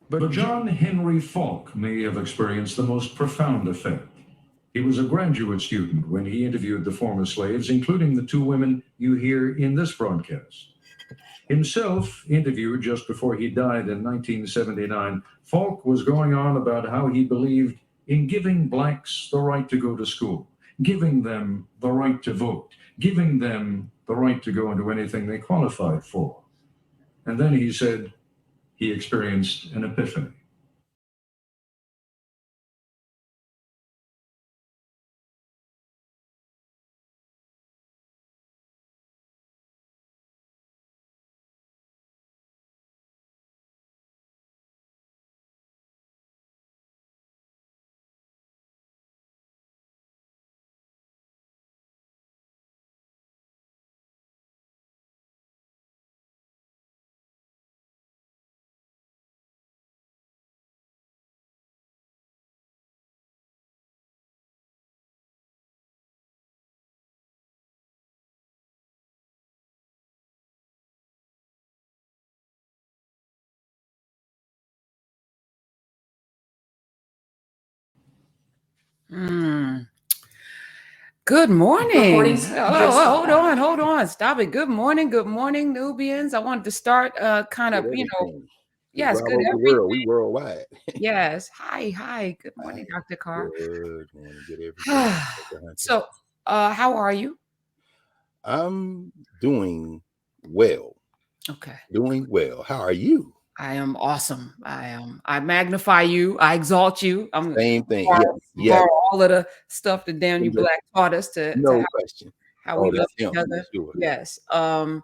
But John Henry Falk may have experienced the most profound effect. He was a graduate student when he interviewed the former slaves, including the two women you hear in this broadcast. Himself interviewed just before he died in 1979, Falk was going on about how he believed in giving blacks the right to go to school, giving them the right to vote, giving them the right to go into anything they qualified for. And then he said he experienced an epiphany. Good morning. Oh, hold on. Stop it. Good morning, Nubians. I wanted to start yes, good world. We worldwide. Yes. Hi. Good morning, Dr. Carr. Good morning, good everything. So, how are you? I'm doing well. Okay. Doing well. How are you? I am awesome. I magnify you. I exalt you. I'm Same thing. Yeah. All of the stuff that Daniel Black taught us to question. How we love each other. Sure. Yes. Sure.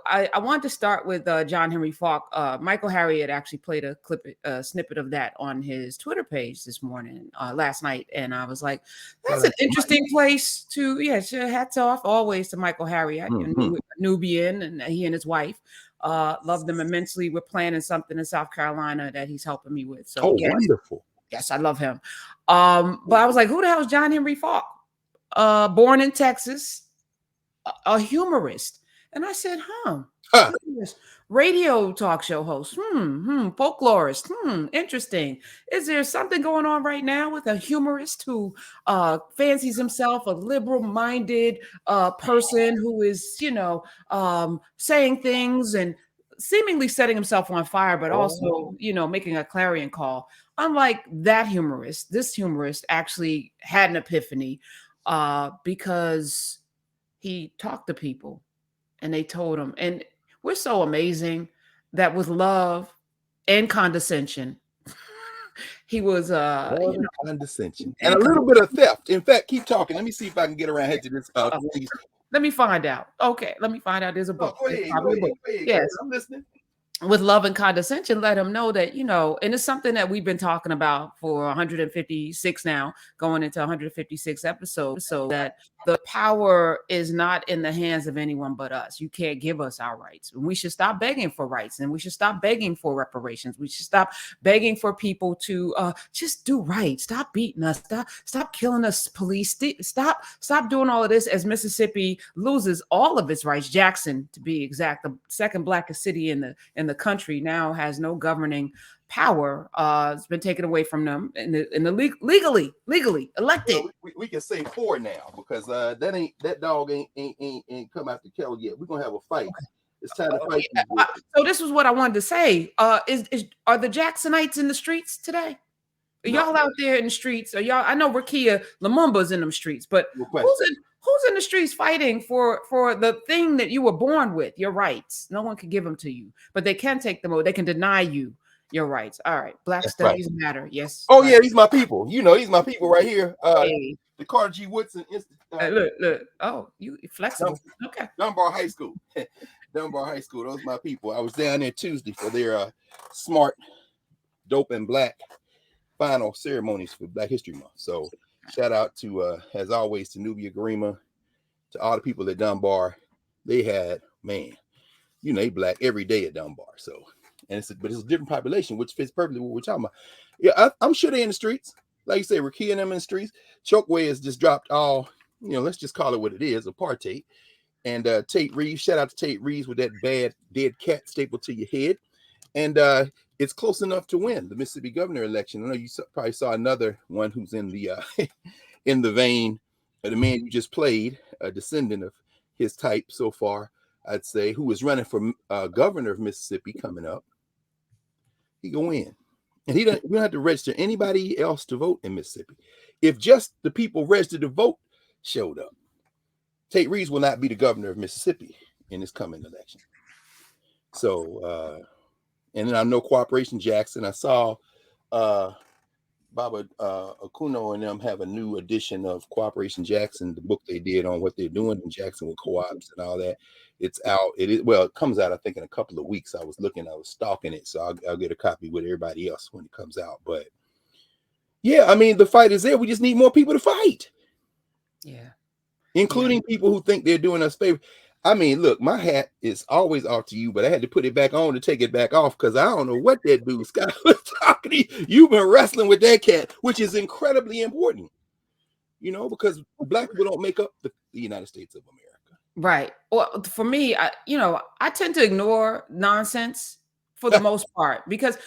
I want to start with John Henry Falk. Michael Harriot actually played a snippet of that on his Twitter page this morning, last night, and I was like, "That's an interesting place to." Hats off always to Michael Harriot, a Nubian, and he and his wife. Love them immensely. We're planning something in South Carolina that he's helping me with. So, wonderful. Yes, I love him. But I was like, "Who the hell is John Henry Falk?" Born in Texas. A humorist. And I said, radio talk show host, folklorist, interesting. Is there something going on right now with a humorist who fancies himself a liberal-minded person who is, saying things and seemingly setting himself on fire, but also, making a clarion call? Unlike that humorist, this humorist actually had an epiphany because he talked to people and they told him, and we're so amazing that with love and condescension, he was condescension and a little bit of theft. In fact, keep talking. Let me see if I can get around here to this. Let me find out. Okay, let me find out. There's a book. Go ahead. Yes, I'm listening. With love and condescension, let him know that, and it's something that we've been talking about for 156 now, going into 156 episodes, so that the power is not in the hands of anyone but us. You can't give us our rights. We should stop begging for rights, and we should stop begging for reparations. We should stop begging for people to just do right. Stop beating us. Stop killing us, police. Stop doing all of this as Mississippi loses all of its rights. Jackson, to be exact, the second blackest city in the country, now has no governing power. It's been taken away from them in the legally elected. Well, we can say 4 now because that dog ain't come out the kennel yet. We're gonna have a fight. It's time to fight. So this was what I wanted to say. Are the Jacksonites in the streets today? Are y'all out there in the streets? Are y'all? I know Rakia Lumumba's in them streets, but who's in the streets fighting for the thing that you were born with, your rights? No one can give them to you, but they can take them away. They can deny you your rights. All right. Black Studies Matter. Yes. Oh, yeah. These my people. These my people right here. The Carter G. Woodson Institute. Look. Oh, you flexible. Okay. Dunbar High School. Dunbar High School. Those my people. I was down there Tuesday for their smart, dope, and black final ceremonies for Black History Month. So shout out to, as always, to Nubia Garima, to all the people at Dunbar. They had, they black every day at Dunbar. So, but it's a different population, which fits perfectly what we're talking about. Yeah, I'm sure they're in the streets. Like you say, we're keying them in the streets. Chokeway has just dropped all, let's just call it what it is, apartheid. And Tate Reeves, shout out to Tate Reeves with that bad dead cat stapled to your head. And it's close enough to win the Mississippi governor election. I know you probably saw another one who's in the in the vein of the man you just played, a descendant of his type so far, I'd say, who is running for governor of Mississippi coming up. He go win, and we don't have to register anybody else to vote in Mississippi. If just the people registered to vote showed up, Tate Reeves will not be the governor of Mississippi in this coming election. So, and then I know Cooperation Jackson. I saw Baba Akuno and them have a new edition of Cooperation Jackson, the book they did on what they're doing in Jackson with co-ops and all that. It's out. It comes out, I think, in a couple of weeks. I was stalking it, so I'll get a copy with everybody else when it comes out. But yeah, I mean, the fight is there. We just need more people to fight. Yeah. Including people who think they're doing us favor. I mean, look, my hat is always off to you, but I had to put it back on to take it back off because I don't know what that dude Scott was talking to you. You've been wrestling with that cat, which is incredibly important, because Black people don't make up the United States of America. Right. Well, for me, I tend to ignore nonsense for the most part because,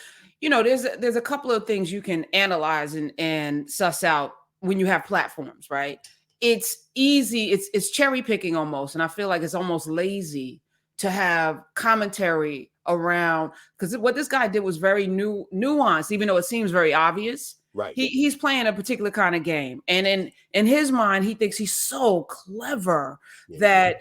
there's a couple of things you can analyze and suss out when you have platforms, right? It's easy. It's cherry picking almost. And I feel like it's almost lazy to have commentary around, because what this guy did was very nuanced, even though it seems very obvious. Right. He's playing a particular kind of game. And in his mind, he thinks he's so clever that,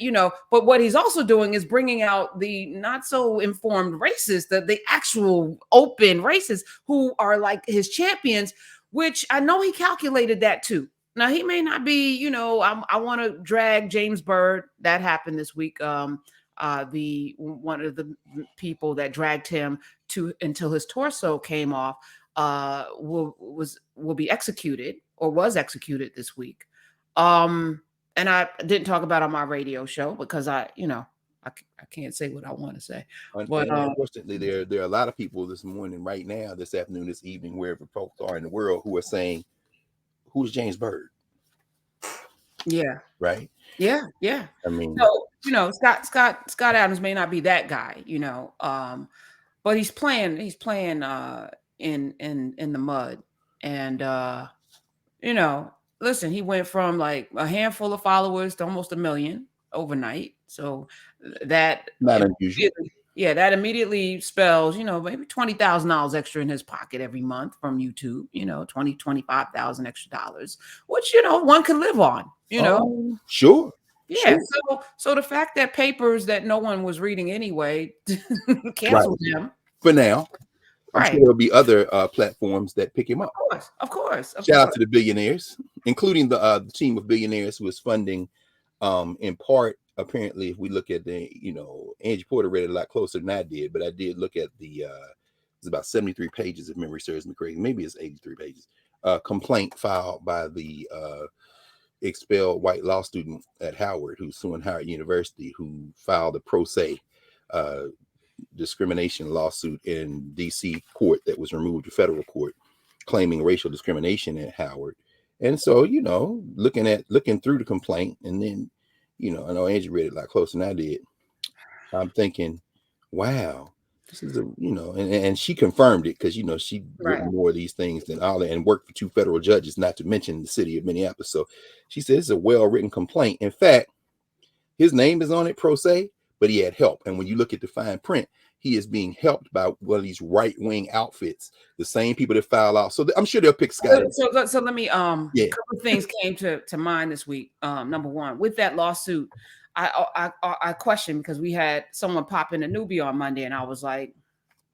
but what he's also doing is bringing out the not so informed racists, the actual open racists who are like his champions, which I know he calculated that too. Now, he may not be, I want to drag James Byrd. That happened this week. One of the people that dragged him until his torso came off will be executed or was executed this week. And I didn't talk about it on my radio show because I can't say what I want to say. But unfortunately, there are a lot of people this morning, right now, this afternoon, this evening, wherever folks are in the world, who are saying, who's James Byrd? Yeah. Right. Yeah. I mean, so Scott Adams may not be that guy, but he's playing in the mud, and listen, he went from like a handful of followers to almost 1 million overnight. So that not unusual. Yeah, that immediately spells, maybe $20,000 extra in his pocket every month from YouTube, $25,000 extra dollars, which, one can live on, Sure. Yeah. Sure. So the fact that papers that no one was reading anyway canceled him. For now. I'm sure there'll be other platforms that pick him up. Of course. Shout out to the billionaires, including the team of billionaires who is funding, in part, apparently, if we look at the, Angie Porter read it a lot closer than I did, but I did look at it's about 73 pages, if memory serves me correctly. Maybe it's 83 pages. Complaint filed by the expelled white law student at Howard, who's suing Howard University, who filed a pro se discrimination lawsuit in DC court that was removed to federal court, claiming racial discrimination at Howard. And so, looking through the complaint, and then, I know Angie read it a lot closer than I did. I'm thinking, wow, this is and she confirmed it because, she written more of these things than all that and worked for 2 federal judges, not to mention the city of Minneapolis. So she said it's a well-written complaint. In fact, his name is on it pro se, but he had help. And when you look at the fine print, he is being helped by one of these right-wing outfits, the same people that file out. So I'm sure they'll pick Scott. So let me, a couple of things came to mind this week. Number one, with that lawsuit, I questioned because we had someone pop in a newbie on Monday, and I was like,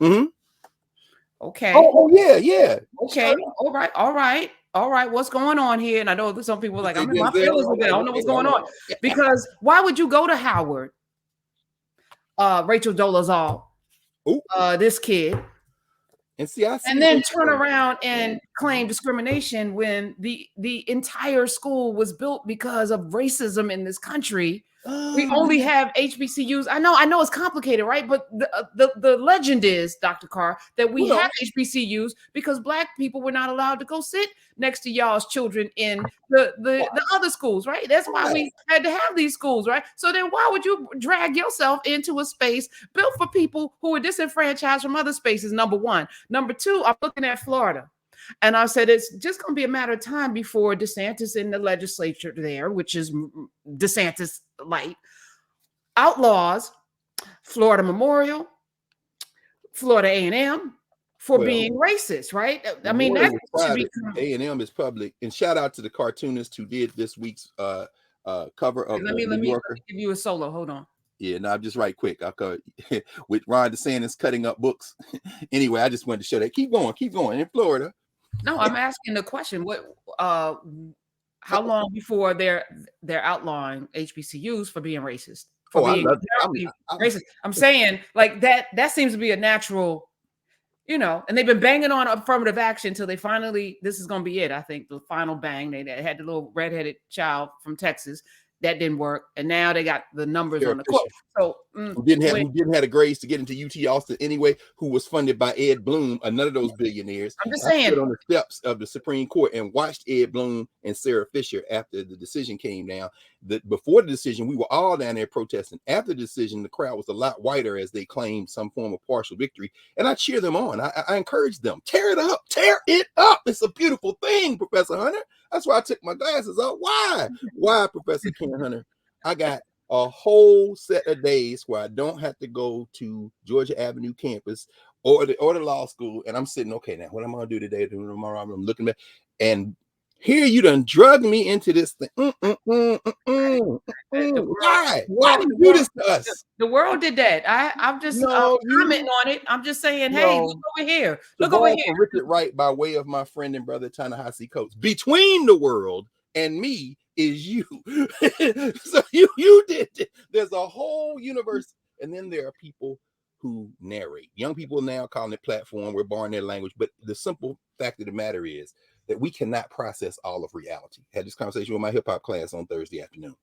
okay. Oh, yeah. Okay. All right. What's going on here? And I know some people are like, I'm in my feelings with it. I don't know what's going on. Because why would you go to Howard? Rachel Dolezal, this kid, and then turn around and claim discrimination when the entire school was built because of racism in this country. We only have HBCUs. I know it's complicated, right? But the legend is, Dr. Carr, that we have HBCUs because Black people were not allowed to go sit next to y'all's children in the other schools, right? That's why we had to have these schools, right? So then why would you drag yourself into a space built for people who are disenfranchised from other spaces, number one. Number two, I'm looking at Florida. And I said, it's just going to be a matter of time before DeSantis in the legislature there, which is DeSantis light, outlaws Florida Memorial, Florida A&M for being racist, right? I mean, that should be A&M is public. And shout out to the cartoonist who did this week's cover of let me give you a solo. Hold on. Yeah, no, I'm just right quick. I'll cover with Ron DeSantis cutting up books. Anyway, I just wanted to show that. Keep going in Florida. No, I'm asking the question. How long before they're outlawing HBCUs for being racist? Racist. I'm saying like that seems to be a natural, and they've been banging on affirmative action until they finally, this is going to be it. I think the final bang, they had the little redheaded child from Texas. That didn't work, and now they got the numbers on the court. So who didn't have the grades to get into UT Austin anyway, who was funded by Ed Bloom, another of those billionaires. I'm just saying, I stood on the steps of the Supreme Court and watched Ed Bloom and Sarah Fisher after the decision came down. Before the decision, we were all down there protesting. After the decision, the crowd was a lot whiter as they claimed some form of partial victory, and I cheer them on. I encourage them, tear it up. It's a beautiful thing, Professor Hunter. That's why I took my glasses off. Why, Professor Ken Hunter? I got a whole set of days where I don't have to go to Georgia Avenue campus or the law school, and I'm sitting, okay, now what am I gonna do today? Tomorrow I'm looking back, and here you done drug me into this thing. Why? Why did you do this to us? The world did that. I'm just commenting on it. I'm just saying, hey, look over here. Look over here. Richard Wright, by way of my friend and brother Ta-Nehisi Coates. Between the world and me is you. So you did it. There's a whole universe, and then there are people who narrate. Young people now calling it platform. We're borrowing their language, but the simple fact of the matter is that we cannot process all of reality. I had this conversation with my hip hop class on Thursday afternoon,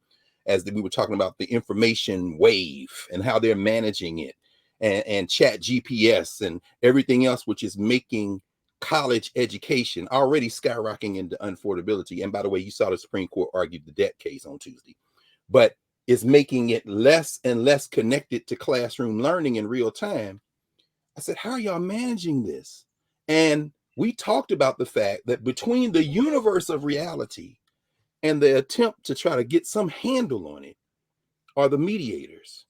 as we were talking about the information wave and how they're managing it, and chat GPS and everything else, which is making college education already skyrocketing into unaffordability. And by the way, you saw the Supreme Court argue the debt case on Tuesday, but it's making it less and less connected to classroom learning in real time. I said, how are y'all managing this? And we talked about the fact that between the universe of reality and the attempt to try to get some handle on it are the mediators.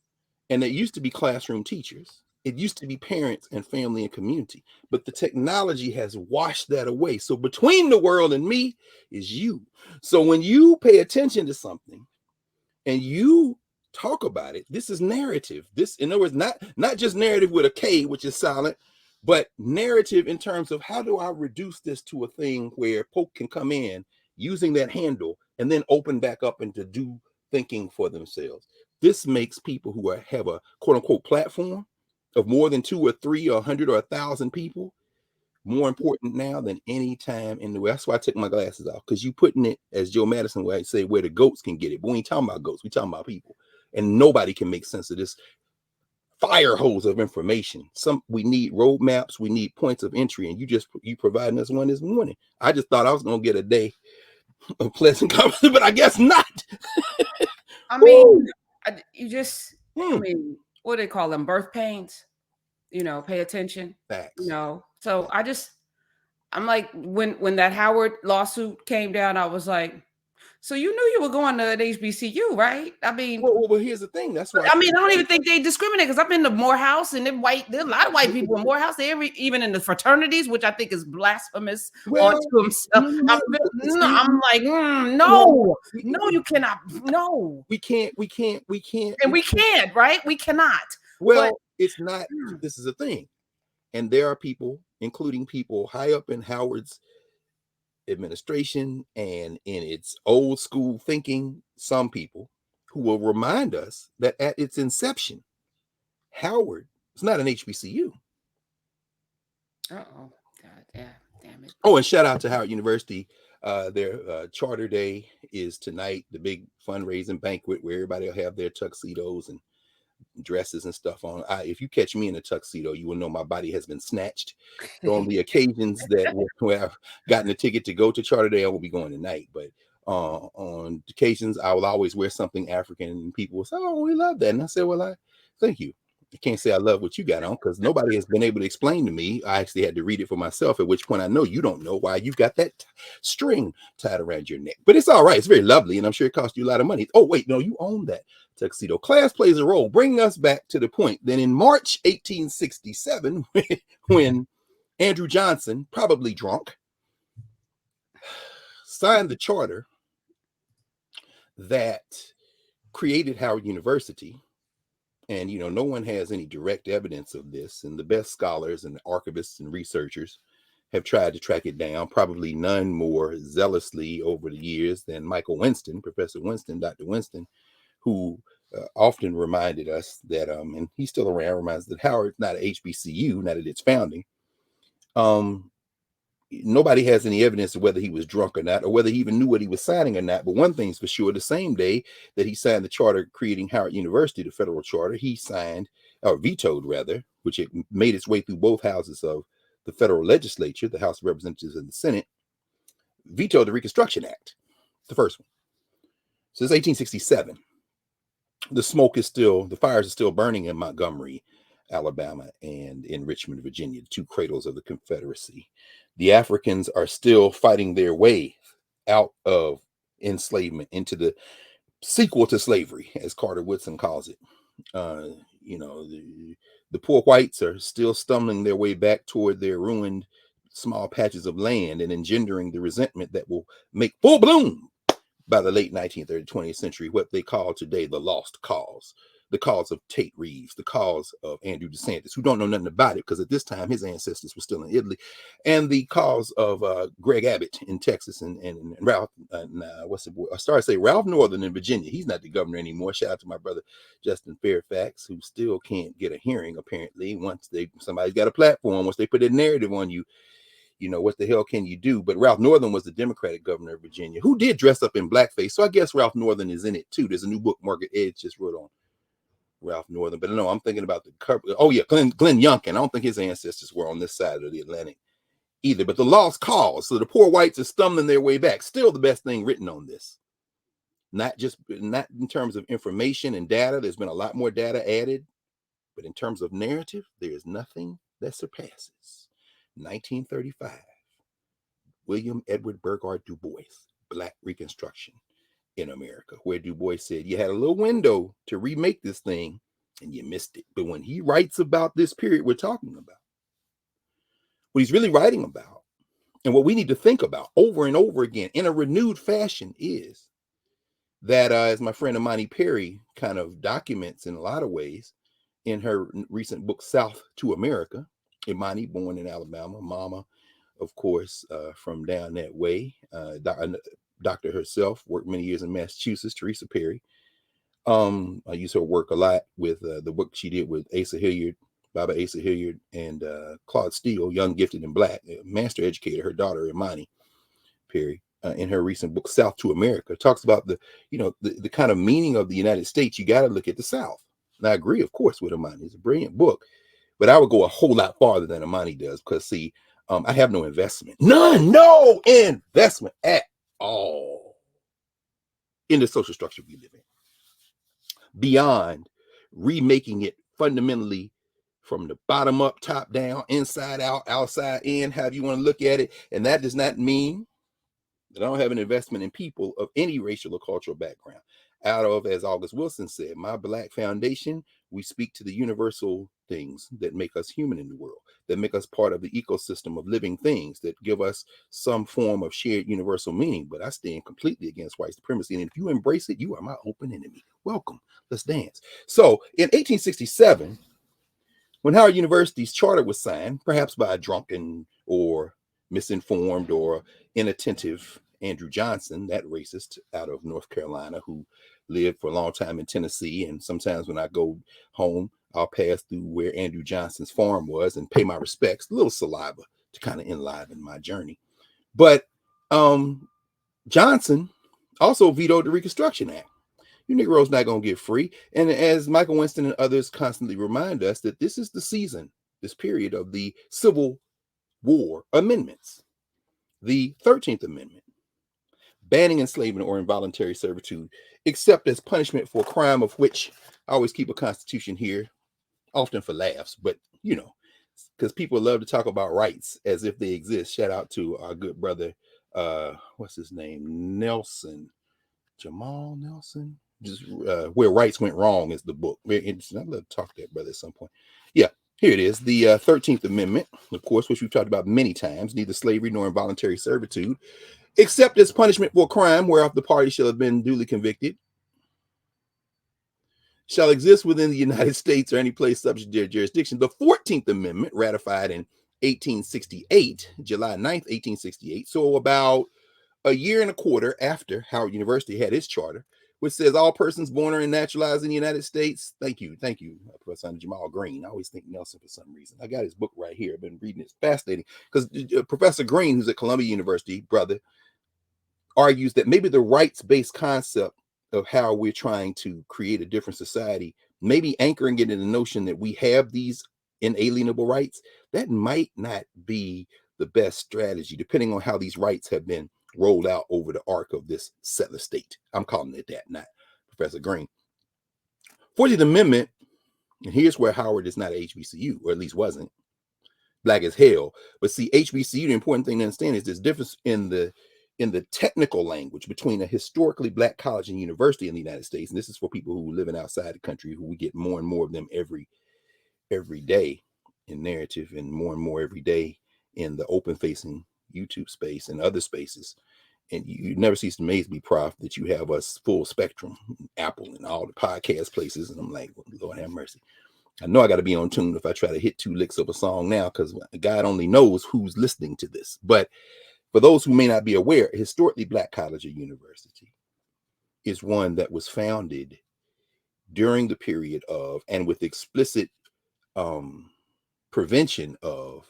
And it used to be classroom teachers. It used to be parents and family and community. But the technology has washed that away. So between the world and me is you. So when you pay attention to something and you talk about it, this is narrative. This, in other words, not just narrative with a K, which is silent, but narrative in terms of how do I reduce this to a thing where folk can come in using that handle and then open back up and to do thinking for themselves. This makes people who have a quote unquote platform of more than 2 or 3 or 100 or 1,000 people more important now than any time in the world. That's why I took my glasses off, because you putting it, as Joe Madison would say, where the goats can get it. But we ain't talking about goats, we talking about people, and nobody can make sense of this fire hose of information. We need roadmaps, we need points of entry, and you providing us one this morning. I just thought I was gonna get a day of pleasant conversation, but I guess not. I mean, I mean, what do they call them? Birth pains. Pay attention. Facts. So I'm like, when that Howard lawsuit came down, I was like, so you knew you were going to an HBCU, right? I mean, well, here's the thing. That's why I don't even think they discriminate, because I've been to Morehouse, and there's a lot of white people in Morehouse. Even in the fraternities, which I think is blasphemous onto himself. I'm like, no, you cannot. No, we can't. And we can't, right? We cannot. Well, it's not. This is a thing. And there are people, including people high up in Howard's administration and in its old school thinking, some people who will remind us that at its inception, Howard is not an HBCU. God, yeah, damn it. Oh, and shout out to Howard University. Their charter day is tonight, the big fundraising banquet where everybody will have their tuxedos and dresses and stuff on. If you catch me in a tuxedo, you will know my body has been snatched. So on the occasions where I've gotten a ticket to go to charter day, I will be going tonight. But on occasions, I will always wear something African, and people will say, "Oh, we love that." And I said, "Well, thank you. I can't say I love what you got on because nobody has been able to explain to me. I actually had to read it for myself, at which point I know you don't know why you've got that string tied around your neck. But it's all right. It's very lovely, and I'm sure it cost you a lot of money. Oh, wait, no, you own that tuxedo." Class plays a role, bringing us back to the point. Then in March 1867, when Andrew Johnson, probably drunk, signed the charter that created Howard University. And, no one has any direct evidence of this. And the best scholars and archivists and researchers have tried to track it down, probably none more zealously over the years than Michael Winston, Professor Winston, Dr. Winston, who often reminded us that, and he's still around, reminds us that Howard's not an HBCU, not at its founding. Nobody has any evidence of whether he was drunk or not, or whether he even knew what he was signing or not. But one thing's for sure, the same day that he signed the charter creating Howard University, the federal charter, he signed, or vetoed rather, which it made its way through both houses of the federal legislature, the House of Representatives and the Senate, vetoed the Reconstruction Act, the first one. Since 1867, the fires are still burning in Montgomery, Alabama, and in Richmond, Virginia, the two cradles of the Confederacy. The Africans are still fighting their way out of enslavement into the sequel to slavery, as Carter Woodson calls it. The poor whites are still stumbling their way back toward their ruined small patches of land and engendering the resentment that will make full bloom by the late 19th or 20th century what they call today the lost cause. The cause of Tate Reeves, the cause of Andrew DeSantis, who don't know nothing about it because at this time his ancestors were still in Italy, and the cause of Greg Abbott in Texas and Ralph, I started to say Ralph Northern in Virginia. He's not the governor anymore. Shout out to my brother Justin Fairfax, who still can't get a hearing apparently. Once somebody's got a platform, once they put a narrative on you, what the hell can you do? But Ralph Northern was the Democratic governor of Virginia, who did dress up in blackface. So I guess Ralph Northern is in it too. There's a new book Margaret Edge just wrote on Ralph Northern, but no, I'm thinking about the cover. Oh yeah, Glenn Youngkin. I don't think his ancestors were on this side of the Atlantic either. But the lost cause. So the poor whites are stumbling their way back. Still the best thing written on this. Not in terms of information and data. There's been a lot more data added, but in terms of narrative, there is nothing that surpasses 1935. William Edward Burgard Du Bois, Black Reconstruction in America, where Du Bois said you had a little window to remake this thing and you missed it. But when he writes about this period we're talking about, what he's really writing about and what we need to think about over and over again in a renewed fashion is that, as my friend Imani Perry kind of documents in a lot of ways in her recent book, South to America, Imani, born in Alabama, mama, of course, from down that way, doctor herself, worked many years in Massachusetts, Teresa Perry. I use her work a lot with the book she did with Asa Hilliard, Baba Asa Hilliard, and Claude Steele, Young, Gifted, and Black, master educator. Her daughter, Imani Perry, in her recent book, South to America, talks about the kind of meaning of the United States. You got to look at the South. And I agree, of course, with Imani. It's a brilliant book, but I would go a whole lot farther than Imani does because, see, I have no investment. No investment at all in the social structure we live in. Beyond remaking it fundamentally from the bottom up, top down, inside out, outside in, however you want to look at it. And that does not mean that I don't have an investment in people of any racial or cultural background. Out of, as August Wilson said, my Black foundation, we speak to the universal things that make us human in the world, that make us part of the ecosystem of living things, that give us some form of shared universal meaning. But I stand completely against white supremacy. And if you embrace it, you are my open enemy. Welcome. Let's dance. So in 1867, when Howard University's charter was signed, perhaps by a drunken or misinformed or inattentive Andrew Johnson, that racist out of North Carolina who lived for a long time in Tennessee. And sometimes when I go home, I'll pass through where Andrew Johnson's farm was and pay my respects, a little saliva to kind of enliven my journey. But Johnson also vetoed the Reconstruction Act. You Negroes not going to get free. And as Michael Winston and others constantly remind us, that this is the season, this period of the Civil War amendments. The 13th Amendment, banning enslavement or involuntary servitude, except as punishment for a crime of which I always keep a constitution here, often for laughs, but you know, because people love to talk about rights as if they exist. Shout out to our good brother, what's his name? Jamal Nelson. Just Where Rights Went Wrong is the book. Very interesting. I'd love to talk to that brother at some point. Yeah, here it is. The 13th Amendment, of course, which we've talked about many times, neither slavery nor involuntary servitude, except as punishment for a crime whereof the party shall have been duly convicted, shall exist within the United States or any place subject to their jurisdiction. The 14th Amendment, ratified in 1868, July 9th, 1868, so about a year and a quarter after Howard University had its charter, which says all persons born or naturalized in the United States. Thank you, Professor Jamal Green. I always think Nelson for some reason. I got his book right here. I've been reading it. It's fascinating because Professor Green, who's at Columbia University, brother, argues that maybe the rights-based concept of how we're trying to create a different society, maybe anchoring it in the notion that we have these inalienable rights, that might not be the best strategy, depending on how these rights have been rolled out over the arc of this settler state. I'm calling it that, not Professor Green. 14th Amendment, and here's where Howard is not a HBCU, or at least wasn't, black as hell. But see, HBCU, the important thing to understand is there's difference in the technical language between a historically black college and university in the United States. And this is for people who are living outside the country, who we get more and more of them every day in narrative, and more every day in the open facing YouTube space and other spaces. And you never cease to amaze me, Prof, that you have us full spectrum, Apple and all the podcast places. And I'm like, Lord have mercy. I know I got to be on tune if I try to hit 2 licks of a song now, because God only knows who's listening to this. But for those who may not be aware, historically black college or university is one that was founded during the period of, and with explicit prevention of,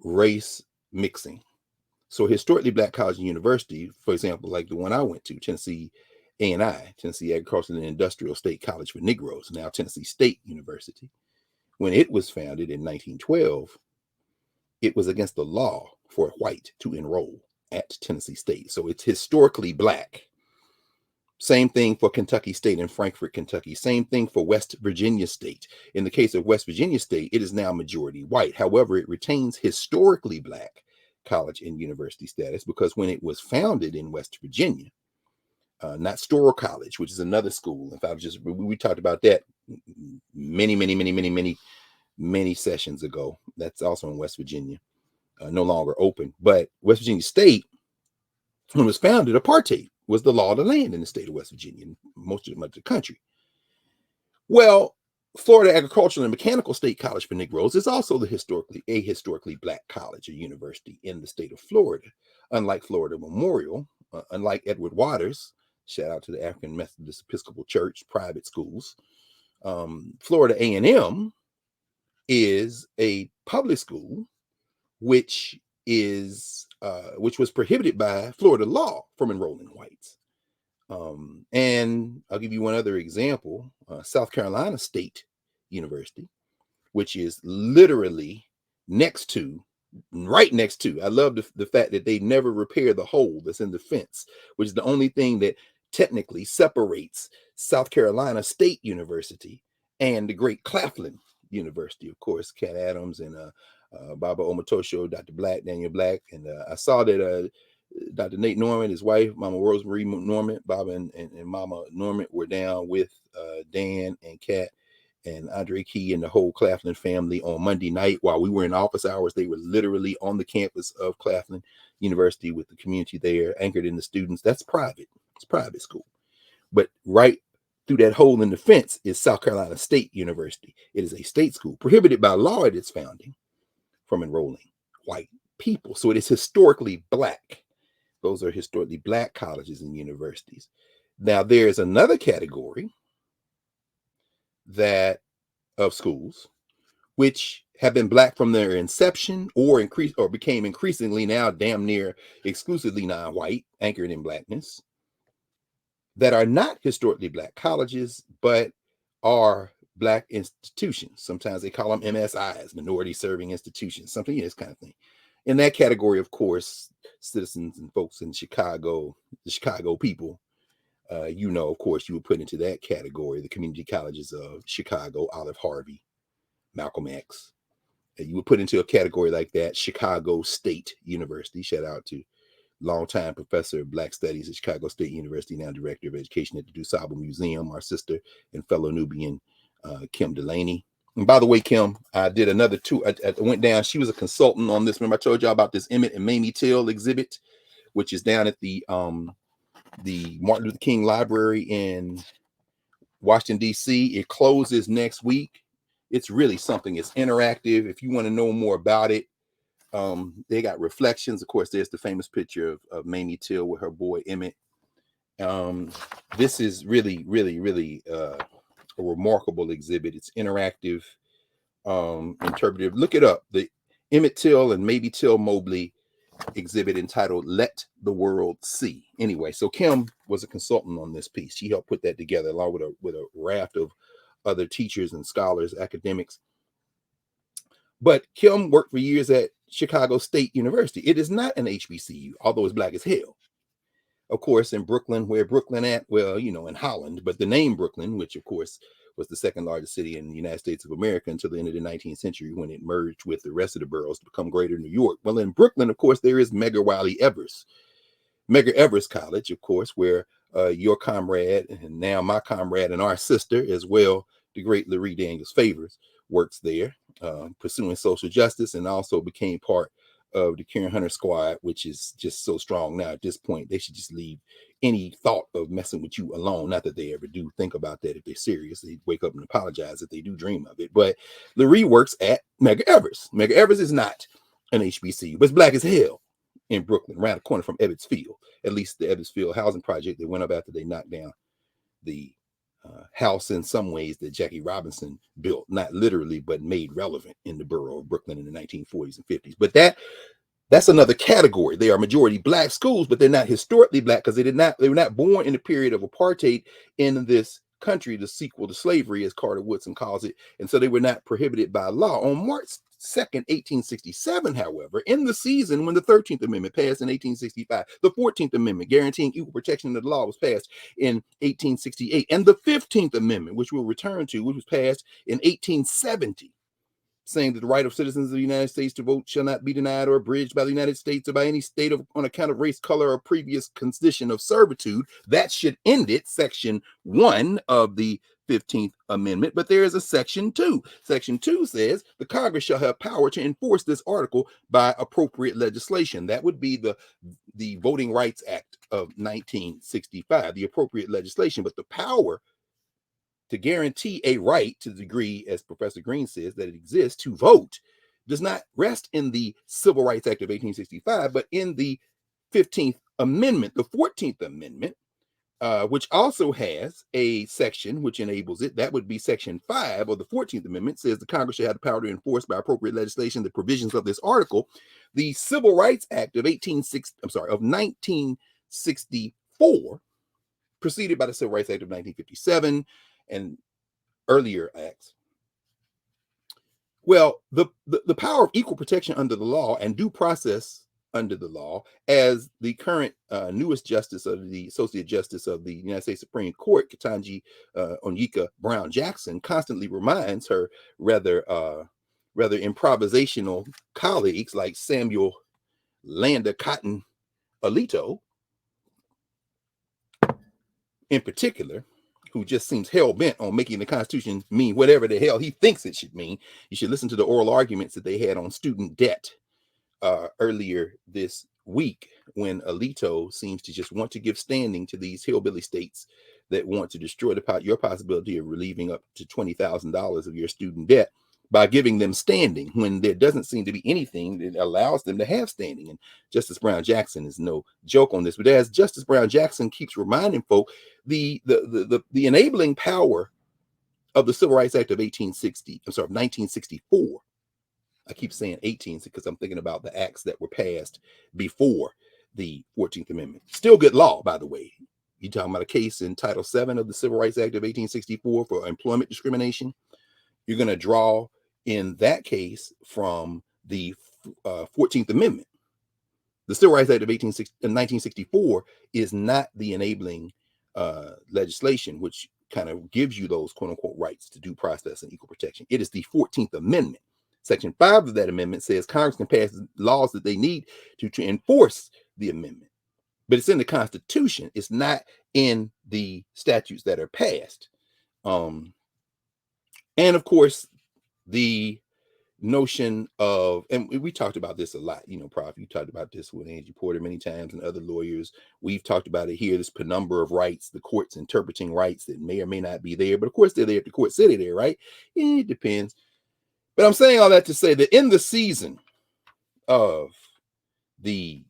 race mixing. So historically black college and university, for example, like the one I went to, Tennessee A&I, Tennessee Agricultural and Industrial State College for Negroes, now Tennessee State University, when it was founded in 1912, it was against the law for a white to enroll at Tennessee State. So it's historically black. Same thing for Kentucky State in Frankfort, Kentucky. Same thing for West Virginia State. In the case of West Virginia State, it is now majority white. However, it retains historically black college and university status because when it was founded in West Virginia, not Storer College, which is another school. In fact, we talked about that many sessions ago. That's also in West Virginia, no longer open. But West Virginia State, when it was founded, apartheid was the law of the land in the state of West Virginia, and much of the country. Well, Florida Agricultural and Mechanical State College for Negroes is also a historically black college or university in the state of Florida. Unlike Florida Memorial, unlike Edward Waters, shout out to the African Methodist Episcopal Church, private schools, Florida A&M is a public school which was prohibited by Florida law from enrolling whites. And I'll give you one other example, South Carolina State University, which is literally right next to, I love the fact that they never repair the hole that's in the fence, which is the only thing that technically separates South Carolina State University and the great Claflin University, of course, Cat Adams and Baba Omatosho, Dr. Black, Daniel Black. And I saw that Dr. Nate Norman, his wife, Mama Rosemarie Norman, Baba and Mama Norman were down with Dan and Kat and Andre Key and the whole Claflin family on Monday night while we were in office hours. They were literally on the campus of Claflin University with the community there, anchored in the students. That's private. It's private school. But right through that hole in the fence is South Carolina State University. It is a state school prohibited by law at its founding from enrolling white people. So it is historically black. Those are historically black colleges and universities. Now there's another category of schools which have been Black from their inception or became increasingly now damn near exclusively non-white, anchored in Blackness, that are not historically Black colleges, but are Black institutions. Sometimes they call them MSIs, minority serving institutions, something, this kind of thing. In that category, of course, citizens and folks in Chicago, the Chicago people, of course, you would put into that category the community colleges of Chicago, Olive Harvey, Malcolm X. You would put into a category like that Chicago State University. Shout out to longtime professor of Black Studies at Chicago State University, now director of education at the DuSable Museum, our sister and fellow Nubian, Kim Delaney. And by the way, Kim, I did another tour. I went down. She was a consultant on this. Remember I told y'all about this Emmett and Mamie Till exhibit, which is down at the Martin Luther King Library in Washington, D.C. It closes next week. It's really something. It's interactive. If you want to know more about it, they got reflections. Of course, there's the famous picture of Mamie Till with her boy Emmett. This is really, really, really a remarkable exhibit. It's interactive, interpretive. Look it up. The Emmett Till and Mamie Till Mobley exhibit entitled "Let the World See." Anyway, so Kim was a consultant on this piece. She helped put that together along with a raft of other teachers and scholars, academics. But Kim worked for years at Chicago State University. It is not an HBCU, although it's Black as hell. Of course, in Brooklyn, where Brooklyn at? Well, in Holland, but the name Brooklyn, which of course was the second largest city in the United States of America until the end of the 19th century when it merged with the rest of the boroughs to become Greater New York. Well, in Brooklyn, of course, there is Medgar Wiley Evers College, of course, where your comrade and now my comrade and our sister as well, the great Larry Daniels Favors, works there, pursuing social justice, and also became part of the Karen Hunter Squad, which is just so strong now. At this point, they should just leave any thought of messing with you alone. Not that they ever do think about that if they're serious. They wake up and apologize if they do dream of it. But Larry works at Medgar Evers. Medgar Evers is not an HBCU, but it's Black as hell in Brooklyn, around the corner from Ebbets Field. At least the Ebbets Field housing project that went up after they knocked down the house in some ways that Jackie Robinson built, not literally, but made relevant in the borough of Brooklyn in the 1940s and 50s. But that's another category. They are majority Black schools, but they're not historically Black because they were not born in the period of apartheid in this country, the sequel to slavery, as Carter Woodson calls it. And so they were not prohibited by law. On March 2nd, 1867, however, in the season when the 13th Amendment passed in 1865, the 14th Amendment guaranteeing equal protection of the law was passed in 1868, and the 15th Amendment, which we'll return to, which was passed in 1870, saying that the right of citizens of the United States to vote shall not be denied or abridged by the United States or by any state on account of race, color, or previous condition of servitude. That should end it, Section 1 of the 15th Amendment. But there is a Section 2. Section 2 says the Congress shall have power to enforce this article by appropriate legislation. That would be the Voting Rights Act of 1965, the appropriate legislation. But the power to guarantee a right to the degree, as Professor Green says, that it exists to vote does not rest in the Civil Rights Act of 1865, but in the 15th Amendment. The 14th Amendment, which also has a section which enables it, that would be Section 5 of the 14th Amendment, says the Congress shall have the power to enforce by appropriate legislation the provisions of this article. The Civil Rights Act of 1964, preceded by the Civil Rights Act of 1957, and earlier acts. Well, the power of equal protection under the law and due process under the law, as the current newest justice of the Associate Justice of the United States Supreme Court, Ketanji Onyeka Brown Jackson, constantly reminds her rather improvisational colleagues like Samuel Landa Cotton Alito, in particular, who just seems hell-bent on making the Constitution mean whatever the hell he thinks it should mean. You should listen to the oral arguments that they had on student debt earlier this week, when Alito seems to just want to give standing to these hillbilly states that want to destroy your possibility of relieving up to $20,000 of your student debt by giving them standing, when there doesn't seem to be anything that allows them to have standing. And Justice Brown Jackson is no joke on this, but as Justice Brown Jackson keeps reminding folk, the enabling power of the Civil Rights Act of 1964 I keep saying 18 because I'm thinking about the acts that were passed before the 14th Amendment. Still good law, by the way. You're talking about a case in Title VII of the Civil Rights Act of 1864 for employment discrimination. You're going to draw in that case from the 14th Amendment. The Civil Rights Act of 1964 is not the enabling legislation, which kind of gives you those quote unquote rights to due process and equal protection. It is the 14th Amendment. Section 5 of that amendment says Congress can pass laws that they need to enforce the amendment. But it's in the Constitution. It's not in the statutes that are passed. And of course, the notion of, and we talked about this a lot, you know, Prof, you talked about this with Angie Porter many times and other lawyers. We've talked about it here, this penumbra of rights, the courts interpreting rights that may or may not be there. But of course, they're there if the court said it there, right? It depends. But I'm saying all that to say that in the season of the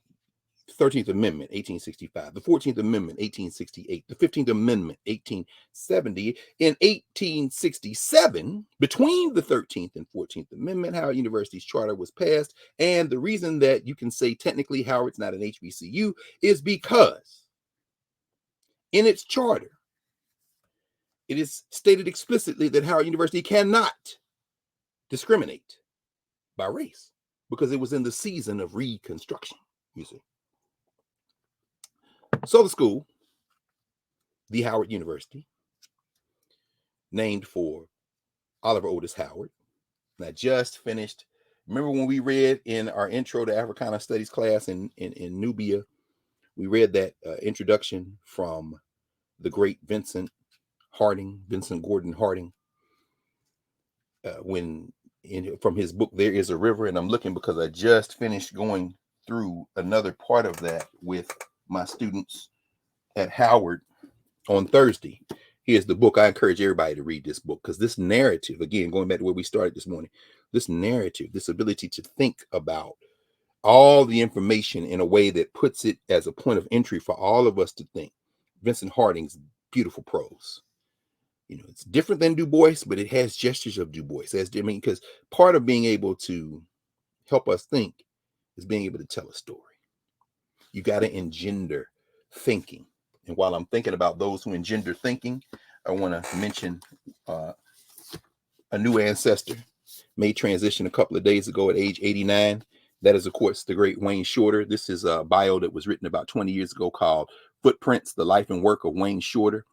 13th Amendment, 1865, the 14th Amendment, 1868, the 15th Amendment, 1870, in 1867, between the 13th and 14th Amendment, Howard University's charter was passed. And the reason that you can say technically Howard's not an HBCU is because in its charter, it is stated explicitly that Howard University cannot discriminate by race because it was in the season of Reconstruction, you see. So the school, the Howard University, named for Oliver Otis Howard. And I just finished, remember when we read in our intro to Africana Studies class in Nubia, we read that introduction from the great Vincent Gordon Harding, from his book, There Is a River. And I'm looking because I just finished going through another part of that with my students at Howard on Thursday. Here's the book. I encourage everybody to read this book because this narrative, again, going back to where we started this morning, this narrative, this ability to think about all the information in a way that puts it as a point of entry for all of us to think. Vincent Harding's beautiful prose. You know, it's different than Du Bois, but it has gestures of Du Bois. Because part of being able to help us think is being able to tell a story. You got to engender thinking. And while I'm thinking about those who engender thinking, I want to mention a new ancestor made transition a couple of days ago at age 89. That is, of course, the great Wayne Shorter. This is a bio that was written about 20 years ago called Footprints, the Life and Work of Wayne Shorter.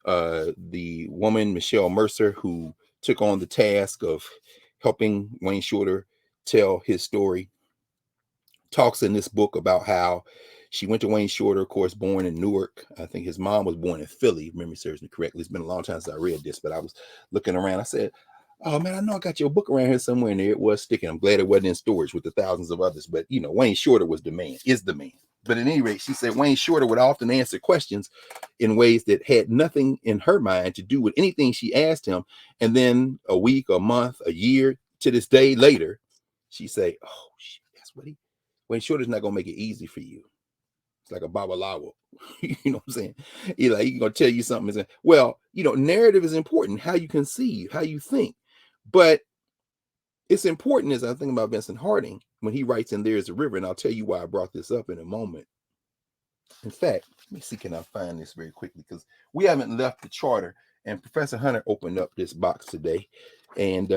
The woman, Michelle Mercer, who took on the task of helping Wayne Shorter tell his story, talks in this book about how she went to Wayne Shorter, of course, born in Newark. I think his mom was born in Philly, if memory serves me correctly. It's been a long time since I read this, but I was looking around. I said, oh, man, I know I got your book around here somewhere, and there it was sticking. I'm glad it wasn't in storage with the thousands of others. But, you know, Wayne Shorter is the man. But at any rate, she said Wayne Shorter would often answer questions in ways that had nothing in her mind to do with anything she asked him. And then a week, a month, a year, to this day later, she say, oh, shit, that's what Wayne Shorter's not going to make it easy for you. It's like a babalawo. You know what I'm saying? He's going to tell you something. Well, you know, narrative is important, how you conceive, how you think. But it's important, as I think about Vincent Harding, when he writes in There Is a River, and I'll tell you why I brought this up in a moment. In fact, let me see, can I find this very quickly? Because we haven't left the charter, and Professor Hunter opened up this box today. And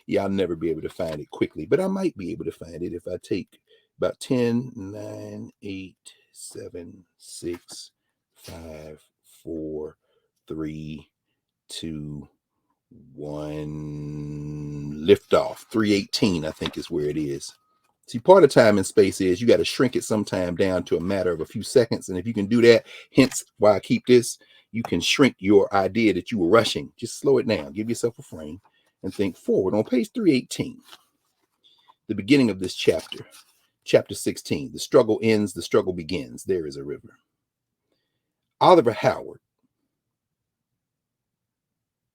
yeah, I'll never be able to find it quickly, but I might be able to find it if I take about 10, 9, 8, 7, 6, 5, 4, 3, 2, 1, lift off. 318, I think, is where it is. See, part of time and space is you got to shrink it sometime down to a matter of a few seconds. And if you can do that, hence why I keep this, you can shrink your idea that you were rushing. Just slow it down. Give yourself a frame and think forward. On page 318, the beginning of this chapter, chapter 16, the struggle ends, the struggle begins. There is a river. Oliver Howard.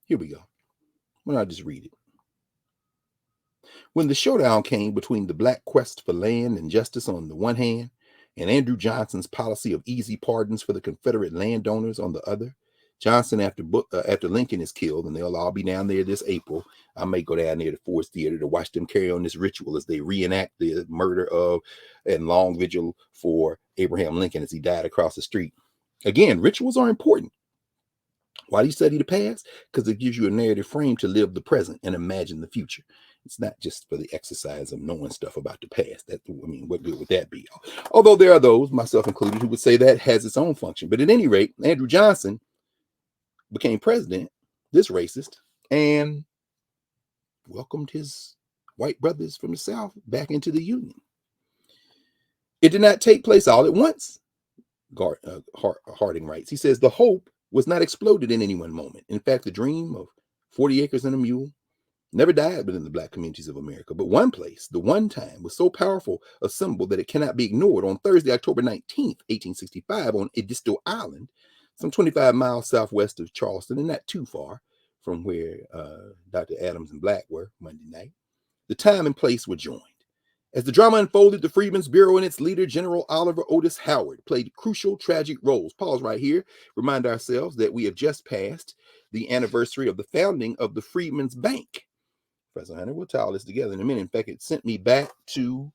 Here we go. Why don't I just read it? When the showdown came between the black quest for land and justice on the one hand, and Andrew Johnson's policy of easy pardons for the Confederate landowners on the other, Johnson, after Lincoln is killed, and they'll all be down there this April. I may go down there to Ford's Theater to watch them carry on this ritual as they reenact the murder of and long vigil for Abraham Lincoln as he died across the street. Again, rituals are important. Why do you study the past? Because it gives you a narrative frame to live the present and imagine the future. It's not just for the exercise of knowing stuff about the past. What good would that be? Although there are those, myself included, who would say that has its own function. But at any rate, Andrew Johnson became president, this racist, and welcomed his white brothers from the South back into the Union. It did not take place all at once, Harding writes. He says, the hope was not exploded in any one moment. In fact, the dream of 40 acres and a mule never died within the Black communities of America. But one place, the one time, was so powerful a symbol that it cannot be ignored. On Thursday, October 19th, 1865, on Edisto Island, some 25 miles southwest of Charleston, and not too far from where Dr. Adams and Black were Monday night, the time and place were joined. As the drama unfolded, the Freedmen's Bureau and its leader, General Oliver Otis Howard, played crucial, tragic roles. Pause right here. Remind ourselves that we have just passed the anniversary of the founding of the Freedmen's Bank. Professor Hunter will tie all this together in a minute. In fact, it sent me back to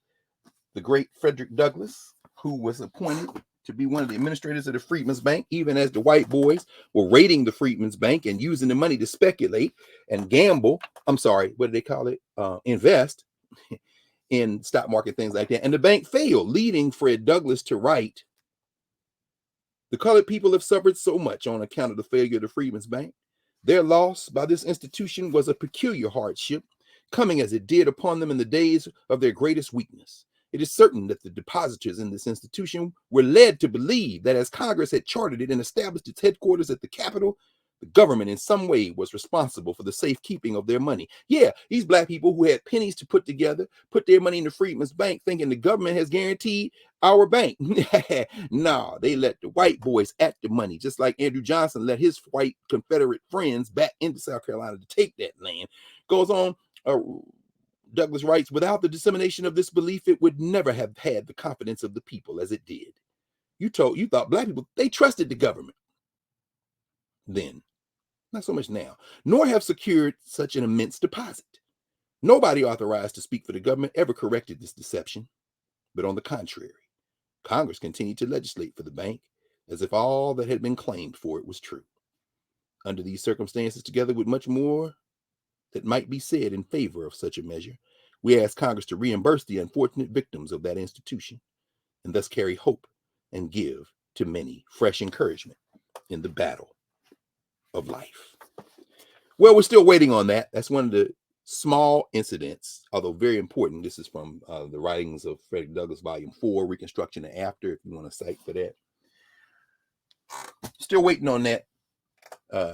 the great Frederick Douglass, who was appointed to be one of the administrators of the Freedmen's Bank, even as the white boys were raiding the Freedmen's Bank and using the money to speculate and gamble. What do they call it? Invest in stock market, things like that. And the bank failed, leading Fred Douglass to write, the colored people have suffered so much on account of the failure of the Freedmen's Bank. Their loss by this institution was a peculiar hardship, coming as it did upon them in the days of their greatest weakness. It is certain that the depositors in this institution were led to believe that as Congress had chartered it and established its headquarters at the Capitol, the government in some way was responsible for the safekeeping of their money. Yeah, these Black people who had pennies to put together, put their money in the Freedmen's Bank thinking the government has guaranteed our bank. No, they let the white boys act the money, just like Andrew Johnson let his white Confederate friends back into South Carolina to take that land. Goes on, Douglass writes, without the dissemination of this belief, it would never have had the confidence of the people as it did. You thought Black people, they trusted the government then. Not so much now, nor have secured such an immense deposit. Nobody authorized to speak for the government ever corrected this deception, but on the contrary, Congress continued to legislate for the bank as if all that had been claimed for it was true. Under these circumstances, together with much more that might be said in favor of such a measure, we ask Congress to reimburse the unfortunate victims of that institution and thus carry hope and give to many fresh encouragement in the battle of life. Well, we're still waiting on that. That's one of the small incidents, although very important. This is from the writings of Frederick Douglass, Volume 4, Reconstruction and After, if you want to cite for that. Still waiting on that.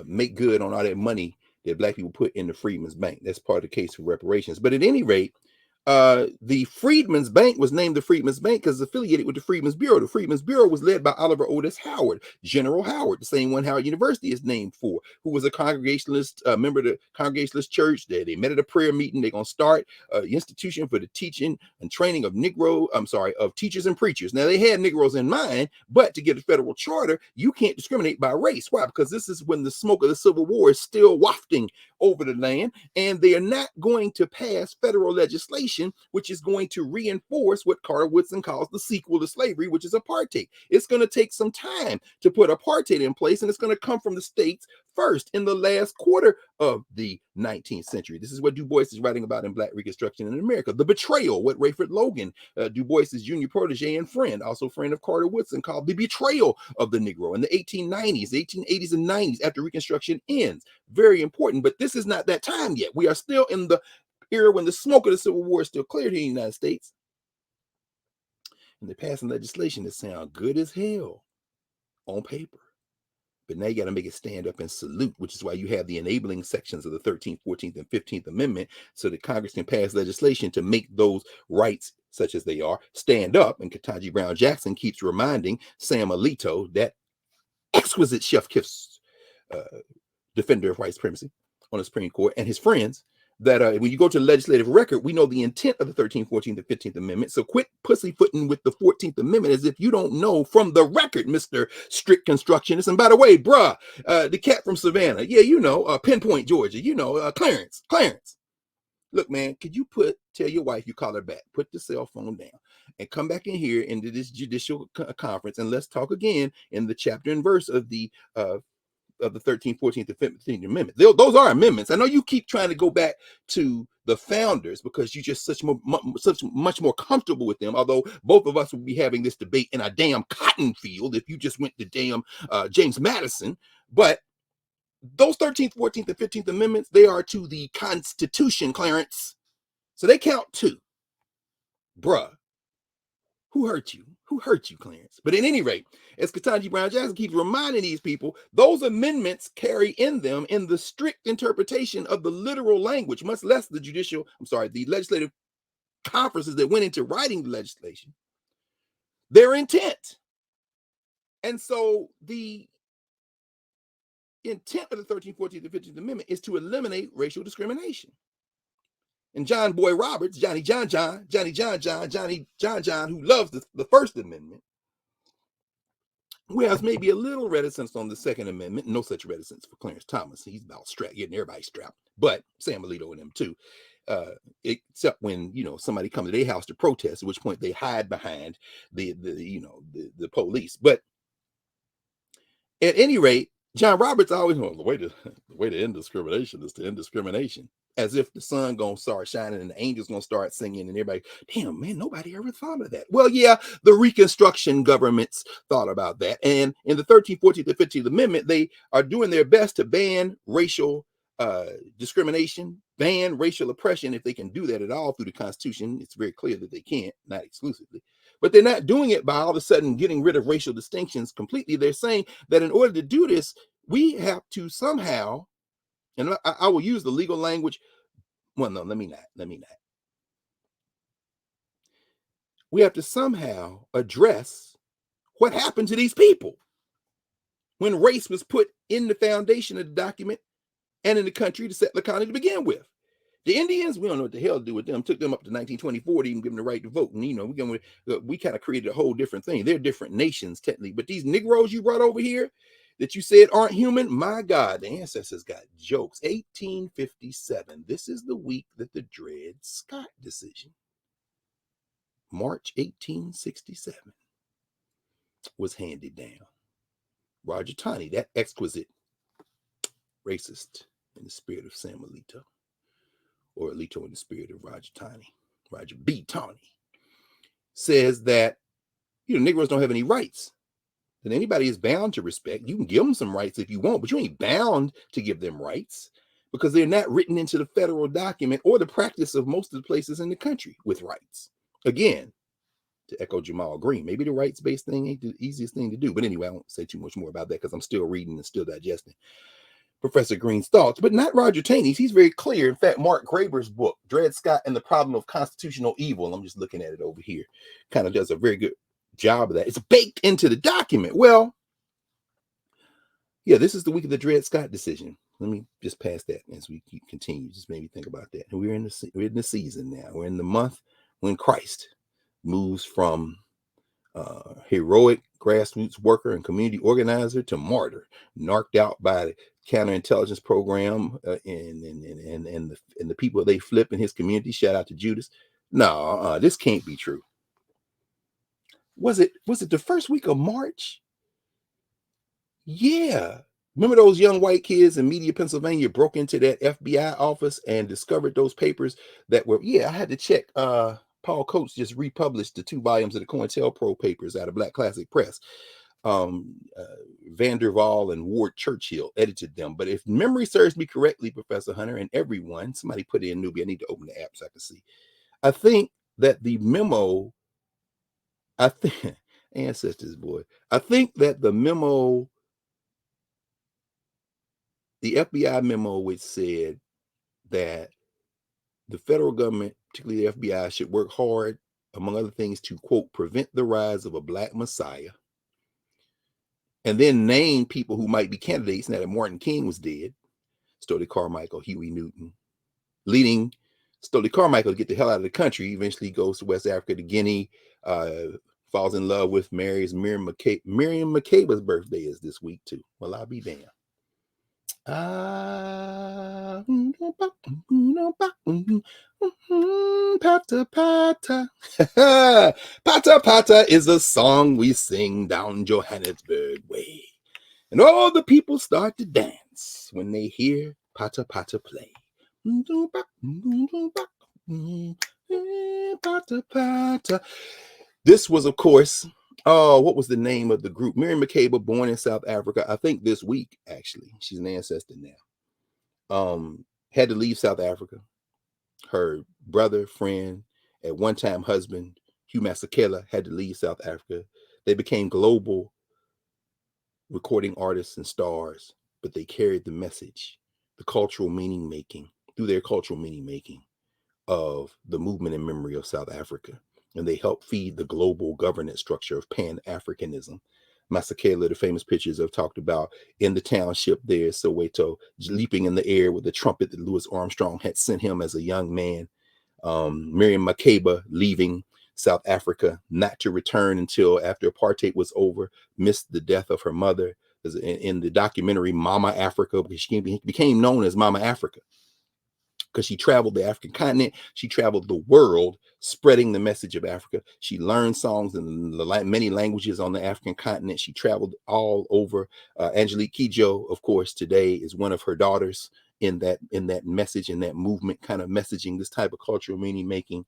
Make good on all that money that Black people put in the Freedmen's Bank. That's part of the case for reparations. But at any rate, the Freedmen's Bank was named the Freedmen's Bank because it's affiliated with the Freedmen's Bureau. The Freedmen's Bureau was led by Oliver Otis Howard, General Howard, the same one Howard University is named for, who was a Congregationalist, member of the Congregationalist Church. They met at a prayer meeting. They're going to start an institution for the teaching and training of of teachers and preachers. Now, they had Negroes in mind, but to get a federal charter, you can't discriminate by race. Why? Because this is when the smoke of the Civil War is still wafting over the land, and they are not going to pass federal legislation which is going to reinforce what Carter Woodson calls the sequel to slavery, which is apartheid. It's going to take some time to put apartheid in place, and it's going to come from the states first in the last quarter of the 19th century. This is what Du Bois is writing about in Black Reconstruction in America. The betrayal, what Rayford Logan, Du Bois's junior protege and friend, also friend of Carter Woodson, called the betrayal of the Negro in the 1890s, 1880s, and 90s after Reconstruction ends. Very important, but this is not that time yet. We are still in the era when the smoke of the Civil War is still cleared here in the United States. And they're passing legislation that sounds good as hell on paper. But now you got to make it stand up and salute, which is why you have the enabling sections of the 13th, 14th, and 15th Amendment so that Congress can pass legislation to make those rights, such as they are, stand up. And Ketanji Brown Jackson keeps reminding Sam Alito, that exquisite chef kiss defender of white supremacy on the Supreme Court, and his friends, that when you go to the legislative record, we know the intent of the 13th, 14th, and 15th Amendment. So quit pussyfooting with the 14th Amendment as if you don't know from the record, Mr. Strict Constructionist. And by the way, bruh, the cat from Savannah, yeah, you know, Pinpoint, Georgia, you know, Clarence. Look, man, could you tell your wife you call her back, put the cell phone down, and come back in here into this judicial conference, and let's talk again in the chapter and verse of the 13th, 14th, and 15th Amendment. Those are amendments. I know you keep trying to go back to the founders because you're just such much more comfortable with them. Although both of us would be having this debate in a damn cotton field if you just went to damn James Madison. But those 13th, 14th, and 15th Amendments, they are to the Constitution, Clarence. So they count too. Bruh. Who hurt you? Who hurt you, Clarence? But at any rate, as Ketanji Brown Jackson keeps reminding these people, those amendments carry in them in the strict interpretation of the literal language, much less the legislative conferences that went into writing the legislation, their intent. And so the intent of the 13th, 14th, and 15th Amendment is to eliminate racial discrimination. And John Boy Roberts, Johnny John, who loves the First Amendment, who has maybe a little reticence on the Second Amendment, no such reticence for Clarence Thomas. He's about getting everybody strapped, but Sam Alito and them too. Except when, you know, somebody comes to their house to protest, at which point they hide behind the police. But at any rate, John Roberts always knows the way to end discrimination is to end discrimination. As if the sun gonna start shining and the angels gonna start singing and everybody, damn man, nobody ever thought of that. Well, yeah, the Reconstruction governments thought about that. And in the 13th, 14th, and 15th Amendment, they are doing their best to ban racial discrimination, ban racial oppression, if they can do that at all through the Constitution. It's very clear that they can't, not exclusively. But they're not doing it by all of a sudden getting rid of racial distinctions completely. They're saying that in order to do this, we have to somehow, and I will use the legal language. Well, no, let me not. We have to somehow address what happened to these people when race was put in the foundation of the document and in the country to settle the colony to begin with. The Indians, we don't know what the hell to do with them. Took them up to 1924 to even give them the right to vote. And, you know, we kind of created a whole different thing. They're different nations, technically. But these Negroes you brought over here that you said aren't human, my God, the ancestors got jokes. 1857. This is the week that the Dred Scott decision, March 1867, was handed down. Roger Taney, that exquisite racist in the spirit of Sam Alito, or Alito in the spirit of Roger Taney, Roger B. Taney, says that, you know, Negroes don't have any rights that anybody is bound to respect. You can give them some rights if you want, but you ain't bound to give them rights because they're not written into the federal document or the practice of most of the places in the country with rights. Again, to echo Jamal Green, maybe the rights-based thing ain't the easiest thing to do. But anyway, I won't say too much more about that because I'm still reading and still digesting Professor Green's thoughts, but not Roger Taney's. He's very clear. In fact, Mark Graber's book, Dred Scott and the Problem of Constitutional Evil, I'm just looking at it over here, kind of does a very good job of that. It's baked into the document. Well, yeah, this is the week of the Dred Scott decision. Let me just pass that as we continue. Just maybe think about that. We're in the season now. We're in the month when Christ moves from heroic grassroots worker and community organizer to martyr, narked out by the counterintelligence program and the people they flip in his community. Shout out to Judas. No, this can't be true. Was it the first week of March? Yeah. Remember those young white kids in Media, Pennsylvania broke into that FBI office and discovered those papers that were, I had to check. Paul Coates just republished the 2 volumes of the COINTELPRO papers out of Black Classic Press. Vanderval and Ward Churchill edited them. But if memory serves me correctly, Professor Hunter and everyone, somebody put it in Newbie. I need to open the app so I can see. I think that the memo, ancestors, boy. I think that the memo, the FBI memo, which said that the federal government, particularly the FBI, should work hard, among other things, to, quote, prevent the rise of a black messiah, and then name people who might be candidates now that Martin King was dead. Stokely Carmichael, Huey Newton, leading Stokely Carmichael to get the hell out of the country. Eventually goes to West Africa, to Guinea, falls in love with, marries Miriam Makeba. Miriam Makeba's birthday is this week too. Well, I'll be damned. Pata pata. Pata pata is a song we sing down Johannesburg way. And all the people start to dance when they hear pata pata play. Pata pata. This was, of course, what was the name of the group? Miriam Makeba, born in South Africa, I think this week, actually. She's an ancestor now. Had to leave South Africa. Her brother, friend, at one time husband, Hugh Masekela, had to leave South Africa. They became global recording artists and stars, but they carried the message, the cultural meaning making, through their cultural meaning making of the movement and memory of South Africa. And they helped feed the global governance structure of Pan-Africanism. Masekela, the famous pictures I've talked about in the township there, Soweto, leaping in the air with the trumpet that Louis Armstrong had sent him as a young man. Miriam Makeba leaving South Africa, not to return until after apartheid was over, missed the death of her mother. In the documentary Mama Africa, because she became known as Mama Africa, because she traveled the African continent, she traveled the world, spreading the message of Africa. She learned songs in many languages on the African continent. She traveled all over. Angelique Kidjo, of course, today is one of her daughters in that message, in that movement, kind of messaging this type of cultural meaning making.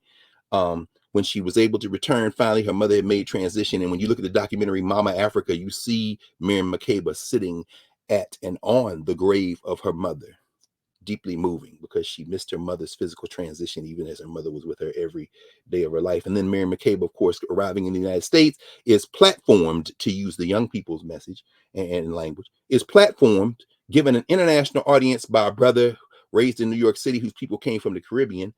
When she was able to return, finally, her mother had made transition. And when you look at the documentary Mama Africa, you see Miriam Makeba sitting at and on the grave of her mother. Deeply moving, because she missed her mother's physical transition, even as her mother was with her every day of her life. And then Miriam Makeba, of course, arriving in the United States, is platformed, to use the young people's message and language, is platformed, given an international audience by a brother raised in New York City, whose people came from the Caribbean.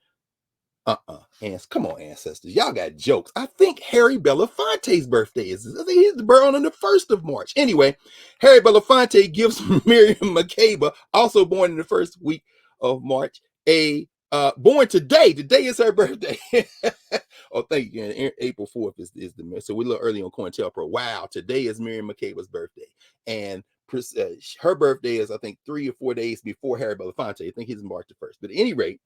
Come on, ancestors. Y'all got jokes. I think Harry Belafonte's birthday is, I think he's born on the 1st of March. Anyway, Harry Belafonte gives Miriam Makeba, also born in the first week of March, born today. Today is her birthday. Oh, thank you. And April 4th is the, so we're a little early on COINTELPRO. Wow, today is Miriam Makeba's birthday. And her birthday is, I think, 3 or 4 days before Harry Belafonte. I think he's March the 1st. But at any rate,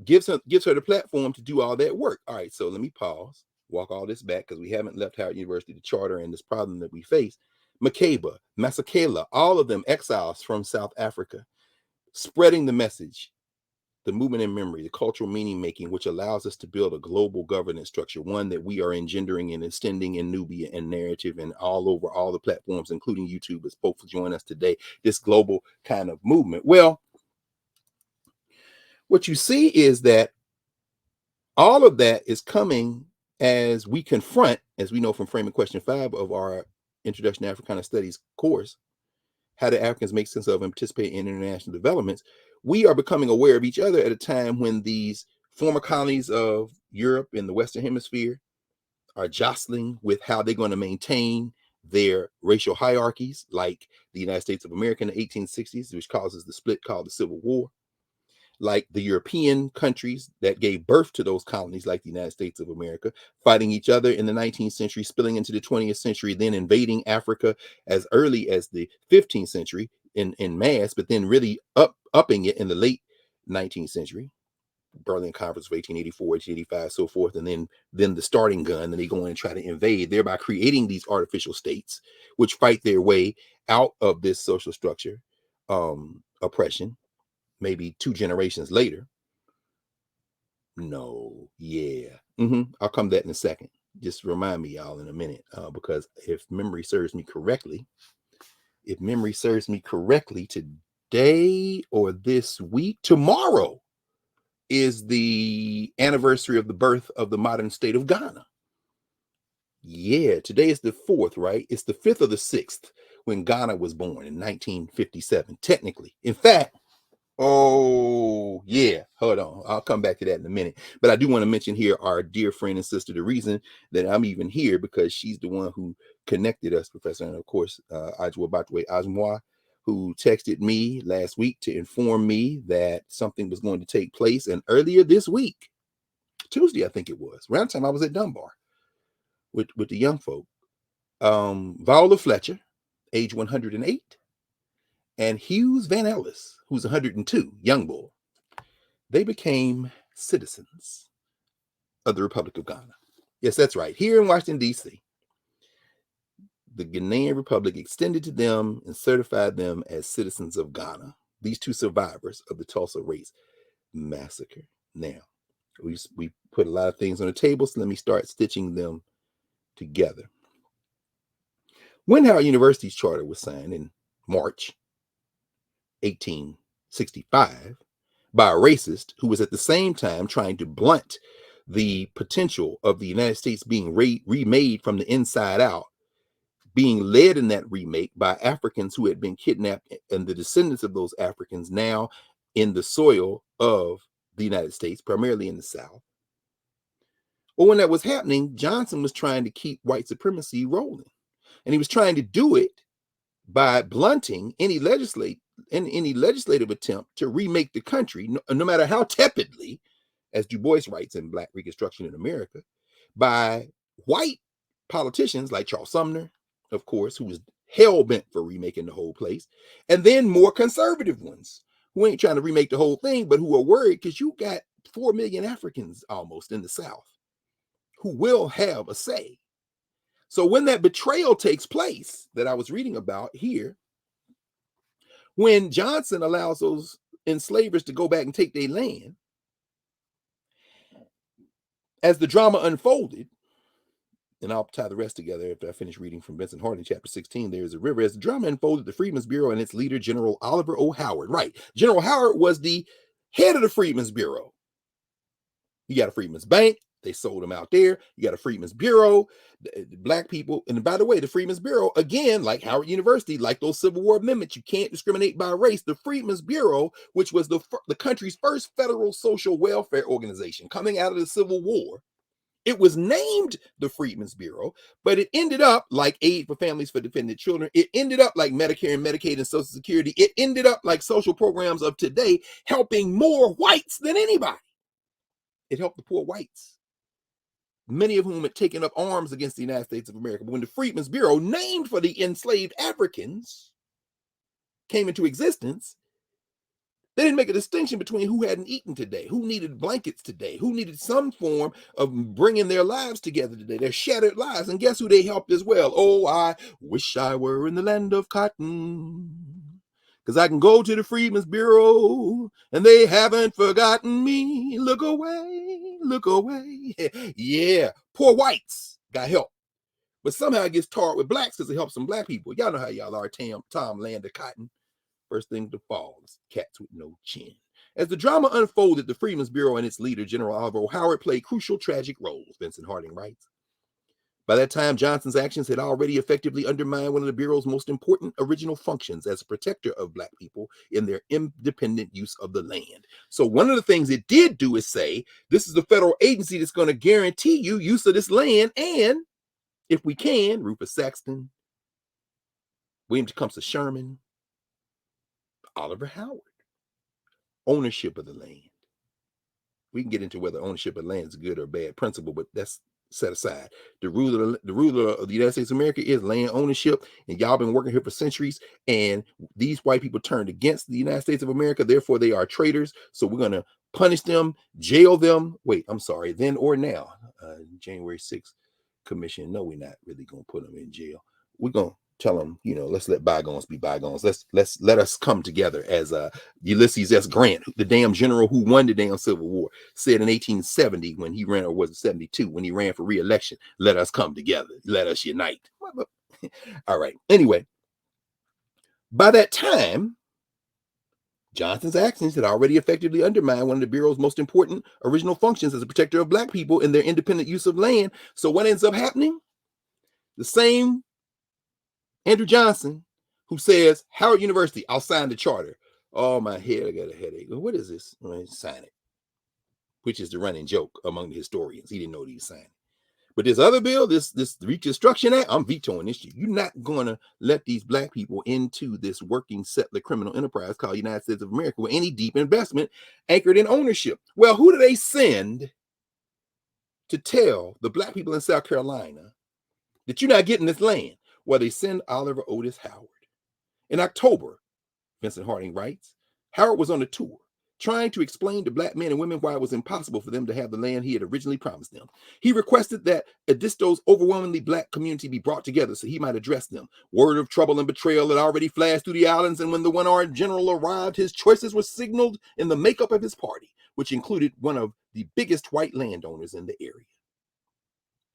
gives her the platform to do all that work. All right, so let me pause, walk all this back, because we haven't left Howard University, the charter, and this problem that we face. Makeba, Masekela, all of them exiles from South Africa, spreading the message, the movement in memory, the cultural meaning making, which allows us to build a global governance structure, one that we are engendering and extending in Nubia and narrative and all over all the platforms, including YouTube, as folks join us today, this global kind of movement. Well, what you see is that all of that is coming as we confront, as we know from Framing Question 5 of our Introduction to Africana Studies course, how do Africans make sense of and participate in international developments. We are becoming aware of each other at a time when these former colonies of Europe in the Western Hemisphere are jostling with how they're going to maintain their racial hierarchies, like the United States of America in the 1860s, which causes the split called the Civil War. Like the European countries that gave birth to those colonies, like the United States of America, fighting each other in the 19th century, spilling into the 20th century, then invading Africa as early as the 15th century in mass, but then really upping it in the late 19th century. Berlin Conference of 1884, 1885, so forth, and then the starting gun, and they go in and try to invade, thereby creating these artificial states, which fight their way out of this social structure, oppression. Maybe 2 generations later. No, yeah. I'll come to that in a second. Just remind me, y'all, in a minute, because if memory serves me correctly, today or this week, tomorrow is the anniversary of the birth of the modern state of Ghana. Yeah, today is the 4th, right? It's the 5th or the 6th when Ghana was born in 1957, technically. In fact, oh, yeah. Hold on. I'll come back to that in a minute. But I do want to mention here our dear friend and sister, the reason that I'm even here, because she's the one who connected us, Professor, and of course, Ajwa Batwe Azmwa, who texted me last week to inform me that something was going to take place. And earlier this week, Tuesday, I think it was, around the time I was at Dunbar with the young folk, Viola Fletcher, age 108, and Hughes Van Ellis, who's 102, young bull, they became citizens of the Republic of Ghana. Yes, that's right. Here in Washington, D.C., the Ghanaian Republic extended to them and certified them as citizens of Ghana, these two survivors of the Tulsa Race Massacre. Now, we put a lot of things on the table, so let me start stitching them together. When Howard University's charter was signed in March 1865 by a racist who was at the same time trying to blunt the potential of the United States being remade from the inside out, being led in that remake by Africans who had been kidnapped and the descendants of those Africans now in the soil of the United States, primarily in the South. Well, when that was happening, Johnson was trying to keep white supremacy rolling. And he was trying to do it by blunting any legislative attempt to remake the country, no matter how tepidly, as Du Bois writes in Black Reconstruction in America, by white politicians like Charles Sumner, of course, who was hell-bent for remaking the whole place, and then more conservative ones who ain't trying to remake the whole thing, but who are worried because you got 4 million Africans almost in the South who will have a say. So when that betrayal takes place that I was reading about here, when Johnson allows those enslavers to go back and take their land, as the drama unfolded, and I'll tie the rest together after I finish reading from Vincent Harding, chapter 16, There is a River. As the drama unfolded, the Freedmen's Bureau and its leader, General Oliver O. Howard. Right. General Howard was the head of the Freedmen's Bureau. You got a Freedmen's Bank. They sold them out there. You got a Freedmen's Bureau, the Black people. And by the way, the Freedmen's Bureau, again, like Howard University, like those Civil War amendments, you can't discriminate by race. The Freedmen's Bureau, which was the country's first federal social welfare organization coming out of the Civil War, it was named the Freedmen's Bureau, but it ended up like Aid for Families for Dependent Children. It ended up like Medicare and Medicaid and Social Security. It ended up like social programs of today, helping more whites than anybody. It helped the poor whites, many of whom had taken up arms against the United States of America. But when the Freedmen's Bureau, named for the enslaved Africans, came into existence, they didn't make a distinction between who hadn't eaten today, who needed blankets today, who needed some form of bringing their lives together today, their shattered lives. And guess who they helped as well? Oh, I wish I were in the land of cotton, because I can go to the Freedmen's Bureau and they haven't forgotten me. Look away, look away. Yeah, poor whites got help. But somehow it gets tarred with blacks because it helps some black people. Y'all know how y'all are, Tom Land of Cotton. First thing to fall is cats with no chin. As the drama unfolded, the Freedmen's Bureau and its leader, General Oliver Howard, played crucial tragic roles, Vincent Harding writes. By that time, Johnson's actions had already effectively undermined one of the Bureau's most important original functions as a protector of Black people in their independent use of the land. So one of the things it did do is say, this is the federal agency that's going to guarantee you use of this land, and if we can, Rufus Saxton, William Tecumseh Sherman, Oliver Howard, ownership of the land. We can get into whether ownership of land is a good or bad principle, but that's set aside. The ruler of the United States of America is land ownership, and y'all been working here for centuries, and these white people turned against the United States of America, therefore they are traitors, so we're going to punish them, jail them. Wait, I'm sorry, then or now. January 6th commission, no, we're not really going to put them in jail. We're going to tell them, let's let bygones be bygones. Let us come together, as Ulysses S. Grant, the damn general who won the damn Civil War, said in 1870 when he ran, or was it 72, when he ran for re-election, let us come together, let us unite. All right. Anyway, by that time, Johnson's actions had already effectively undermined one of the Bureau's most important original functions as a protector of Black people in their independent use of land. So what ends up happening? The same Andrew Johnson, who says, Howard University, I'll sign the charter. Oh, my head, I got a headache. What is this? Sign it. Which is the running joke among the historians. He didn't know what he was signing. But this other bill, this Reconstruction Act, I'm vetoing this shit. You're not going to let these black people into this working settler criminal enterprise called United States of America with any deep investment anchored in ownership. Well, who do they send to tell the black people in South Carolina that you're not getting this land? Well, they send Oliver Otis Howard. In October, Vincent Harding writes, Howard was on a tour trying to explain to black men and women why it was impossible for them to have the land he had originally promised them. He requested that Edisto's overwhelmingly black community be brought together so he might address them. Word of trouble and betrayal had already flashed through the islands, and when the one-armed general arrived, his choices were signaled in the makeup of his party, which included one of the biggest white landowners in the area.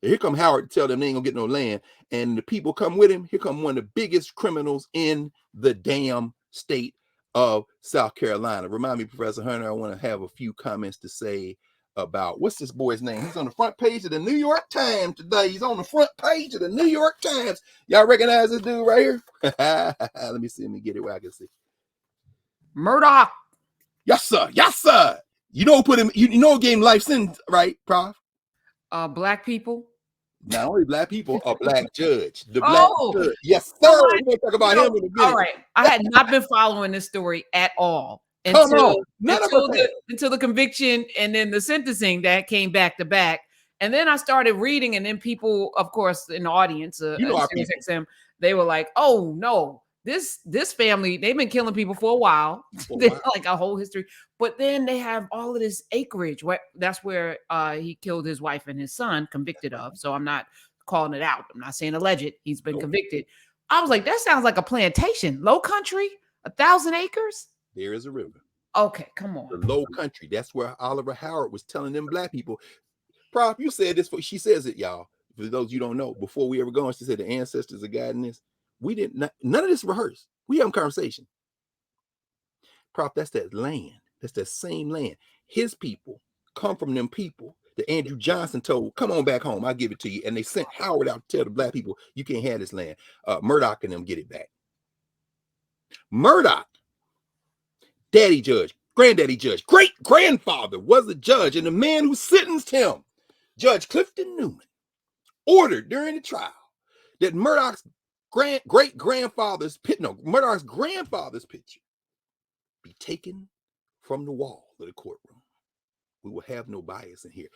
Here come Howard to tell them they ain't gonna get no land, and the people come with him. Here come one of the biggest criminals in the damn state of South Carolina. Remind me, Professor Hunter, I want to have a few comments to say about, what's this boy's name? He's on the front page of the New York Times today. He's on the front page of the New York Times. Y'all recognize this dude right here? Let me see. Let me get it where I can see. Murdaugh. Yes, sir. Yes, sir. You know, put him, you know, gave him life sentence, right, Prof? Black people. Not only black people, a black judge. The black judge. Yes, sir. We're going to talk about him in a minute. All right. I had not been following this story at all until the conviction and then the sentencing that came back to back. And then I started reading, and then people, of course, in the audience, XM, they were like, oh, no, this family, they've been killing people for a while. Like a whole history. But then they have all of this acreage. That's where he killed his wife and his son, convicted of. So I'm not calling it out. I'm not saying alleged. He's been convicted. I was like, that sounds like a plantation. Low country, 1,000 acres. There is a river. Okay, come on. The low country. That's where Oliver Howard was telling them black people. Prof, you said this. She says it, y'all. For those you don't know, before we ever go on, she said the ancestors are guiding this. We didn't. None of this rehearsed. We have a conversation. Prof, that's that land. That's that same land. His people come from them people that Andrew Johnson told, come on back home, I'll give it to you. And they sent Howard out to tell the black people, you can't have this land. Murdaugh and them get it back. Murdaugh, daddy judge, granddaddy judge, great-grandfather was a judge, and the man who sentenced him, Judge Clifton Newman, ordered during the trial that Murdaugh's grandfather's picture be taken from the wall of the courtroom. We will have no bias in here.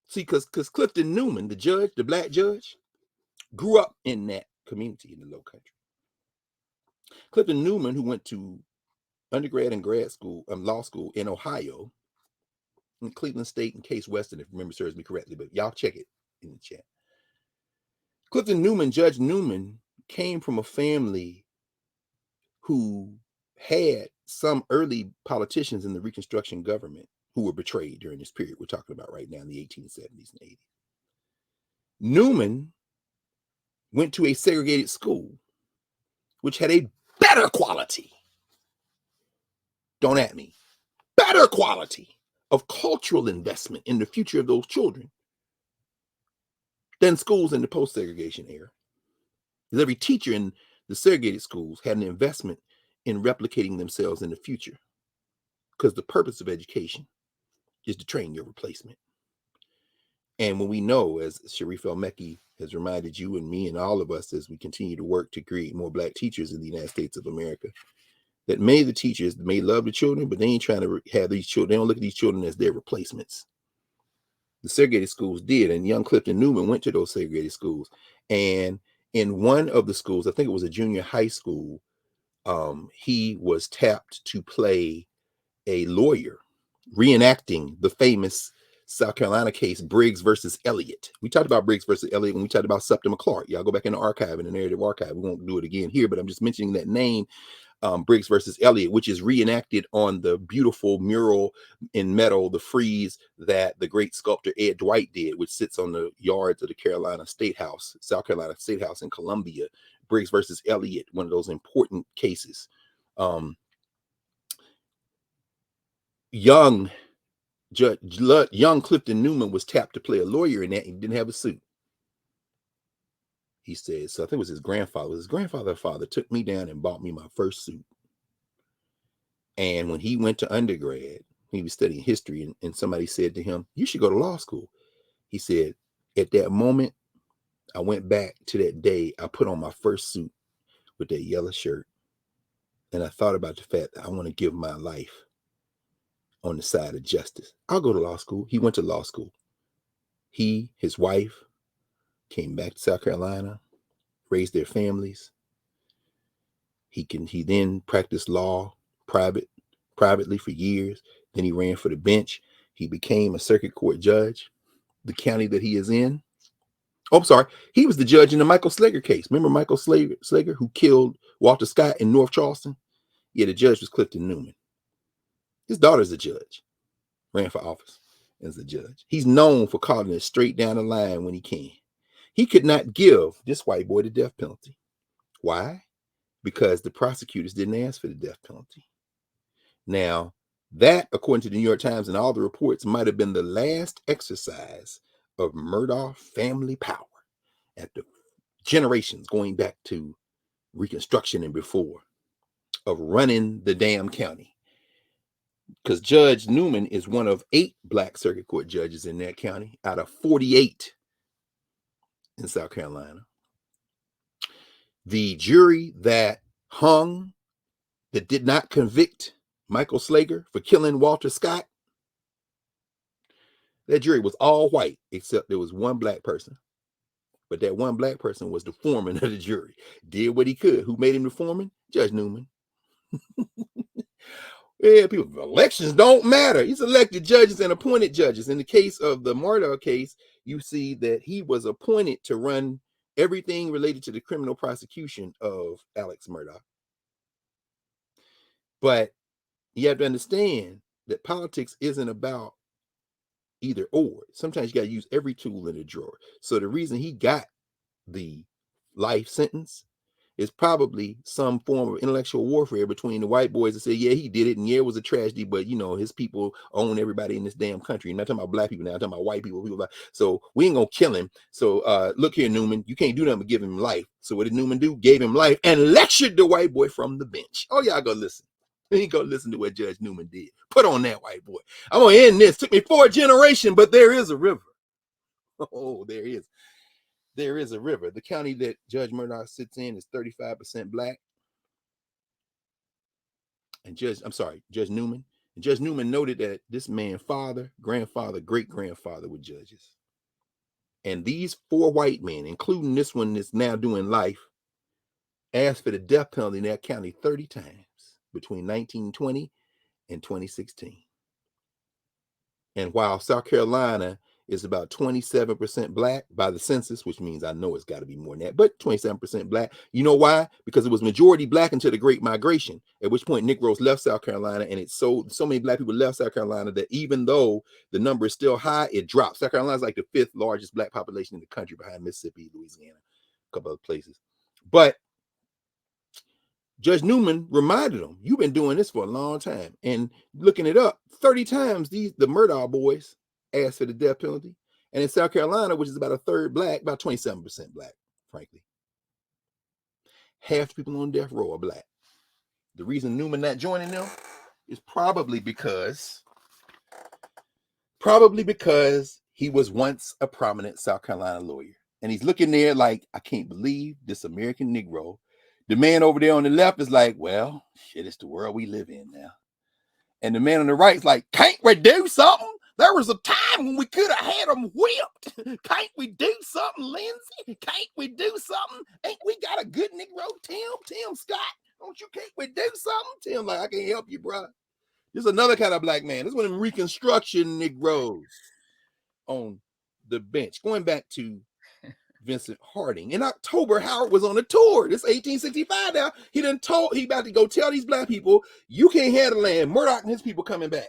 See, because Clifton Newman, the judge, the black judge, grew up in that community in the Low Country. Clifton Newman, who went to undergrad and grad school, law school in Ohio, in Cleveland State and Case Western, if memory serves me correctly, but y'all check it in the chat. Clifton Newman, Judge Newman, came from a family who had some early politicians in the Reconstruction government who were betrayed during this period we're talking about right now in the 1870s and 80s. Newman went to a segregated school, which had a better quality, don't at me, better quality of cultural investment in the future of those children than schools in the post-segregation era. Because every teacher in the segregated schools had an investment in replicating themselves in the future. Because the purpose of education is to train your replacement. And when we know, as Sharif El-Mekki has reminded you and me and all of us as we continue to work to create more black teachers in the United States of America, that many of the teachers may love the children, but they ain't trying to have these children. They don't look at these children as their replacements. The segregated schools did, and young Clifton Newman went to those segregated schools. And in one of the schools, I think it was a junior high school, he was tapped to play a lawyer, reenacting the famous South Carolina case, Briggs versus Elliott. We talked about Briggs versus Elliott when we talked about Septima Clark. Y'all go back in the archive, in the narrative archive. We won't do it again here, but I'm just mentioning that name, Briggs versus Elliott, which is reenacted on the beautiful mural in metal, the frieze that the great sculptor Ed Dwight did, which sits on the yards of the South Carolina State House in Columbia. Briggs versus Elliott, one of those important cases. Young Clifton Newman was tapped to play a lawyer in that. He didn't have a suit. He said, so I think it was his grandfather. His grandfather father took me down and bought me my first suit. And when he went to undergrad, he was studying history, and somebody said to him, you should go to law school. He said, At that moment, I went back to that day. I put on my first suit with that yellow shirt. And I thought about the fact that I want to give my life on the side of justice. I'll go to law school. He went to law school. He, his wife, came back to South Carolina, raised their families. He then practiced law privately for years. Then he ran for the bench. He became a circuit court judge, the county that he is in. Oh, I'm sorry. He was the judge in the Michael Slager case. Remember Michael Slager who killed Walter Scott in North Charleston? Yeah, the judge was Clifton Newman. His daughter's a judge. Ran for office as a judge. He's known for calling it straight down the line when he can. He could not give this white boy the death penalty. Why? Because the prosecutors didn't ask for the death penalty. Now, that, according to the New York Times and all the reports, might have been the last exercise of Murdaugh family power after generations going back to Reconstruction and before of running the damn county. Because Judge Newman is one of 8 black circuit court judges in that county out of 48 in South Carolina. The jury that did not convict Michael Slager for killing Walter Scott, that jury was all white, except there was one black person. But that one black person was the foreman of the jury. Did what he could. Who made him the foreman? Judge Newman. Yeah, people, elections don't matter. He's elected judges and appointed judges. In the case of the Murdaugh case, you see that he was appointed to run everything related to the criminal prosecution of Alex Murdaugh. But you have to understand that politics isn't about either or. Sometimes you got to use every tool in the drawer. So the reason he got the life sentence is probably some form of intellectual warfare between the white boys that say, yeah, he did it, and yeah, it was a tragedy, but you know, his people own everybody in this damn country. I'm not talking about black people now, I'm talking about white people. So we ain't gonna kill him. So look here, Newman, you can't do nothing but give him life. So what did Newman do? Gave him life and lectured the white boy from the bench. Oh, y'all go listen. You go listen to what Judge Newman did. Put on that white boy. I'm gonna end this. Took me 4 generations, but there is a river. Oh, there is. There is a river. The county that Judge Murdaugh sits in is 35% black. And Judge Newman. And Judge Newman noted that this man's father, grandfather, great-grandfather were judges. And these 4 white men, including this one that's now doing life, asked for the death penalty in that county 30 times between 1920 and 2016. And while South Carolina is about 27% black by the census, which means I know it's got to be more than that, but 27% black. You know why? Because it was majority black until the Great Migration, at which point Negroes left South Carolina, and it's so many black people left South Carolina that even though the number is still high, it drops. South Carolina is like the 5th largest black population in the country behind Mississippi, Louisiana, a couple other places. But Judge Newman reminded them, you've been doing this for a long time. And looking it up, 30 times the Murdaugh boys asked for the death penalty. And in South Carolina, which is about a third black, about 27% black, frankly. Half the people on death row are black. The reason Newman not joining them is probably because he was once a prominent South Carolina lawyer. And he's looking there like, I can't believe this American Negro. The man over there on the left is like, well, shit, it's the world we live in now. And the man on the right is like, can't we do something? There was a time when we could have had them whipped. Can't we do something, Lindsay? Can't we do something? Ain't we got a good Negro, Tim Scott? Can't we do something? Tim like, I can't help you, bro. This is another kind of black man. This is one of them Reconstruction Negroes on the bench. Going back to Vincent Harding. In October, Howard was on a tour. This 1865 now. He about to go tell these black people, you can't have the land. Murdaugh and his people coming back.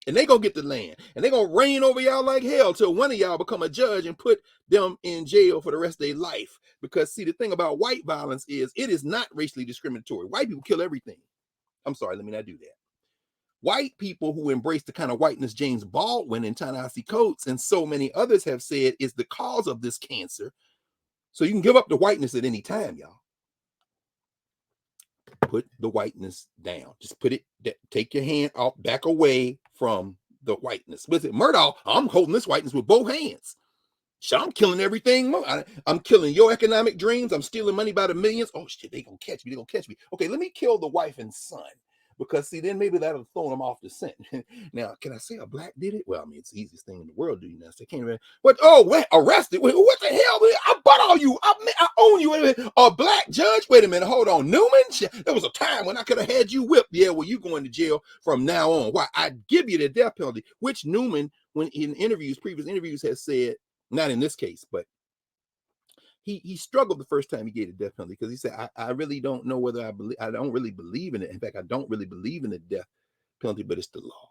And they gonna get the land. And they gonna reign over y'all like hell till one of y'all become a judge and put them in jail for the rest of their life. Because see, the thing about white violence is it is not racially discriminatory. White people kill everything. I'm sorry, let me not do that. White people who embrace the kind of whiteness James Baldwin and Ta-Nehisi Coates and so many others have said is the cause of this cancer. So you can give up the whiteness at any time, y'all. Put the whiteness down. Just put it, take your hand off, back away from the whiteness. Was it Murdaugh? I'm holding this whiteness with both hands. Shit, I'm killing everything. I'm killing your economic dreams. I'm stealing money by the millions. Oh shit, they gonna catch me. They gonna catch me. Okay, let me kill the wife and son. Because see, then maybe that'll throw them off the scent. Now, can I say a black did it? Well, I mean, it's the easiest thing in the world to do. Now, so they can't even. What? Oh, wait, arrested? Wait, what the hell? I bought all you. I own you. Wait a minute. A black judge? Wait a minute. Hold on, Newman. There was a time when I could have had you whipped. Yeah, well, you going to jail from now on. Why? I'd give you the death penalty. Which Newman, when in previous interviews, has said, not in this case, but he struggled the first time he gave the death penalty because he said, I really don't know whether I don't really believe in it. In fact, I don't really believe in the death penalty, but it's the law.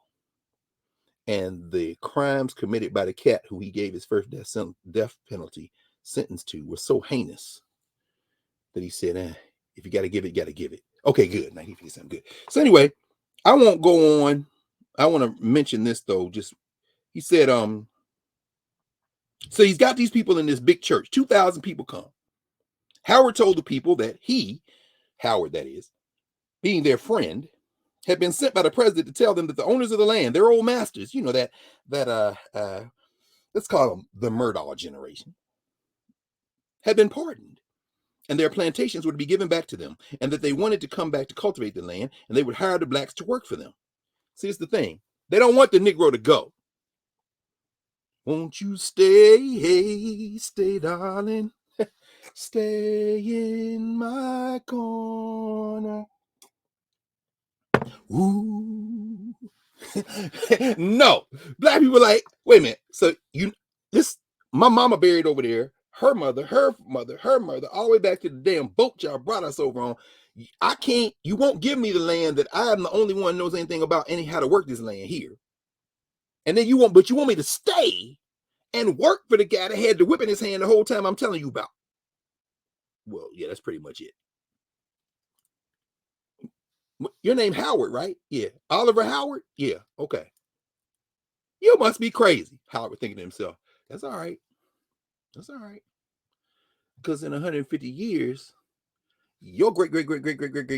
And the crimes committed by the cat who he gave his first death penalty sentence to were so heinous that he said, if you got to give it, you got to give it. Okay, good. Now he feels something good. So anyway, I won't go on. I want to mention this though. He said, so he's got these people in this big church, 2,000 people come. Howard told the people that Howard that is, being their friend, had been sent by the president to tell them that the owners of the land, their old masters, that let's call them the Murdaugh generation, had been pardoned. And their plantations would be given back to them, and that they wanted to come back to cultivate the land, and they would hire the blacks to work for them. See, it's the thing. They don't want the Negro to go. Won't you stay, hey, stay, darling, stay in my corner. Ooh. No, black people like, wait a minute. So my mama buried over there, her mother, all the way back to the damn boat y'all brought us over on. You won't give me the land that I am the only one who knows anything about how to work this land here. And then you want me to stay and work for the guy that had the whip in his hand the whole time I'm telling you about. Well, yeah, that's pretty much it. Your name Howard, right? Yeah. Oliver Howard? Yeah. Okay. You must be crazy. Howard thinking to himself, that's all right. That's all right. Because in 150 years, your great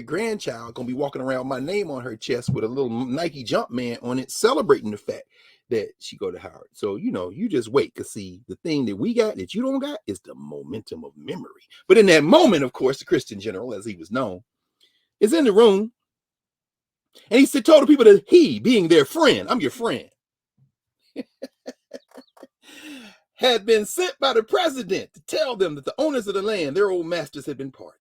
grandchild gonna be walking around with my name on her chest with a little Nike Jumpman on it, celebrating the fact that she go to Howard. So you just wait, because see, the thing that we got that you don't got is the momentum of memory. But in that moment, of course, the Christian general, as he was known, is in the room, and he told the people that he, being their friend, I'm your friend, had been sent by the president to tell them that the owners of the land, their old masters, had been pardoned.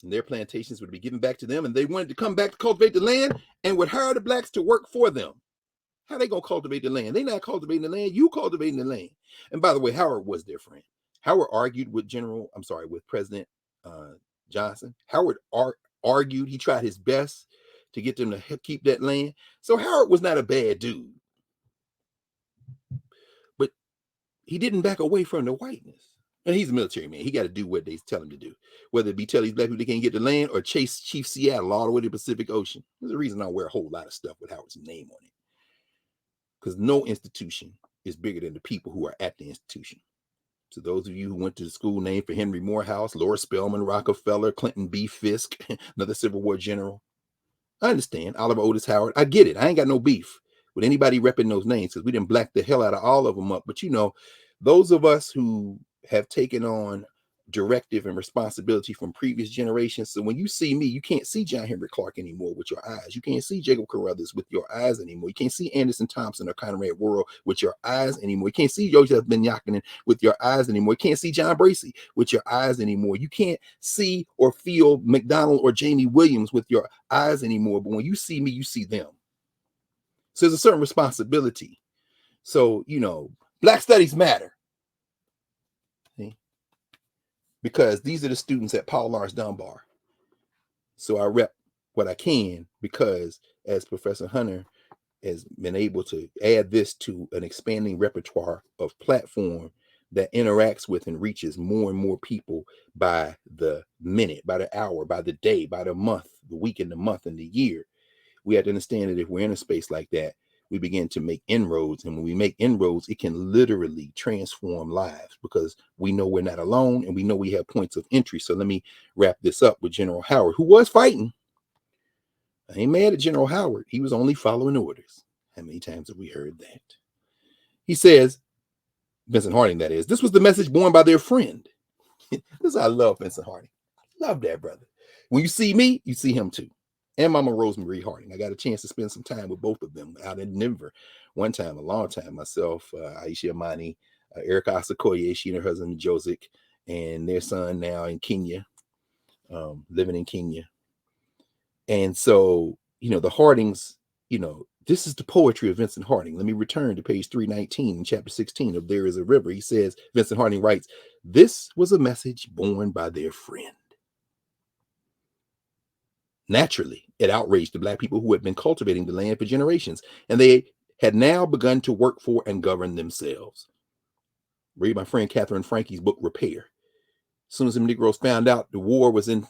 And their plantations would be given back to them, and they wanted to come back to cultivate the land and would hire the blacks to work for them. How they gonna cultivate the land? They not cultivating the land, you cultivating the land. And by the way, Howard was their friend. Howard argued with with President Johnson. Howard argued, he tried his best to get them to keep that land. So Howard was not a bad dude. But he didn't back away from the whiteness. And he's a military man. He got to do what they tell him to do. Whether it be tell these black people they can't get the land or chase Chief Seattle all the way to the Pacific Ocean. There's a reason I wear a whole lot of stuff with Howard's name on it. Because no institution is bigger than the people who are at the institution. So those of you who went to the school named for Henry Morehouse, Laura Spelman, Rockefeller, Clinton B. Fisk, another Civil War general, I understand. Oliver Otis Howard. I get it. I ain't got no beef with anybody repping those names because we didn't black the hell out of all of them up. But those of us who have taken on directive and responsibility from previous generations. So when you see me, you can't see John Henry Clark anymore with your eyes. You can't see Jacob Carruthers with your eyes anymore. You can't see Anderson Thompson or Conrad Worrell with your eyes anymore. You can't see Joseph Ben-Yakinen with your eyes anymore. You can't see John Bracey with your eyes anymore. You can't see or feel McDonald or Jamie Williams with your eyes anymore. But when you see me, you see them. So there's a certain responsibility. So, Black Studies matter. Because these are the students at Paul Laurence Dunbar. So I rep what I can because, as Professor Hunter has been able to add this to an expanding repertoire of platform that interacts with and reaches more and more people by the minute, by the hour, by the day, by the month, the week and the month and the year, we have to understand that if we're in a space like that, we begin to make inroads. And when we make inroads, it can literally transform lives because we know we're not alone and we know we have points of entry. So let me wrap this up with General Howard, who was fighting. I ain't mad at General Howard. He was only following orders. How many times have we heard that? He says, Vincent Harding, that is. This was the message borne by their friend. This is I love Vincent Harding. Love that brother. When you see me, you see him too. And Mama Rosemary Harding. I got a chance to spend some time with both of them out in Denver one time, a long time. Myself, Aisha Amani, Erica Asakoye, she and her husband Joseph, and their son now in Kenya, living in Kenya. And so, the Hardings, this is the poetry of Vincent Harding. Let me return to page 319 in chapter 16 of There Is a River. He says, Vincent Harding writes, this was a message borne by their friend. Naturally, it outraged the Black people who had been cultivating the land for generations, and they had now begun to work for and govern themselves. Read my friend Catherine Frankie's book, Repair. As soon as the Negroes found out the war was in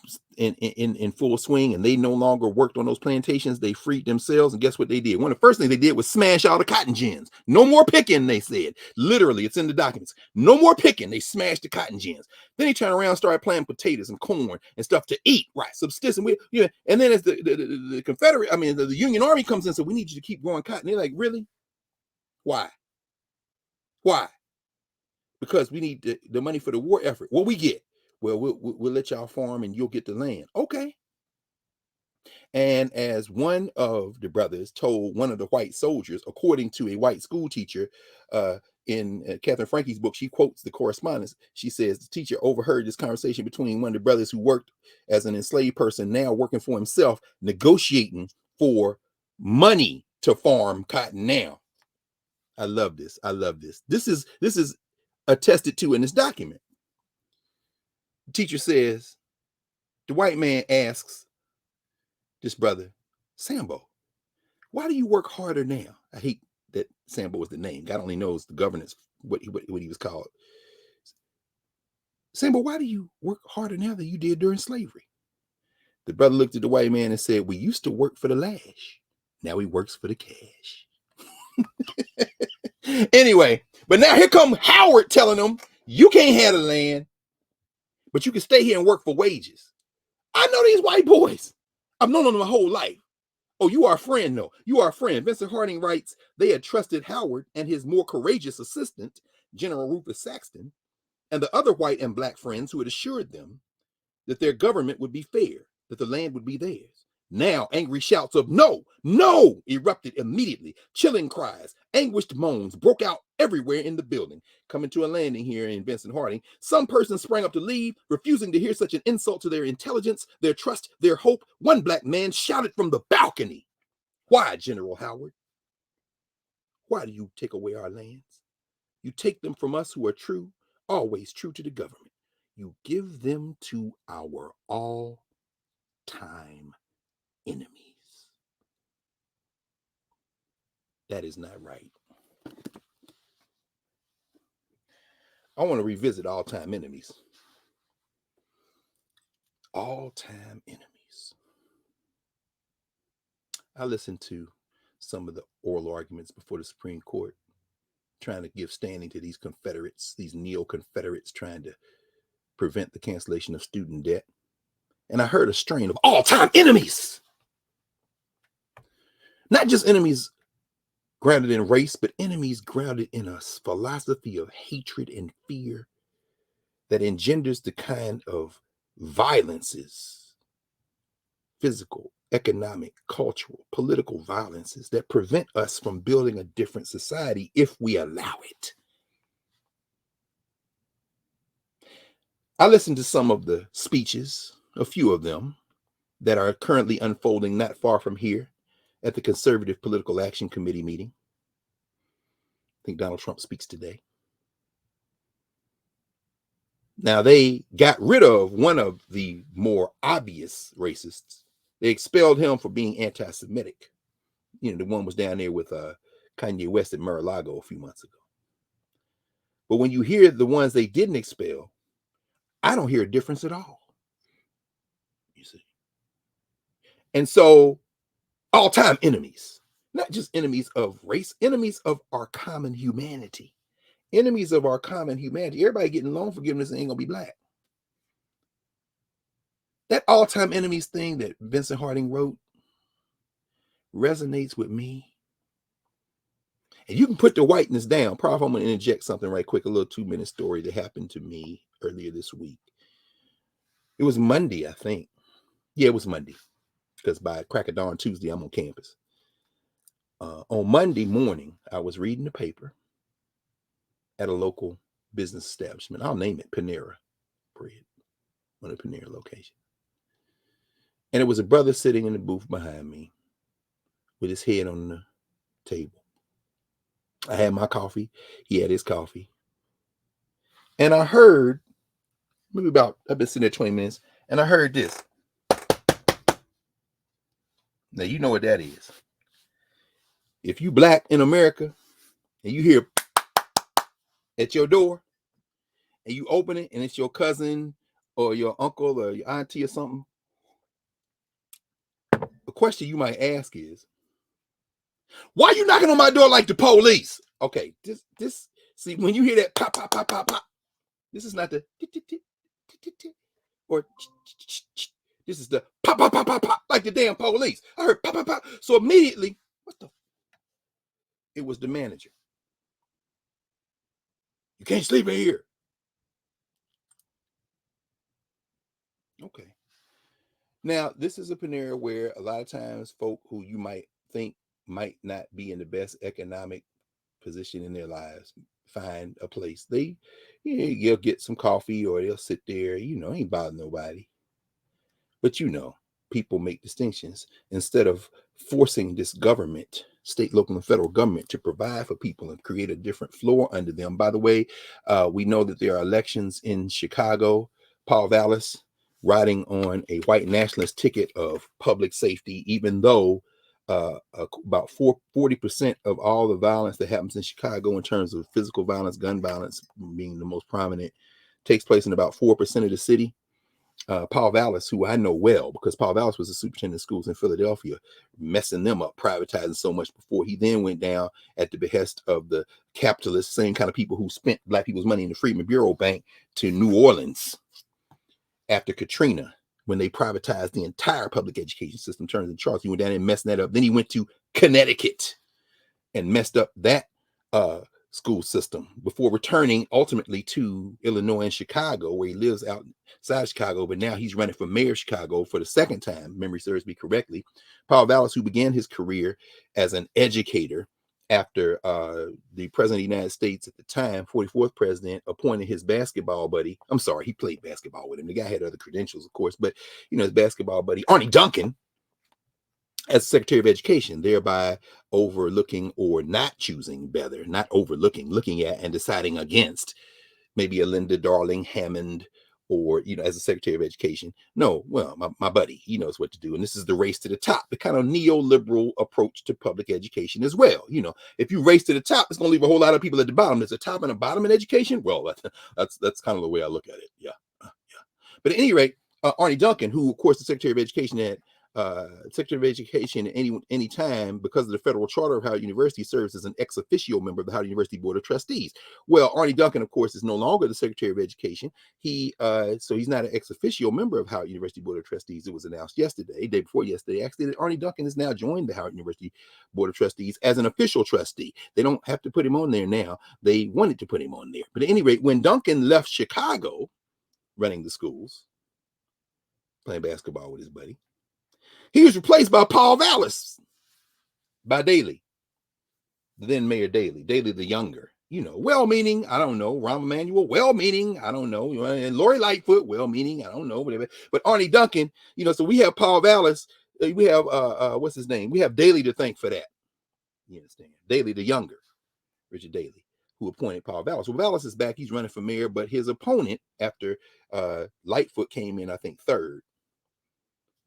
full swing and they no longer worked on those plantations, they freed themselves. And guess what they did? One of the first things they did was smash all the cotton gins. No more picking, they said. Literally, it's in the documents. No more picking. They smashed the cotton gins. Then they turned around and started planting potatoes and corn and stuff to eat, right? Subsistence. And then as the Confederate, the Union Army comes in, so we need you to keep growing cotton. They're like, really? Why? Why? Because we need the money for the war effort. What we get? Well, we'll let y'all farm and you'll get the land. Okay. And as one of the brothers told one of the white soldiers, according to a white school teacher, in Catherine Frankie's book, she quotes the correspondence. She says the teacher overheard this conversation between one of the brothers who worked as an enslaved person, now working for himself, negotiating for money to farm cotton now. I love this. I love this. This is attested to in this document. The teacher says, the white man asks this brother, Sambo, why do you work harder now? I hate that Sambo was the name. God only knows the governance, what he was called. Sambo, why do you work harder now than you did during slavery? The brother looked at the white man and said, we used to work for the lash. Now he works for the cash. Anyway, but now here come Howard telling them, you can't have the land, but you can stay here and work for wages. I know these white boys. I've known them my whole life. Oh, you are a friend, though. You are a friend. Vincent Harding writes, they had trusted Howard and his more courageous assistant, General Rufus Saxton, and the other white and Black friends who had assured them that their government would be fair, that the land would be theirs. Now, angry shouts of no, no, erupted immediately. Chilling cries, anguished moans broke out everywhere in the building. Coming to a landing here in Vincent Harding, some person sprang up to leave, refusing to hear such an insult to their intelligence, their trust, their hope. One Black man shouted from the balcony, why, General Howard? Why do you take away our lands? You take them from us who are true, always true to the government. You give them to our all-time enemies. That is not right. I want to revisit all-time enemies. All-time enemies. I listened to some of the oral arguments before the Supreme Court, trying to give standing to these Confederates, these neo-Confederates trying to prevent the cancellation of student debt. And I heard a strain of all-time enemies. Not just enemies grounded in race, but enemies grounded in a philosophy of hatred and fear that engenders the kind of violences, physical, economic, cultural, political violences that prevent us from building a different society if we allow it. I listened to some of the speeches, a few of them, that are currently unfolding not far from here at the Conservative Political Action Committee meeting. I think Donald Trump speaks today. Now, they got rid of one of the more obvious racists. They expelled him for being anti-Semitic. You know, the one was down there with Kanye West at Mar-a-Lago a few months ago. But when you hear the ones they didn't expel, I don't hear a difference at all. You see? And so, all-time enemies, not just enemies of race, enemies of our common humanity. Enemies of our common humanity. Everybody getting loan forgiveness ain't gonna be Black. That all-time enemies thing that Vincent Harding wrote resonates with me. And you can put the whiteness down. Prof, I'm going to interject something right quick, a little 2-minute story that happened to me earlier this week. It was Monday, I think. Yeah, it was Monday, because by crack of dawn Tuesday, I'm on campus. On Monday morning, I was reading the paper at a local business establishment. I'll name it Panera Bread, on a Panera location. And it was a brother sitting in the booth behind me with his head on the table. I had my coffee. He had his coffee. And I heard, I've been sitting there 20 minutes, and I heard this. Now, you know what that is. If you black in America and you hear at your door and you open it and it's your cousin or your uncle or your auntie or something, the question you might ask is, why are you knocking on my door like the police? Okay, this see, when you hear that pop, pop, pop, pop, pop, this is not the or this is the pop, pop, pop, pop, pop, like the damn police. I heard pop, pop, pop. So immediately, it was the manager. You can't sleep in here. Okay. Now, this is a Panera where a lot of times folk who you might think might not be in the best economic position in their lives find a place. You'll get some coffee or they'll sit there, ain't bothering nobody. But people make distinctions instead of forcing this government, state, local, and federal government to provide for people and create a different floor under them. By the way, we know that there are elections in Chicago. Paul Vallis riding on a white nationalist ticket of public safety, even though about 40% of all the violence that happens in Chicago in terms of physical violence, gun violence being the most prominent, takes place in about 4% of the city. Paul Vallis, who I know well, because Paul Vallis was a superintendent of schools in Philadelphia, messing them up, privatizing so much before he then went down at the behest of the capitalists, same kind of people who spent black people's money in the Freedmen Bureau Bank, to New Orleans after Katrina, when they privatized the entire public education system, turned in Charles. He went down and messed that up. Then he went to Connecticut and messed up that school system before returning ultimately to Illinois and Chicago, where he lives outside Chicago, but now he's running for mayor of Chicago for the second time, memory serves me correctly. Paul Vallis, who began his career as an educator after the president of the United States at the time, 44th president, appointed his basketball buddy. I'm sorry, he played basketball with him. The guy had other credentials, of course, but his basketball buddy, Arnie Duncan, as Secretary of Education, thereby overlooking or not choosing, better, not overlooking, looking at and deciding against maybe a Linda Darling Hammond or, as a Secretary of Education. No, well, my buddy, he knows what to do. And this is the race to the top, the kind of neoliberal approach to public education as well. If you race to the top, it's going to leave a whole lot of people at the bottom. There's a top and a bottom in education. Well, that's kind of the way I look at it. Yeah. But at any rate, Arnie Duncan, who, of course, the Secretary of Education had, Secretary of Education any time, because of the federal charter of Howard University, serves as an ex officio member of the Howard University Board of Trustees. Well, Arnie Duncan, of course, is no longer the Secretary of Education. So he's not an ex officio member of Howard University Board of Trustees. It was announced yesterday, day before yesterday, actually, that Arnie Duncan has now joined the Howard University Board of Trustees as an official trustee. They don't have to put him on there now. They wanted to put him on there. But at any rate, when Duncan left Chicago, running the schools, playing basketball with his buddy, he was replaced by Paul Vallis, by Daley, then Mayor Daley the younger, well-meaning, I don't know, Rahm Emanuel, well-meaning, I don't know, and Lori Lightfoot, well-meaning, I don't know, whatever. But Arnie Duncan, so we have Paul Vallis, we have, what's his name? We have Daley to thank for that. You understand? Daley the younger, Richard Daley, who appointed Paul Vallis. Well, Vallis is back. He's running for mayor, but his opponent after Lightfoot came in, I think, third.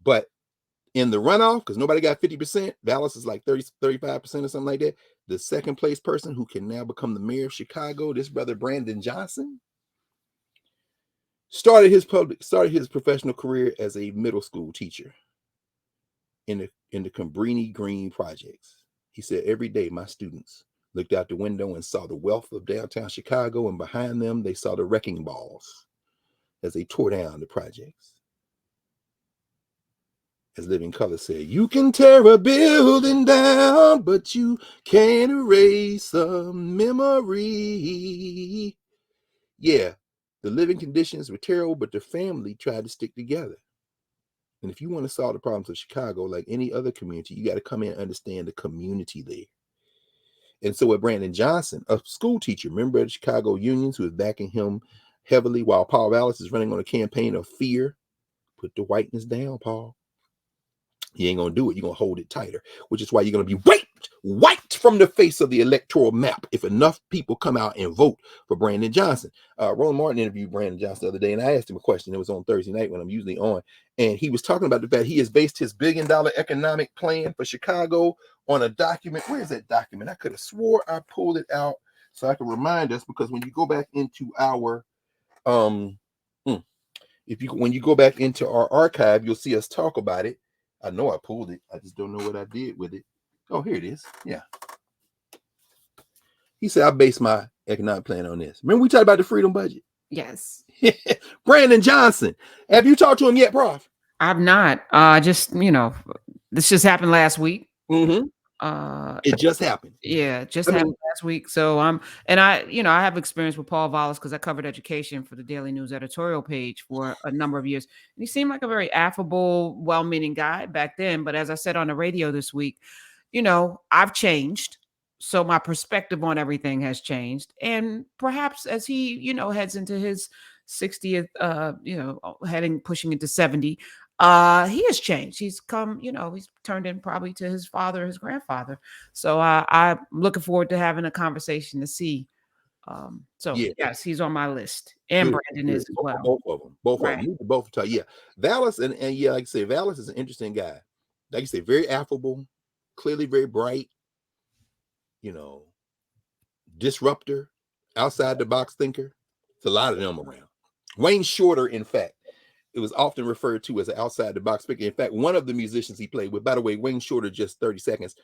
But in the runoff, because nobody got 50%, Vallis is like 35% or something like that. The second place person who can now become the mayor of Chicago, this brother Brandon Johnson, started his professional career as a middle school teacher in the Cabrini Green projects. He said, every day my students looked out the window and saw the wealth of downtown Chicago, and behind them they saw the wrecking balls as they tore down the projects. As Living Color said, you can tear a building down, but you can't erase a memory. Yeah, the living conditions were terrible, but the family tried to stick together. And if you want to solve the problems of Chicago, like any other community, you got to come in and understand the community there. And so with Brandon Johnson, a school teacher, member of the Chicago unions, who is backing him heavily while Paul Vallis is running on a campaign of fear. Put the whiteness down, Paul. You ain't going to do it. You're going to hold it tighter, which is why you're going to be wiped from the face of the electoral map if enough people come out and vote for Brandon Johnson. Roland Martin interviewed Brandon Johnson the other day, and I asked him a question. It was on Thursday night when I'm usually on, and he was talking about the fact he has based his $1 billion economic plan for Chicago on a document. Where is that document? I could have swore I pulled it out so I can remind us, because when you go back into our when you go back into our archive, you'll see us talk about it. I know I pulled it. I just don't know what I did with it. Oh, here it is. Yeah. He said, I based my economic plan on this. Remember we talked about the freedom budget? Yes. Brandon Johnson. Have you talked to him yet, Prof? I've not. Just, this just happened last week. Mm-hmm. It just happened. Yeah, happened last week. So I have experience with Paul Vallis because I covered education for the Daily News editorial page for a number of years. And he seemed like a very affable, well-meaning guy back then. But as I said on the radio this week, I've changed. So my perspective on everything has changed. And perhaps as he, heads into his 60th, pushing into 70, he has changed. He's come, he's turned in probably to his father, his grandfather. So I'm looking forward to having a conversation to see. Yes, he's on my list, and Good, Brandon is as well. Both of them. Right. You both talk. Yeah, Vallis and yeah, like I say, Vallis is an interesting guy. Like you say, very affable, clearly very bright. Disruptor, outside the box thinker. It's a lot of them around. Wayne Shorter, in fact, it was often referred to as an outside the box thinker. In fact, one of the musicians he played with, by the way, Wayne Shorter, just 30 seconds,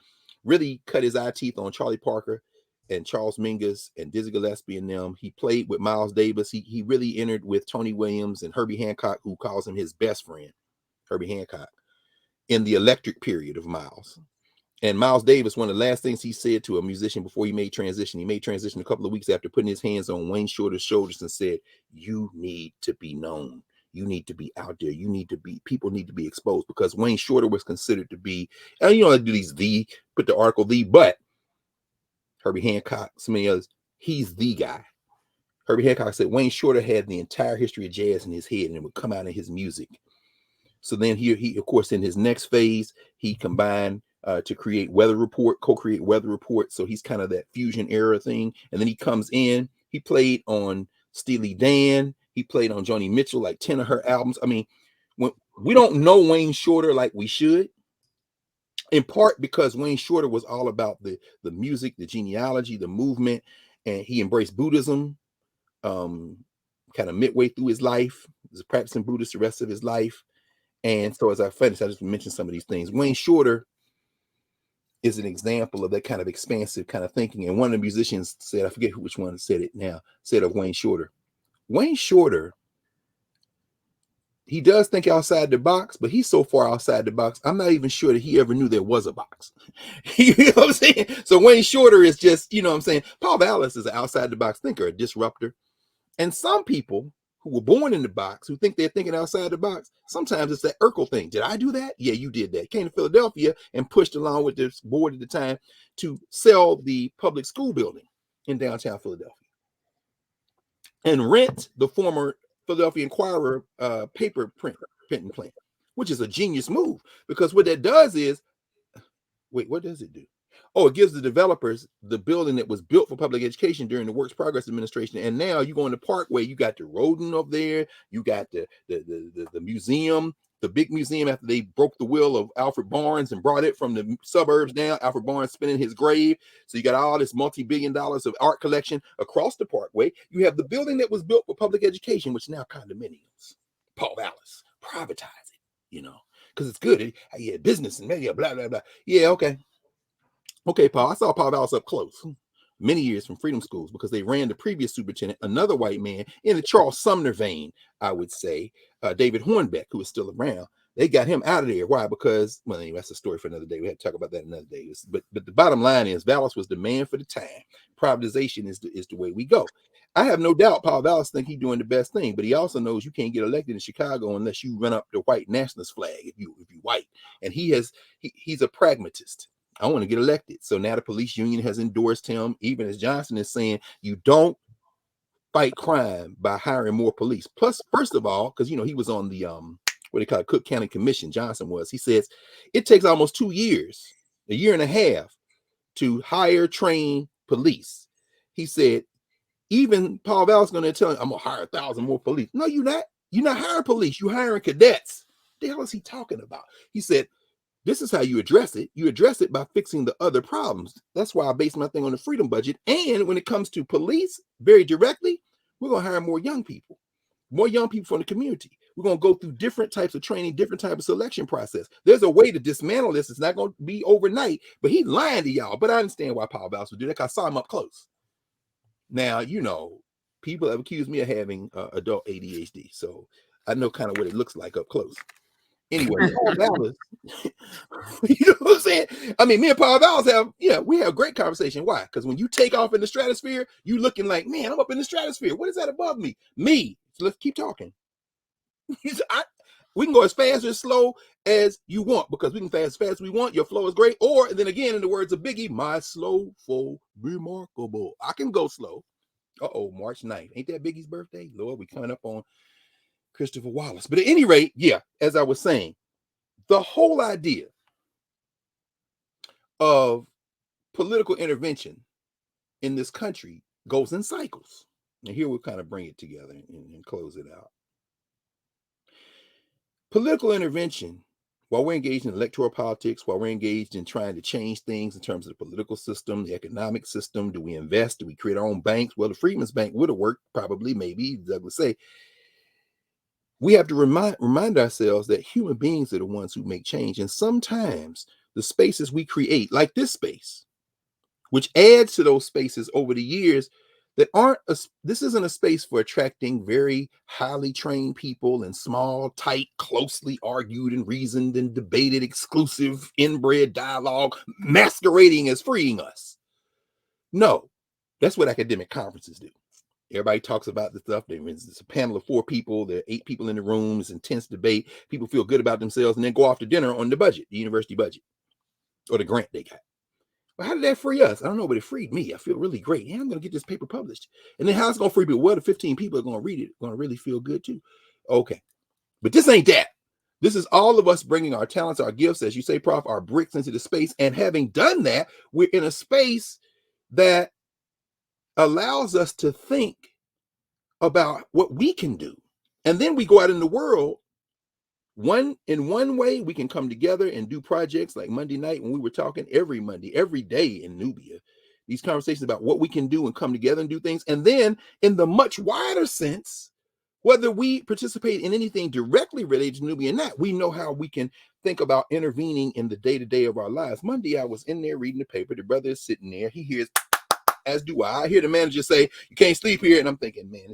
really cut his eye teeth on Charlie Parker and Charles Mingus and Dizzy Gillespie and them. He played with Miles Davis. He really entered with Tony Williams and Herbie Hancock, who calls him his best friend, Herbie Hancock, in the electric period of Miles. And Miles Davis, one of the last things he said to a musician before he made transition a couple of weeks after putting his hands on Wayne Shorter's shoulders and said, you need to be known. You need to be out there. People need to be exposed, because Wayne Shorter was considered to be, and I do these put the article but Herbie Hancock, so many others, he's the guy. Herbie Hancock said Wayne Shorter had the entire history of jazz in his head, and it would come out in his music. So then he of course, in his next phase, he combined to co-create Weather Report. So he's kind of that fusion era thing. And then he comes in, he played on Steely Dan, he played on Joni Mitchell, like 10 of her albums. I mean, when we don't know Wayne Shorter like we should, in part because Wayne Shorter was all about the music, the genealogy, the movement, and he embraced Buddhism kind of midway through his life. He was practicing Buddhist the rest of his life. And so as I finish, I just mentioned some of these things. Wayne Shorter is an example of that kind of expansive kind of thinking. And one of the musicians said, I forget which one said it now, said of Wayne Shorter, he does think outside the box, but he's so far outside the box, I'm not even sure that he ever knew there was a box. You know what I'm saying? So Wayne Shorter is just, you know what I'm saying? Paul Vallis is an outside the box thinker, a disruptor. And some people who were born in the box, who think they're thinking outside the box, sometimes it's that Urkel thing. Did I do that? Yeah, you did that. Came to Philadelphia and pushed along with this board at the time to sell the public school building in downtown Philadelphia and rent the former Philadelphia Inquirer paper printing plant, which is a genius move, because what that does is, what does it do? Oh, it gives the developers the building that was built for public education during the Works Progress Administration. And now you go in the Parkway, you got the Rodin up there, you got the museum, the big museum after they broke the will of Alfred Barnes and brought it from the suburbs down, Alfred Barnes spinning his grave. So you got all this multi-billion dollars of art collection across the Parkway. You have the building that was built for public education, which now condominiums. Paul Vallis, privatize it, because it's good. Yeah, business and media, blah, blah, blah. Yeah, okay. Okay, Paul, I saw Paul Vallis up close many years from Freedom Schools, because they ran the previous superintendent, another white man in the Charles Sumner vein, I would say, David Hornbeck, who is still around. They got him out of there. Why? Because, well, anyway, that's a story for another day. We have to talk about that another day. But the bottom line is Vallis was the man for the time. Privatization is the way we go. I have no doubt Paul Vallis think he's doing the best thing, but he also knows you can't get elected in Chicago unless you run up the white nationalist flag if you white. And he's a pragmatist. I want to get elected. So now the police union has endorsed him, even as Johnson is saying you don't fight crime by hiring more police. Plus, first of all, because he was on the what they call it, Cook County Commission, Johnson was. He says it takes almost 2 years, a year and a half, to hire, train police. He said, even Paul Vallis going to tell him, I'm going to hire 1,000 more police. No, you're not. You're not hiring police. You're hiring cadets. What the hell is he talking about? He said, this is how you address it. You address it by fixing the other problems. That's why I base my thing on the freedom budget. And when it comes to police, very directly, we're going to hire more young people from the community. We're going to go through different types of training, different type of selection process. There's a way to dismantle this. It's not going to be overnight, but he's lying to y'all. But I understand why Paul Vallis would do that, because I saw him up close. Now, people have accused me of having adult ADHD, so I know kind of what it looks like up close. Anyway, Paul Vallis, you know what I'm saying? I mean, me and Paul Vallis we have a great conversation. Why? Because when you take off in the stratosphere, you looking like, man, I'm up in the stratosphere. What is that above me? So let's keep talking. We can go as fast or as slow as you want, because we can fast as fast as we want. Your flow is great. Or then again, in the words of Biggie, my slow flow remarkable. I can go slow. March 9th. Ain't that Biggie's birthday? Lord, we coming up on Christopher Wallace. But at any rate, as I was saying, the whole idea of political intervention in this country goes in cycles. And here we'll kind of bring it together and close it out. Political intervention, while we're engaged in electoral politics, while we're engaged in trying to change things in terms of the political system, the economic system, do we invest? Do we create our own banks? Well, the Freedmen's Bank would have worked, probably, maybe, Douglas say. We have to remind ourselves that human beings are the ones who make change. And sometimes the spaces we create, like this space, which adds to those spaces over the years, this isn't a space for attracting very highly trained people and small, tight, closely argued and reasoned and debated, exclusive, inbred dialogue masquerading as freeing us. No, that's what academic conferences do. Everybody talks about the stuff. It's a panel of 4 people. There are 8 people in the room. It's intense debate. People feel good about themselves and then go off to dinner on the budget, the university budget, or the grant they got. Well, how did that free us? I don't know, but it freed me. I feel really great. Yeah, I'm going to get this paper published. And then how's it going to free people? Well, the 15 people are going to read it, going to really feel good too. Okay. But this ain't that. This is all of us bringing our talents, our gifts, as you say, Prof, our bricks into the space. And having done that, we're in a space that allows us to think about what we can do. And then we go out in the world. In one way, we can come together and do projects like Monday night when we were talking every Monday, every day in Nubia, these conversations about what we can do and come together and do things. And then in the much wider sense, whether we participate in anything directly related to Nubia or not, we know how we can think about intervening in the day-to-day of our lives. Monday, I was in there reading the paper. The brother is sitting there. He hears, as do I hear the manager say, you can't sleep here. And I'm thinking, man,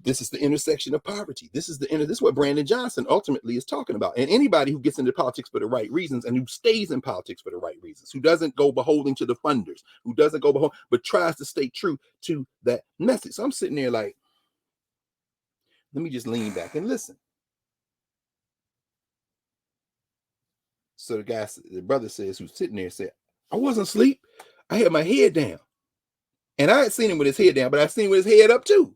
this is the intersection of poverty. This is what Brandon Johnson ultimately is talking about. And anybody who gets into politics for the right reasons and who stays in politics for the right reasons, who doesn't go beholding to the funders, who doesn't go beholding, but tries to stay true to that message. So I'm sitting there like, let me just lean back and listen. So the brother says, who's sitting there, said, I wasn't asleep. I had my head down. And I had seen him with his head down, but I seen him with his head up too.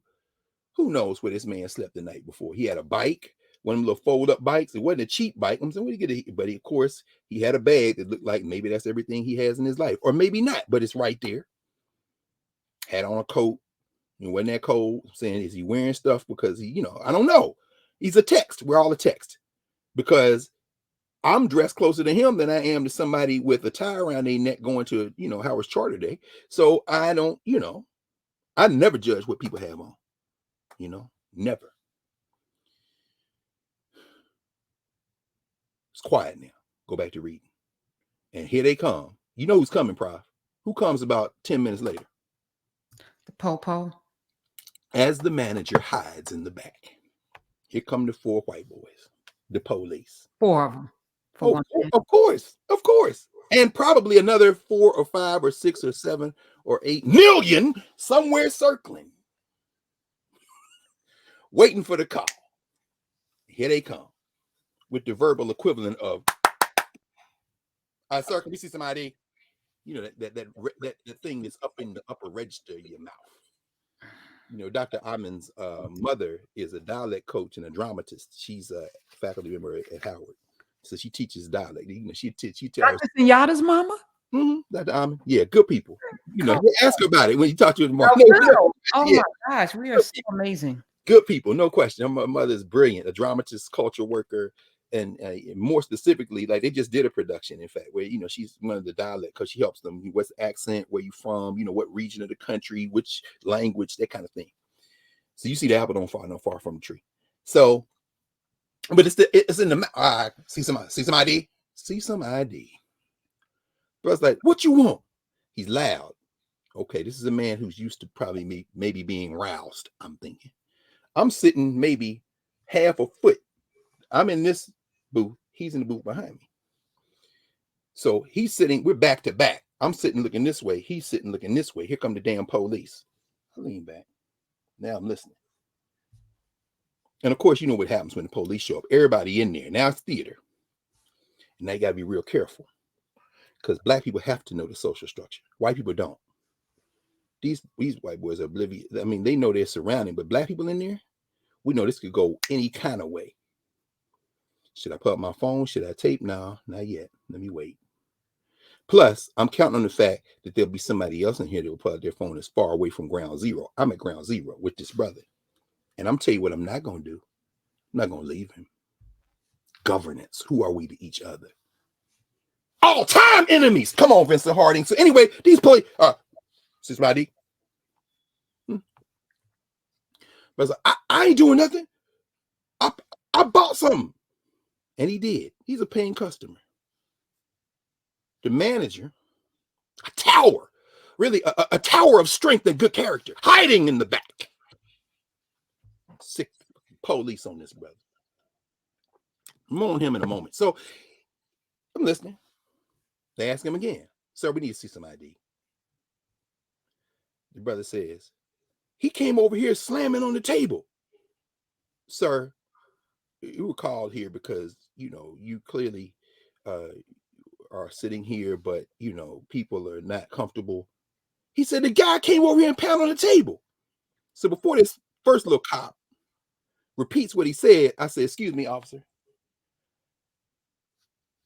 Who knows where this man slept the night before? He had a bike, one of them little fold-up bikes. It wasn't a cheap bike. I'm saying, where did he get it? But of course, he had a bag that looked like maybe that's everything he has in his life. Or maybe not, but it's right there. Had on a coat. It wasn't that cold. I'm saying, is he wearing stuff because he, I don't know. He's a text. We're all a text. Because I'm dressed closer to him than I am to somebody with a tie around their neck going to, Howard's Charter Day. So I don't, I never judge what people have on. Never. It's quiet now. Go back to reading. And here they come. You know who's coming, Prof. Who comes about 10 minutes later? The po-po. As the manager hides in the back. Here come the 4 white boys. the police. 4 of them. Oh, of course. And probably another 4 or 5 or 6 or 7 or 8 million somewhere circling, waiting for the call. Here they come with the verbal equivalent of, sir, can we see some ID? You know, that thing is up in the upper register of your mouth. You know, Dr. Amon's mother is a dialect coach and a dramatist. She's a faculty member at Howard. So she teaches dialect. You know, she tells Dr. Senyata's mama? Dr. Amon. Yeah, good people. You know, ask her about it when you talk to her tomorrow. Oh my gosh, we are so amazing. Good people, no question. My mother's brilliant, a dramatist, culture worker, and more specifically, like they just did a production, in fact, where, you know, she's one of the dialect because she helps them. What's the accent, where you from, you know, what region of the country, which language, that kind of thing. So you see the apple don't fall no far from the tree. So, but it's in the see some ID. See some ID. Brother's like, what you want? He's loud. Okay, this is a man who's used to probably maybe being roused. I'm thinking. I'm sitting maybe half a foot. I'm in this booth. He's in the booth behind me. So he's sitting, we're back to back. I'm sitting looking this way. He's sitting looking this way. Here come the damn police. I lean back. Now I'm listening. And of course, you know what happens when the police show up. Everybody in there. Now it's theater. And now you got to be real careful. Because black people have to know the social structure. White people don't. These white boys are oblivious. I mean, they know their surrounding, but black people in there, we know this could go any kind of way. Should I put up my phone? Should I tape? No, not yet. Let me wait. Plus, I'm counting on the fact that there'll be somebody else in here that will put out their phone as far away from ground zero. I'm at ground zero with this brother. And I'm telling you what I'm not going to do. I'm not going to leave him. Governance. Who are we to each other? All-time enemies. Come on, Vincent Harding. So anyway, these police... Sister ID. But I ain't doing nothing. I bought something. And he did. He's a paying customer. The manager, a tower, really a tower of strength and good character, hiding in the back. Sick police on this brother. More on him in a moment. So I'm listening. They ask him again, sir, we need to see some ID. The brother says, he came over here slamming on the table. Sir, you were called here because, you know, you clearly are sitting here, but, you know, people are not comfortable. He said, the guy came over here and pounded on the table. So before this first little cop repeats what he said, I said, excuse me, officer.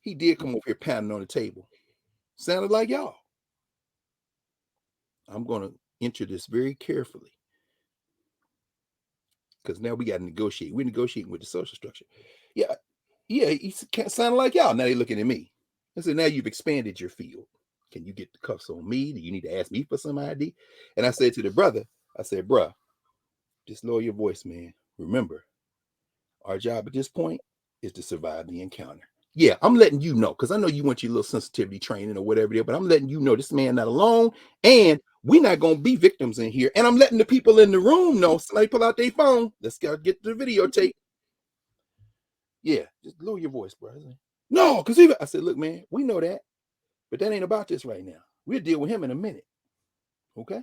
He did come over here pounding on the table. Sounded like y'all. I'm going to enter this very carefully. Because now we got to negotiate. We're negotiating with the social structure. Yeah, he sounded like y'all. Now they're looking at me. I said, now you've expanded your field. Can you get the cuffs on me? Do you need to ask me for some ID? And I said to the brother, I said, bruh, just lower your voice, man. Remember, our job at this point is to survive the encounter. Yeah, I'm letting you know, because I know you want your little sensitivity training or whatever it is, but I'm letting you know this man not alone, and we're not going to be victims in here. And I'm letting the people in the room know. Somebody pull out their phone. Let's go get the videotape. Yeah, just lower your voice, bro. No, because I said, look, man, we know that, but that ain't about this right now. We'll deal with him in a minute. Okay?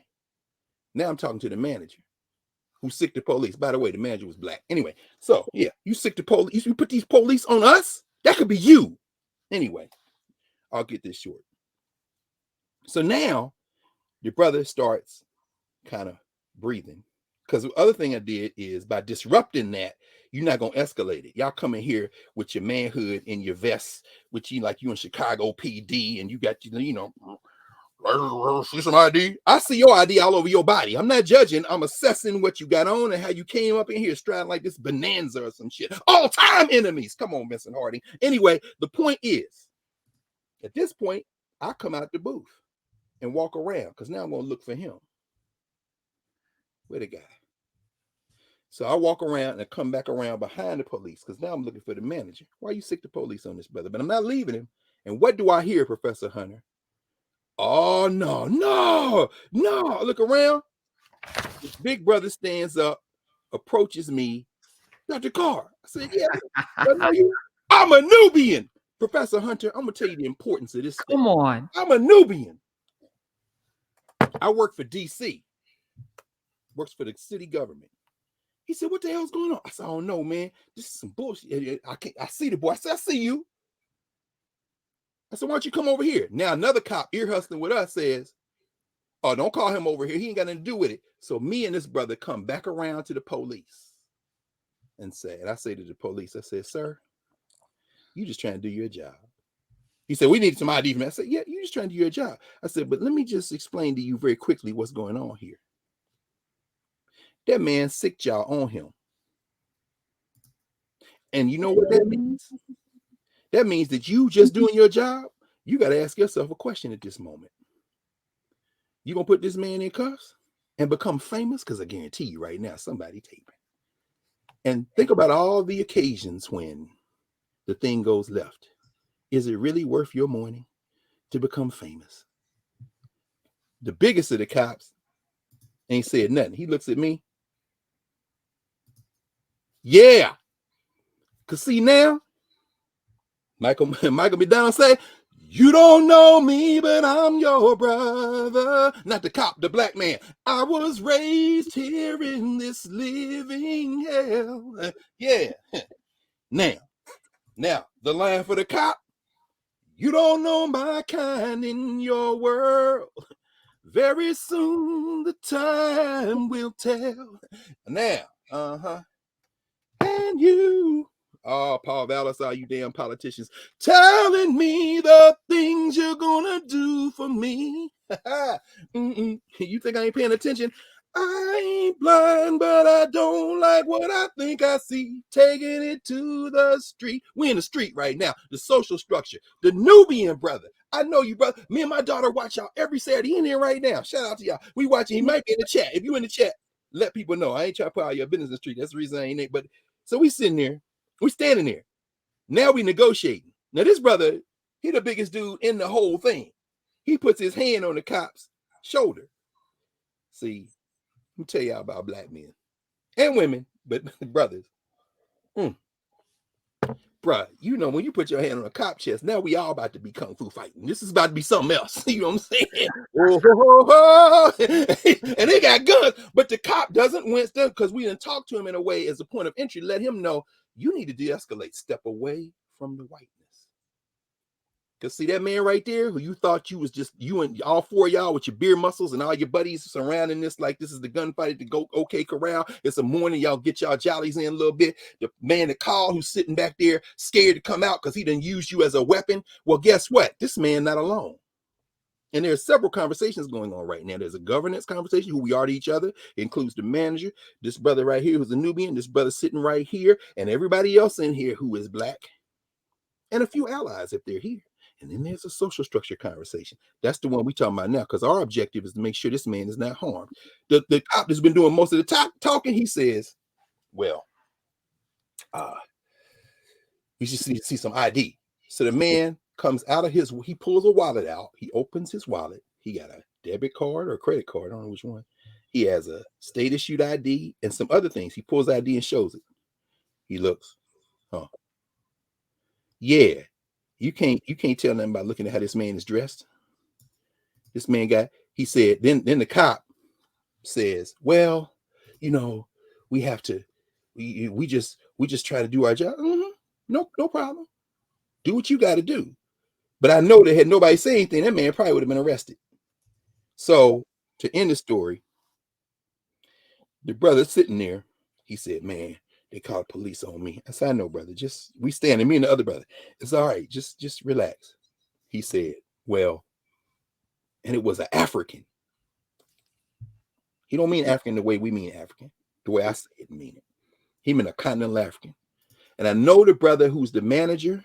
Now I'm talking to the manager who sick the police. By the way, the manager was black. Anyway, so yeah, you sick the police. You put these police on us? That could be you. Anyway, I'll get this short. So now your brother starts kind of breathing. Because the other thing I did is by disrupting that, you're not going to escalate it. Y'all come in here with your manhood in your vest, which you like you in Chicago PD, and you got, you know, see some ID. I see your ID all over your body. I'm not judging. I'm assessing what you got on and how you came up in here striding like this bonanza or some shit. All-time enemies. Come on, Vincent Harding. Anyway, the point is, at this point, I come out the booth and walk around because now I'm going to look for him. Where the guy? So I walk around and I come back around behind the police because now I'm looking for the manager. Why you sick the police on this brother? But I'm not leaving him. And what do I hear, Professor Hunter? Oh, no. Look around. This big brother stands up, approaches me. Dr. Carr. I said, yeah. I know you. I'm a Nubian. Professor Hunter, I'm going to tell you the importance of this. Come on. I'm a Nubian. I work for D.C. Works for the city government. He said, what the hell's going on? I said, I don't know, man. This is some bullshit. I see the boy. I said, I see you. I said, why don't you come over here? Now another cop ear hustling with us says, oh, don't call him over here. He ain't got nothing to do with it. So me and this brother come back around to the police and I say to the police, I said, sir, you just trying to do your job. He said, we need some ID from me. I said, yeah, you just trying to do your job. I said, but let me just explain to you very quickly what's going on here. That man sick y'all on him. And you know what that means? That means that you just doing your job, you got to ask yourself a question at this moment. You going to put this man in cuffs and become famous? Because I guarantee you right now, somebody taping. And think about all the occasions when the thing goes left. Is it really worth your morning to become famous? The biggest of the cops ain't said nothing. He looks at me. Yeah. Because see now, Michael McDonald say, you don't know me, but I'm your brother. Not the cop, the black man. I was raised here in this living hell. Yeah. Now, the line for the cop. You don't know my kind in your world. Very soon the time will tell. Now, and you, oh, Paul Vallis, you damn politicians, telling me the things you're gonna do for me. You think I ain't paying attention? I ain't blind, but I don't like what I think I see. Taking it to the street. We in the street right now. The social structure. The Nubian brother. I know you, brother. Me and my daughter watch y'all every Saturday. He in here right now. Shout out to y'all. We watching. He might be in the chat. If you in the chat, let people know. I ain't trying to put all your business in the street. That's the reason I ain't. But so we sitting there. We standing there. Now we negotiating. Now this brother, he the biggest dude in the whole thing. He puts his hand on the cop's shoulder. See, let me tell y'all about black men and women, but brothers. Bruh, you know, when you put your hand on a cop chest, now we all about to be kung fu fighting. This is about to be something else. You know what I'm saying? And they got guns, but the cop doesn't wince them because we didn't talk to him in a way as a point of entry. Let him know you need to de-escalate. Step away from the whiteness. Because see that man right there who you thought you was just you and all four of y'all with your beer muscles and all your buddies surrounding this like this is the gunfight at the OK Corral. It's a morning, y'all get y'all jollies in a little bit. The man that called who's sitting back there scared to come out because he didn't use you as a weapon. Well, guess what? This man not alone. And there's several conversations going on right now. There's a governance conversation, who we are to each other. It includes the manager, this brother right here who's a Nubian, this brother sitting right here, and everybody else in here who is black, and a few allies if they're here. And then there's a social structure conversation. That's the one we talking about now, because our objective is to make sure this man is not harmed. The cop that's been doing most of the talking, he says, well, you should see some ID. So the man comes out of he pulls a wallet out. He opens his wallet. He got a debit card or a credit card. I don't know which one. He has a state issued ID and some other things. He pulls ID and shows it. He looks, yeah. You can't tell nothing by looking at how this man is dressed. This man he said, then the cop says, well, you know, we have to, we just try to do our job. No problem. Do what you got to do. But I know that had nobody say anything, that man probably would have been arrested. So to end the story, the brother sitting there, he said, man, they called police on me. I said, I know, brother. Just we standing, me and the other brother. It's all right. Just relax. He said, well, and it was an African. He don't mean African the way we mean African, the way I say it mean it. He meant a continental African. And I know the brother who's the manager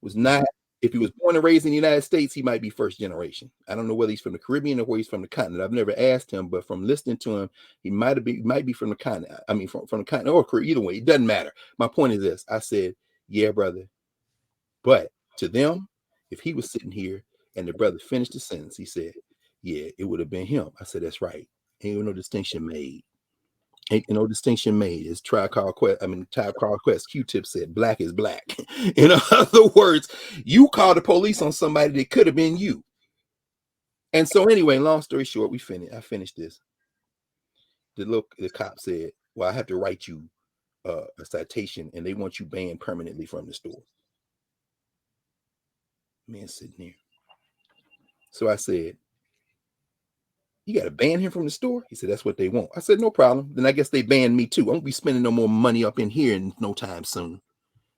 was not, if he was born and raised in the United States, he might be first generation. I don't know whether he's from the Caribbean or where he's from the continent. I've never asked him, but from listening to him, he might be from the continent. I mean, from the continent or Korea, either way, it doesn't matter. My point is this. I said, yeah, brother. But to them, if he was sitting here and the brother finished the sentence, he said, yeah, it would have been him. I said, that's right. Ain't no distinction made. Ain't no distinction made. It's Tribe Called Quest. Q-Tip said, "Black is black." In other words, you called the police on somebody that could have been you. And so anyway, long story short, I finished this. The cop said, "Well, I have to write you a citation, and they want you banned permanently from the store." Man sitting there. So I said, "You got to ban him from the store?" He said, "That's what they want." I said, "No problem. Then I guess they banned me too. I won't be spending no more money up in here in no time soon."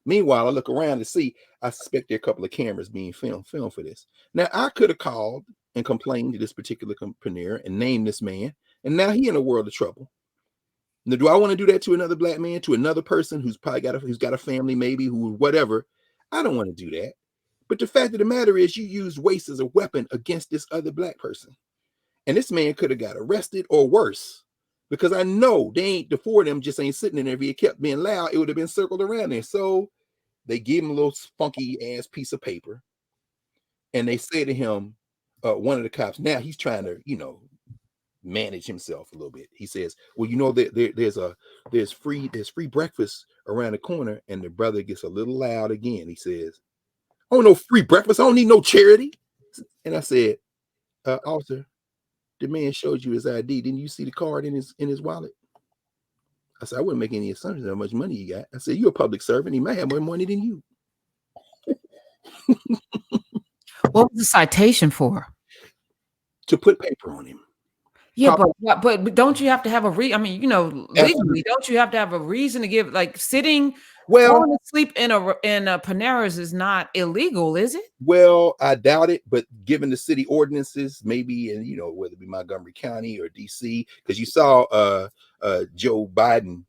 Meanwhile, I look around to see, I suspect there are a couple of cameras being filmed for this. Now, I could have called and complained to this particular Panera and named this man, and now he in a world of trouble. Now, do I want to do that to another black man, to another person who's probably got a family, maybe, who whatever? I don't want to do that. But the fact of the matter is, you used waste as a weapon against this other black person. And this man could have got arrested or worse, because I know the four of them just ain't sitting in there. If he kept being loud, it would have been circled around there. So they give him a little funky ass piece of paper, and they say to him, one of the cops, now he's trying to, manage himself a little bit. He says, "Well, there's free breakfast around the corner," and the brother gets a little loud again. He says, "Oh, no free breakfast. I don't need no charity." And I said, "Officer, the man showed you his ID. Didn't you see the card in his wallet?" I said, "I wouldn't make any assumptions how much money he got." I said, "You're a public servant. He might have more money than you." What was the citation for? To put paper on him. Yeah, but don't you have to have a legally, don't you have to have a reason to give, like, falling asleep in a Panera's is not illegal, is it? Well, I doubt it, but given the city ordinances, maybe, and whether it be Montgomery County or DC, because you saw Joe Biden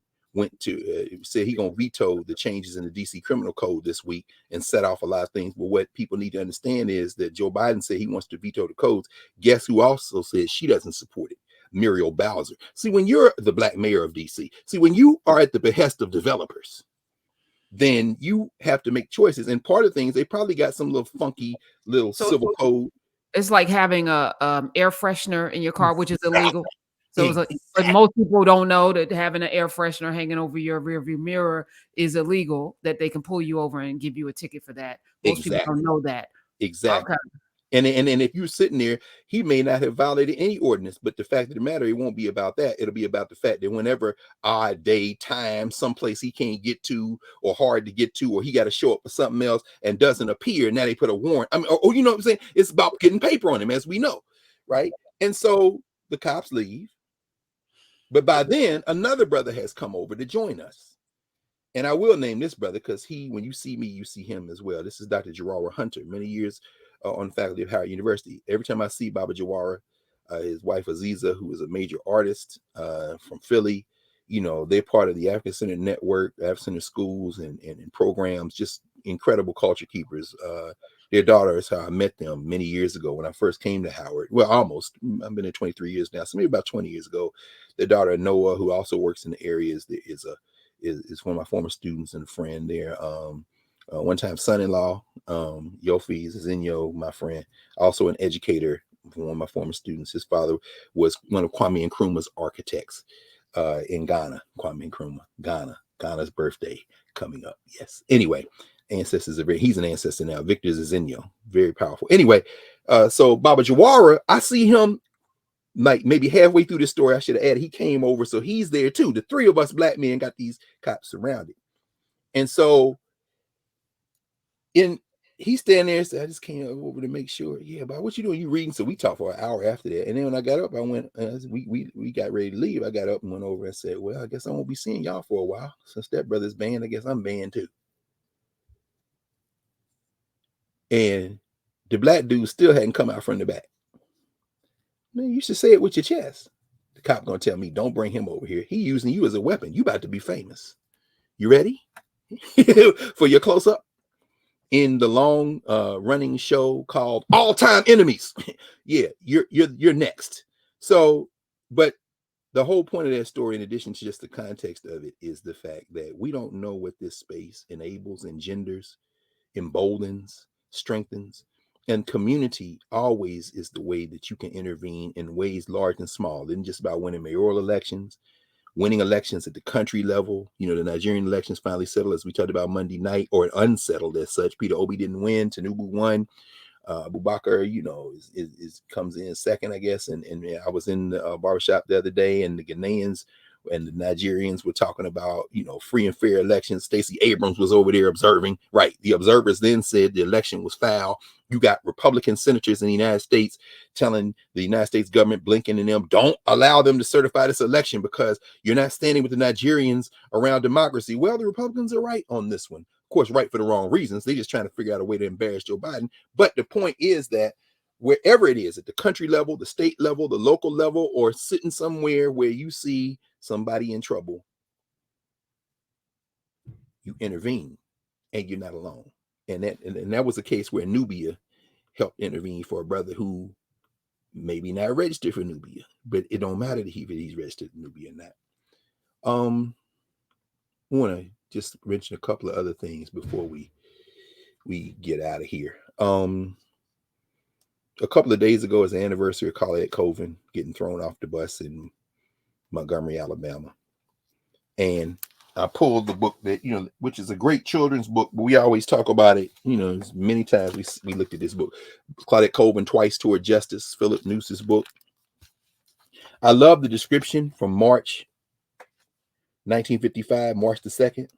said he's gonna veto the changes in the DC criminal code this week and set off a lot of things. But what people need to understand is that Joe Biden said he wants to veto the codes. Guess who also says she doesn't support it? Muriel Bowser. See, when you're the black mayor of DC, when you are at the behest of developers, then you have to make choices. And part of things, they probably got some little funky little civil code. It's like having a air freshener in your car, which is illegal. So but most people don't know that having an air freshener hanging over your rearview mirror is illegal, that they can pull you over and give you a ticket for that. Most people don't know that. Exactly. Okay. And if you're sitting there, he may not have violated any ordinance, but the fact of the matter, it won't be about that. It'll be about the fact that whenever odd day, time, someplace he can't get to, or hard to get to, or he got to show up for something else and doesn't appear, now they put a warrant. I mean, you know what I'm saying? It's about getting paper on him, as we know, right? And so the cops leave. But by then, another brother has come over to join us. And I will name this brother because when you see me, you see him as well. This is Dr. Jawara Hunter, many years on the faculty of Howard University. Every time I see Baba Jawara, his wife Aziza, who is a major artist from Philly, they're part of the African Center Network, African Center schools and programs, just incredible culture keepers. Their daughter is how I met them many years ago when I first came to Howard. Well, almost. I've been there 23 years now, so maybe about 20 years ago. Their daughter Noah, who also works in the area, is one of my former students and a friend there. One time son-in-law, Yofi Zinyo, my friend, also an educator, one of my former students. His father was one of Kwame Nkrumah's architects in Ghana. Kwame Nkrumah, Ghana's birthday coming up. Yes. Anyway, ancestors he's an ancestor now. Victor Zinyo, very powerful. Anyway, so Baba Jawara, I see him like maybe halfway through the story. I should have added he came over, so he's there too. The three of us black men got these cops surrounded, and so he's standing there. So I just came over to make sure. Yeah, but what you doing? You reading? So we talked for an hour after that, and then when I got up, I went. We got ready to leave. I got up and went over and said, "Well, I guess I won't be seeing y'all for a while. Since that brother's banned, I guess I'm banned too." And the black dude still hadn't come out from the back. Man, you should say it with your chest. The cop gonna tell me, "Don't bring him over here. He using you as a weapon. You about to be famous. You ready for your close up in the long running show called All Time Enemies?" Yeah, you're next. So, but the whole point of that story, in addition to just the context of it, is the fact that we don't know what this space enables, engenders, emboldens, strengthens. And community always is the way that you can intervene in ways large and small. It isn't just about winning mayoral elections winning elections at the country level. You know, the Nigerian elections finally settled, as we talked about Monday night, or unsettled as such. Peter Obi didn't win. Tinubu won. Abubakar, you know, is comes in second, I guess. And I was in the barbershop the other day, and the Ghanaians and the Nigerians were talking about, you know, free and fair elections. Stacey Abrams was over there observing. Right. The observers then said the election was foul. You got Republican senators in the United States telling the United States government, Blinken and them, don't allow them to certify this election because you're not standing with the Nigerians around democracy. Well, the Republicans are right on this one. Of course, right for the wrong reasons. They're just trying to figure out a way to embarrass Joe Biden. But the point is that wherever it is, at the country level, the state level, the local level, or sitting somewhere where you see somebody in trouble, you intervene, and you're not alone. And that was a case where Nubia helped intervene for a brother who maybe not registered for Nubia, but it don't matter if he's registered for Nubia or not. I want to just mention a couple of other things before we get out of here. A couple of days ago is the anniversary of Claudette Colvin getting thrown off the bus in Montgomery, Alabama. And I pulled the book that, you know, which is a great children's book, but we always talk about it, you know, many times we looked at this book. Claudette Colvin, Twice Toward Justice, Philip Noose's book. I love the description from March 1955, March the 2nd.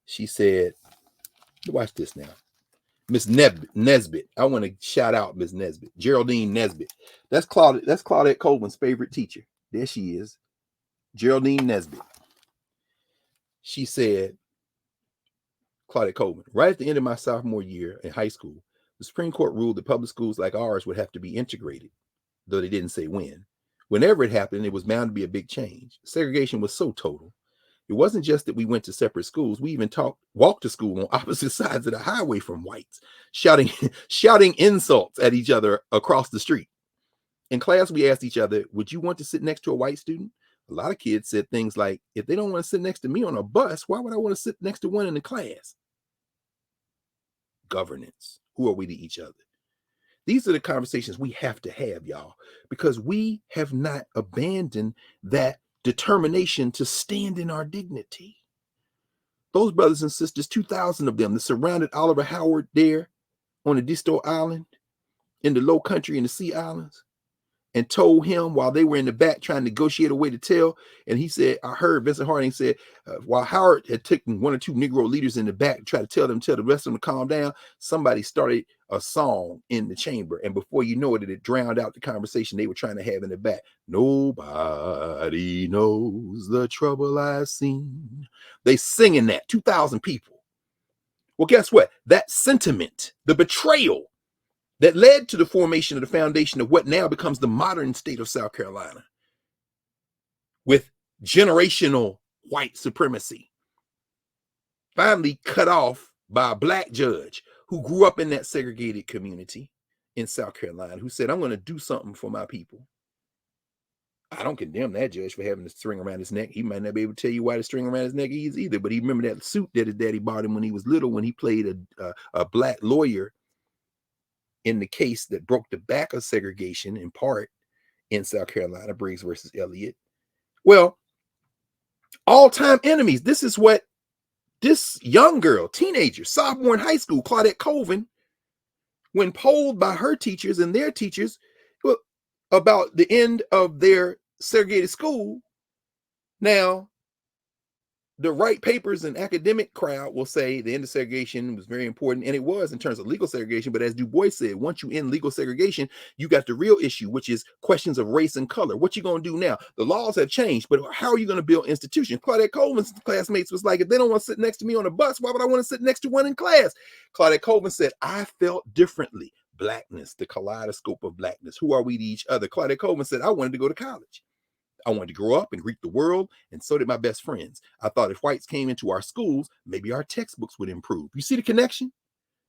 She said, watch this now. Miss Nesbitt. I want to shout out Miss Nesbitt, Geraldine Nesbitt. That's Claudette Colvin's favorite teacher. There she is, Geraldine Nesbitt. She said, Claudette Colvin, right at the end of my sophomore year in high school, the Supreme Court ruled that public schools like ours would have to be integrated, though they didn't say when. Whenever it happened, it was bound to be a big change. Segregation was so total. It wasn't just that we went to separate schools. We even walked to school on opposite sides of the highway from whites, shouting insults at each other across the street. In class, we asked each other, would you want to sit next to a white student? A lot of kids said things like, if they don't want to sit next to me on a bus, why would I want to sit next to one in the class? Governance. Who are we to each other? These are the conversations we have to have, y'all, because we have not abandoned that determination to stand in our dignity. Those brothers and sisters, 2,000 of them that surrounded Oliver Howard there on the Disto Island, in the Low Country, in the Sea Islands, and told him while they were in the back trying to negotiate a way to tell. And he said, I heard Vincent Harding said, while Howard had taken one or two Negro leaders in the back to try to tell the rest of them to calm down, somebody started a song in the chamber. And before you know it, it drowned out the conversation they were trying to have in the back. Nobody knows the trouble I've seen. They singing that, 2,000 people. Well, guess what? That sentiment, the betrayal, that led to the formation of the foundation of what now becomes the modern state of South Carolina, with generational white supremacy, finally cut off by a black judge who grew up in that segregated community in South Carolina, who said, I'm going to do something for my people. I don't condemn that judge for having the string around his neck. He might not be able to tell you why the string around his neck is either, but he remembered that suit that his daddy bought him when he was little, when he played a black lawyer in the case that broke the back of segregation in part in South Carolina, Briggs versus Elliott. Well, all-time enemies. This is what this young girl, teenager, sophomore in high school, Claudette Colvin, when polled by her teachers and their teachers about the end of their segregated school. Now, the right papers and academic crowd will say the end of segregation was very important, and it was in terms of legal segregation. But as Du Bois said, once you end legal segregation, you got the real issue, which is questions of race and color. What you going to do now? The laws have changed, but how are you going to build institutions? Claudette Colvin's classmates was like, if they don't want to sit next to me on a bus, why would I want to sit next to one in class? Claudette Colvin said, I felt differently. Blackness, the kaleidoscope of blackness. Who are we to each other? Claudette Colvin said, I wanted to go to college. I wanted to grow up and greet the world, and so did my best friends. I thought if whites came into our schools, maybe our textbooks would improve. You see the connection?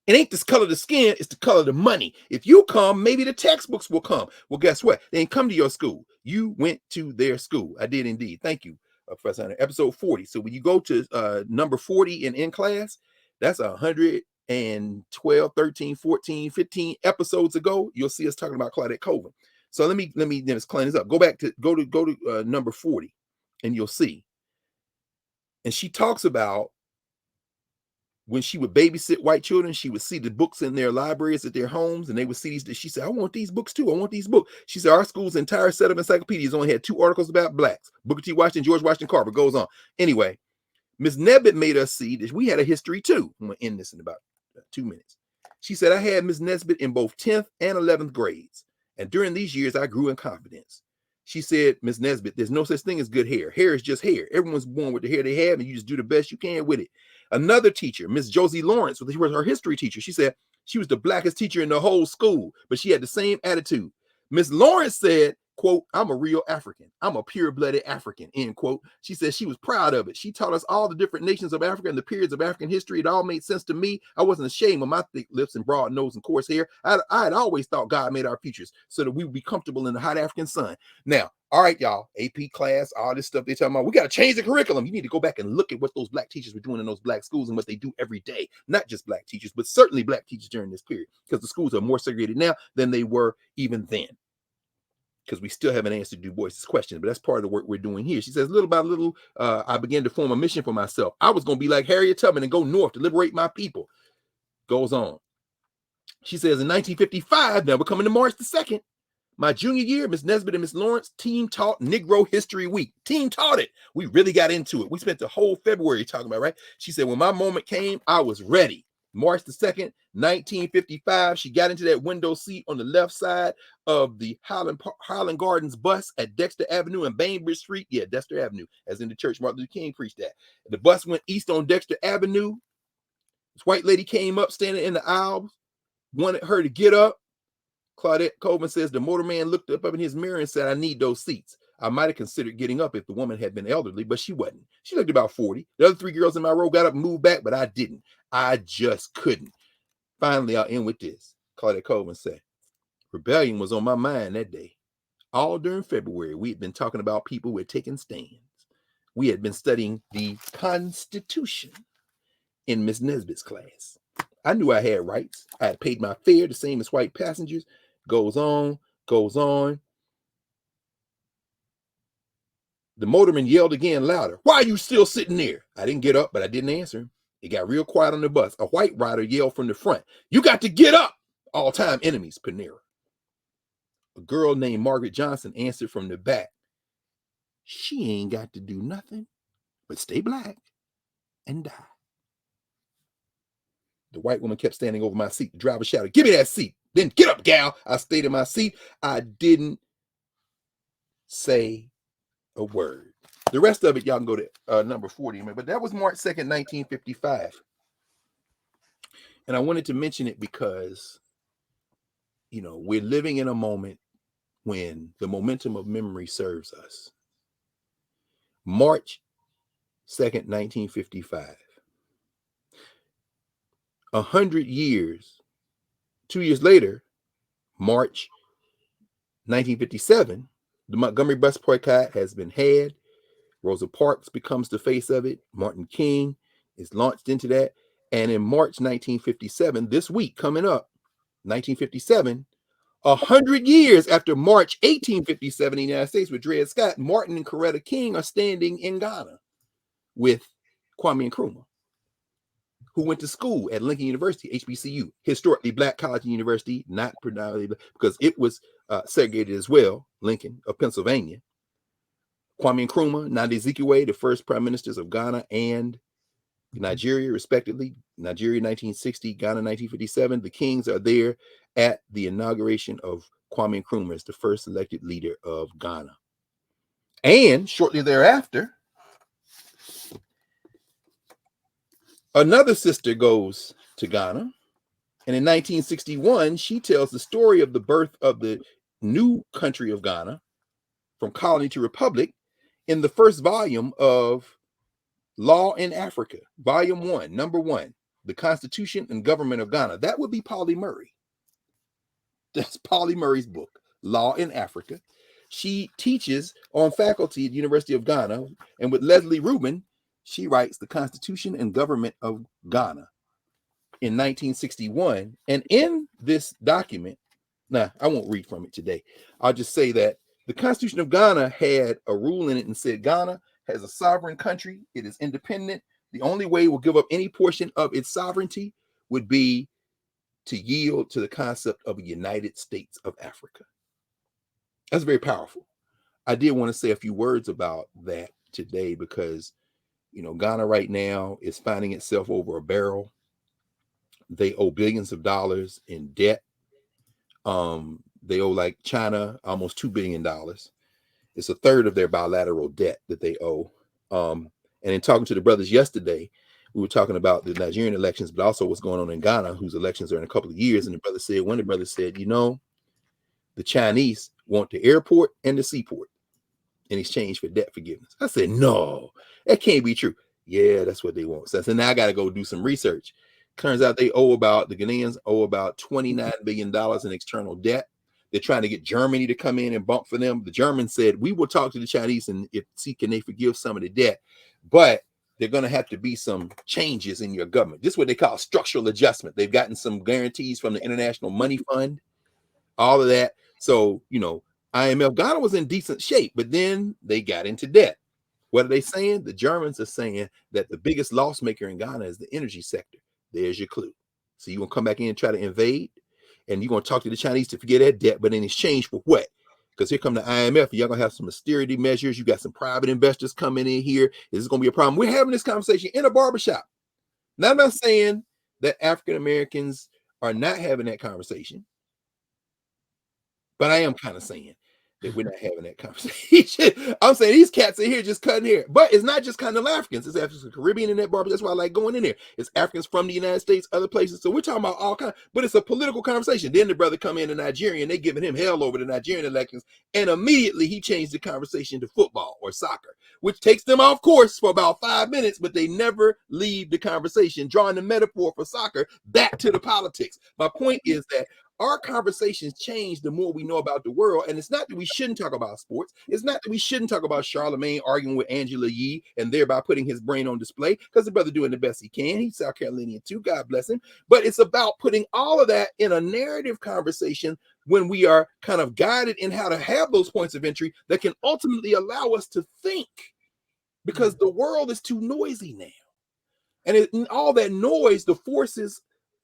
It ain't this color of the skin, it's the color of the money. If you come, maybe the textbooks will come. Well, guess what? They ain't come to your school. You went to their school. I did indeed. Thank you, Professor Hunter. Episode 40. So when you go to number 40 in class, that's 112, 13, 14, 15 episodes ago. You'll see us talking about Claudette Colvin. So let me just clean this up. Go to number 40. and you'll see. And she talks about when she would babysit white children, she would see the books in their libraries at their homes, and they would see these. She said, I want these books too. I want these books. She said, our school's entire set of encyclopedias only had 2 articles about blacks. Booker T. Washington, George Washington Carver, goes on. Anyway, Ms. Nesbitt made us see that we had a history too. I'm going to end this in about 2 minutes. She said, I had Ms. Nesbitt in both 10th and 11th grades. And during these years, I grew in confidence. She said, Ms. Nesbitt, there's no such thing as good hair. Hair is just hair. Everyone's born with the hair they have, and you just do the best you can with it. Another teacher, Ms. Josie Lawrence, who was her history teacher, she said she was the blackest teacher in the whole school, but she had the same attitude. Ms. Lawrence said, quote, I'm a real African. I'm a pure-blooded African, end quote. She said she was proud of it. She taught us all the different nations of Africa and the periods of African history. It all made sense to me. I wasn't ashamed of my thick lips and broad nose and coarse hair. I had always thought God made our features so that we would be comfortable in the hot African sun. Now, all right, y'all, AP class, all this stuff they're talking about, we got to change the curriculum. You need to go back and look at what those black teachers were doing in those black schools and what they do every day. Not just black teachers, but certainly black teachers during this period, because the schools are more segregated now than they were even then. Because we still haven't answered Du Bois's question, but that's part of the work we're doing here. She says, little by little, I began to form a mission for myself. I was going to be like Harriet Tubman and go north to liberate my people. Goes on. She says, in 1955, now we're coming to March the 2nd, my junior year, Ms. Nesbitt and Ms. Lawrence team taught Negro History Week. Team taught it. We really got into it. We spent the whole February talking about it, right? She said, when my moment came, I was ready. March the 2nd, 1955, she got into that window seat on the left side of the Highland Gardens bus at Dexter Avenue and Bainbridge Street. Yeah, Dexter Avenue, as in the church Martin Luther King preached at. The bus went east on Dexter Avenue. This white lady came up, standing in the aisle, wanted her to get up. Claudette Colvin says the motorman looked up in his mirror and said, I need those seats. I might have considered getting up if the woman had been elderly, but she wasn't. She looked about 40. The other 3 girls in my row got up and moved back, but I didn't. I just couldn't. Finally, I'll end with this. Claudette Colvin said, rebellion was on my mind that day. All during February, we had been talking about people who had taken stands. We had been studying the Constitution in Miss Nesbitt's class. I knew I had rights. I had paid my fare, the same as white passengers. Goes on, goes on. The motorman yelled again louder. Why are you still sitting there? I didn't get up, but I didn't answer him. It got real quiet on the bus. A white rider yelled from the front. You got to get up. All-time enemies, Panera. A girl named Margaret Johnson answered from the back. She ain't got to do nothing but stay black and die. The white woman kept standing over my seat. The driver shouted, give me that seat. Then get up, gal. I stayed in my seat. I didn't say a word. The rest of it, y'all can go to number 40. But that was March 2nd, 1955. And I wanted to mention it because, you know, we're living in a moment when the momentum of memory serves us. March 2nd, 1955. 100 years, 2 years later, March 1957, the Montgomery bus boycott has been had. Rosa Parks becomes the face of it. Martin King is launched into that. And in March 1957, this week coming up, 1957, 100 years after March 1857 in the United States with Dred Scott, Martin and Coretta King are standing in Ghana with Kwame Nkrumah, who went to school at Lincoln University, HBCU, historically black college and university, not predominantly because it was segregated as well, Lincoln of Pennsylvania. Kwame Nkrumah, Nnamdi Azikiwe, the first prime ministers of Ghana and Nigeria, respectively. Nigeria 1960, Ghana 1957. The Kings are there at the inauguration of Kwame Nkrumah as the first elected leader of Ghana. And shortly thereafter, another sister goes to Ghana. And in 1961, she tells the story of the birth of the new country of Ghana from colony to republic in the first volume of Law in Africa, Volume 1, Number 1, The Constitution and Government of Ghana. That would be Polly Murray. That's Polly Murray's book, Law in Africa. She teaches on faculty at the University of Ghana, and with Leslie Rubin, she writes The Constitution and Government of Ghana in 1961. And in this document, now I won't read from it today. I'll just say that the Constitution of Ghana had a rule in it and said Ghana has a sovereign country. It is independent. The only way it will give up any portion of its sovereignty would be to yield to the concept of a United States of Africa. That's very powerful. I did want to say a few words about that today because, Ghana right now is finding itself over a barrel. They owe billions of dollars in debt. They owe, like China, almost $2 billion. It's a third of their bilateral debt that they owe. And in talking to the brothers yesterday, we were talking about the Nigerian elections, but also what's going on in Ghana, whose elections are in a couple of years. And one of the brothers said, the Chinese want the airport and the seaport in exchange for debt forgiveness. I said, no, that can't be true. Yeah, that's what they want. So I said, now I got to go do some research. Turns out the Ghanaians owe about $29 billion in external debt. They're trying to get Germany to come in and bump for them. The Germans said, we will talk to the Chinese and see can they forgive some of the debt. But they're going to have to be some changes in your government. This is what they call structural adjustment. They've gotten some guarantees from the International Money Fund, all of that. So, IMF, Ghana was in decent shape, but then they got into debt. What are they saying? The Germans are saying that the biggest loss maker in Ghana is the energy sector. There's your clue. So you're going to come back in and try to invade, and you're going to talk to the Chinese to forget that debt, but in exchange for what? Because here come the IMF, and y'all going to have some austerity measures. You got some private investors coming in here. This is going to be a problem. We're having this conversation in a barbershop. Now, I'm not saying that African Americans are not having that conversation, but I am kind of saying that we're not having that conversation. I'm saying these cats are here just cutting hair. But it's not just continental Africans. It's African Caribbean in that barber. That's why I like going in there. It's Africans from the United States, other places. So we're talking about all kinds, but it's a political conversation. Then the brother come in, a Nigerian, they giving him hell over the Nigerian elections. And immediately he changed the conversation to football or soccer, which takes them off course for about 5 minutes, but they never leave the conversation, drawing the metaphor for soccer back to the politics. My point is that our conversations change the more we know about the world. And it's not that we shouldn't talk about sports. It's not that we shouldn't talk about Charlemagne arguing with Angela Yee and thereby putting his brain on display, because the brother doing the best he can. He's South Carolinian too, God bless him. But it's about putting all of that in a narrative conversation when we are kind of guided in how to have those points of entry that can ultimately allow us to think, because the world is too noisy now. And in all that noise, the forces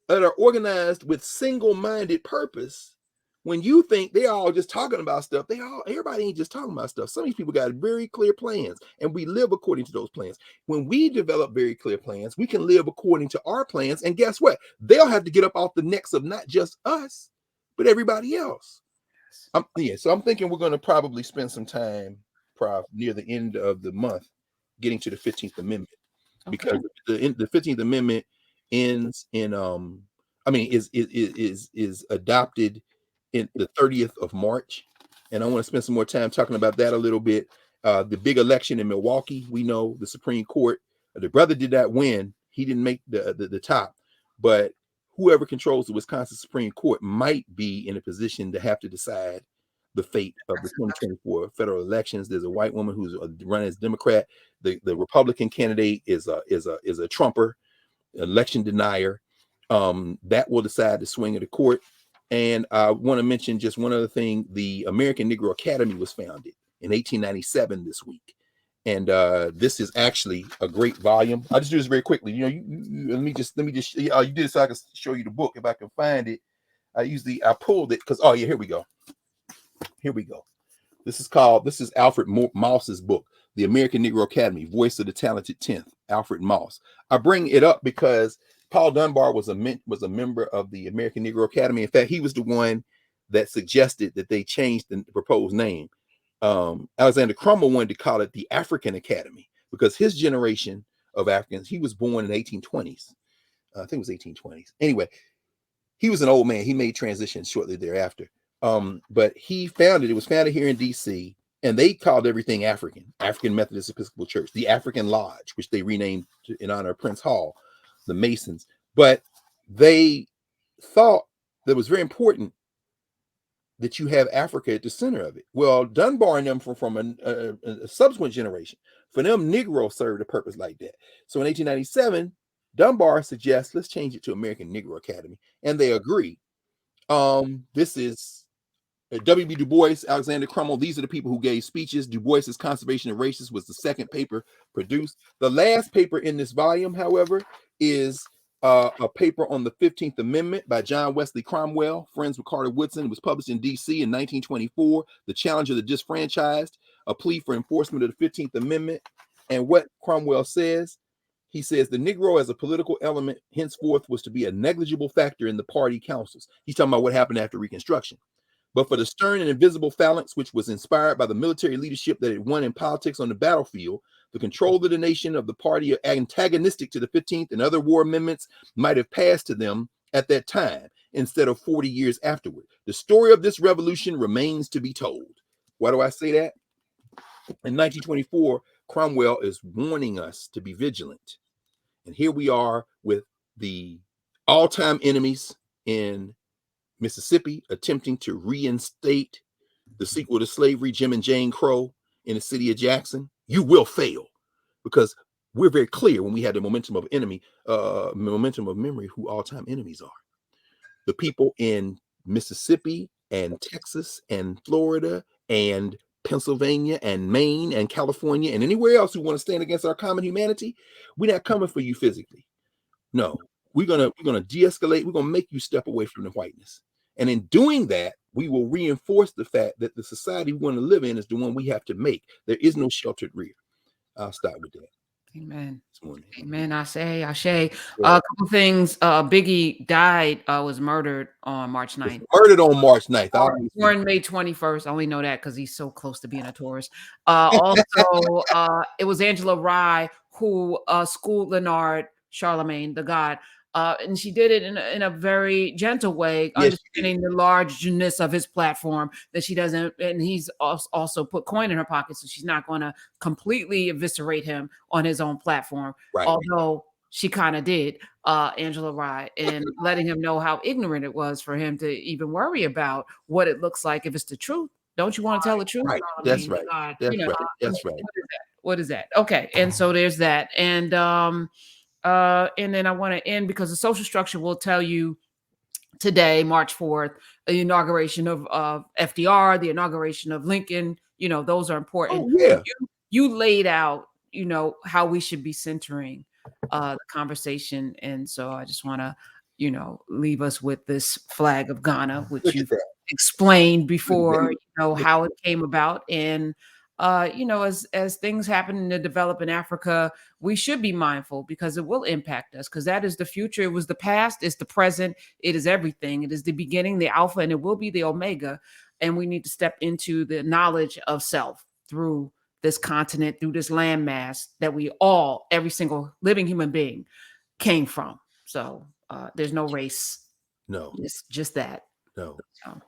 that are organized with single-minded purpose, when you think they're all just talking about stuff, everybody ain't just talking about stuff. Some of these people got very clear plans, and we live according to those plans. When we develop very clear plans, we can live according to our plans, and guess what? They'll have to get up off the necks of not just us, but everybody else. So I'm thinking we're going to probably spend some time near the end of the month getting to the 15th Amendment, because the 15th Amendment ends in is adopted in the 30th of March, and I want to spend some more time talking about that a little bit. The big election in Milwaukee, we know the Supreme Court, the brother did not win. He didn't make the top, but whoever controls the Wisconsin Supreme Court might be in a position to have to decide the fate of the 2024 federal elections. There's a white woman who's running as Democrat. The Republican candidate is a Trumper, election denier. That will decide the swing of the court. And I want to mention just one other thing. The American Negro Academy was founded in 1897 this week. And this is actually a great volume. I'll just do this very quickly. Let me just you do this so I can show you the book if I can find it. I pulled it because here we go. This is Alfred Moss's book, The American Negro Academy, Voice of the Talented 10th, Alfred Moss. I bring it up because Paul Dunbar was a member of the American Negro Academy. In fact, he was the one that suggested that they change the proposed name. Alexander Crummell wanted to call it the African Academy because his generation of Africans, he was born in 1820s. I think it was 1820s. Anyway, he was an old man. He made transition shortly thereafter. But it was founded here in DC, and they called everything African Methodist Episcopal Church, the African Lodge, which they renamed in honor of Prince Hall, the Masons. But they thought that it was very important that you have Africa at the center of it. Well, Dunbar and them from a subsequent generation, for them, Negro served a purpose like that. So in 1897, Dunbar suggests, let's change it to American Negro Academy, and they agree. This is W.B. Du Bois, Alexander Crummell, these are the people who gave speeches. Du Bois's Conservation of Races was the second paper produced. The last paper in this volume, however, is a paper on the 15th Amendment by John Wesley Cromwell, friends with Carter Woodson. It was published in D.C. in 1924, The Challenge of the Disfranchised, a plea for enforcement of the 15th Amendment. And what Cromwell says, he says, the Negro as a political element henceforth was to be a negligible factor in the party councils. He's talking about what happened after Reconstruction. But for the stern and invisible phalanx, which was inspired by the military leadership that it won in politics on the battlefield, the control of the nation of the party antagonistic to the 15th and other war amendments might have passed to them at that time instead of 40 years afterward. The story of this revolution remains to be told. Why do I say that? In 1924, Cromwell is warning us to be vigilant. And here we are with the all-time enemies in Mississippi attempting to reinstate the sequel to slavery, Jim and Jane Crow, in the city of Jackson. You will fail, because we're very clear when we had the momentum of memory who all-time enemies are. The people in Mississippi and Texas and Florida and Pennsylvania and Maine and California and anywhere else who want to stand against our common humanity, we're not coming for you physically. No, we're gonna de-escalate. We're gonna make you step away from the whiteness. And in doing that, we will reinforce the fact that the society we want to live in is the one we have to make. There is no sheltered rear. I'll start with that. Amen. This morning. Amen. Ashe. A couple things. Biggie died, was murdered on March 9th. Murdered on March 9th. Born May 21st. I only know that because he's so close to being a Taurus. Also, it was Angela Rye who schooled Leonard Charlemagne, the god. And she did it in a very gentle way, understanding the largeness of his platform, that she doesn't, and he's also put coin in her pocket, so she's not going to completely eviscerate him on his own platform. Right. Although she kind of did, Angela Rye, and letting him know how ignorant it was for him to even worry about what it looks like if it's the truth. Don't you want to tell the truth? Right. That's right. God, that's right. That's right. What is that? Okay. And so there's that. And then I want to end because the social structure will tell you today, March 4th, the inauguration of FDR, the inauguration of Lincoln, those are important. Oh, yeah. You laid out, how we should be centering the conversation. And so I just want to, leave us with this flag of Ghana, which you've explained before, how it came about. And as things happen in the developing Africa, we should be mindful because it will impact us, because that is the future. It was the past, it's the present, it is everything. It is the beginning, the alpha, and it will be the omega. And we need to step into the knowledge of self through this continent, through this landmass that we all, every single living human being came from. So there's no race. No. It's just that. No. So.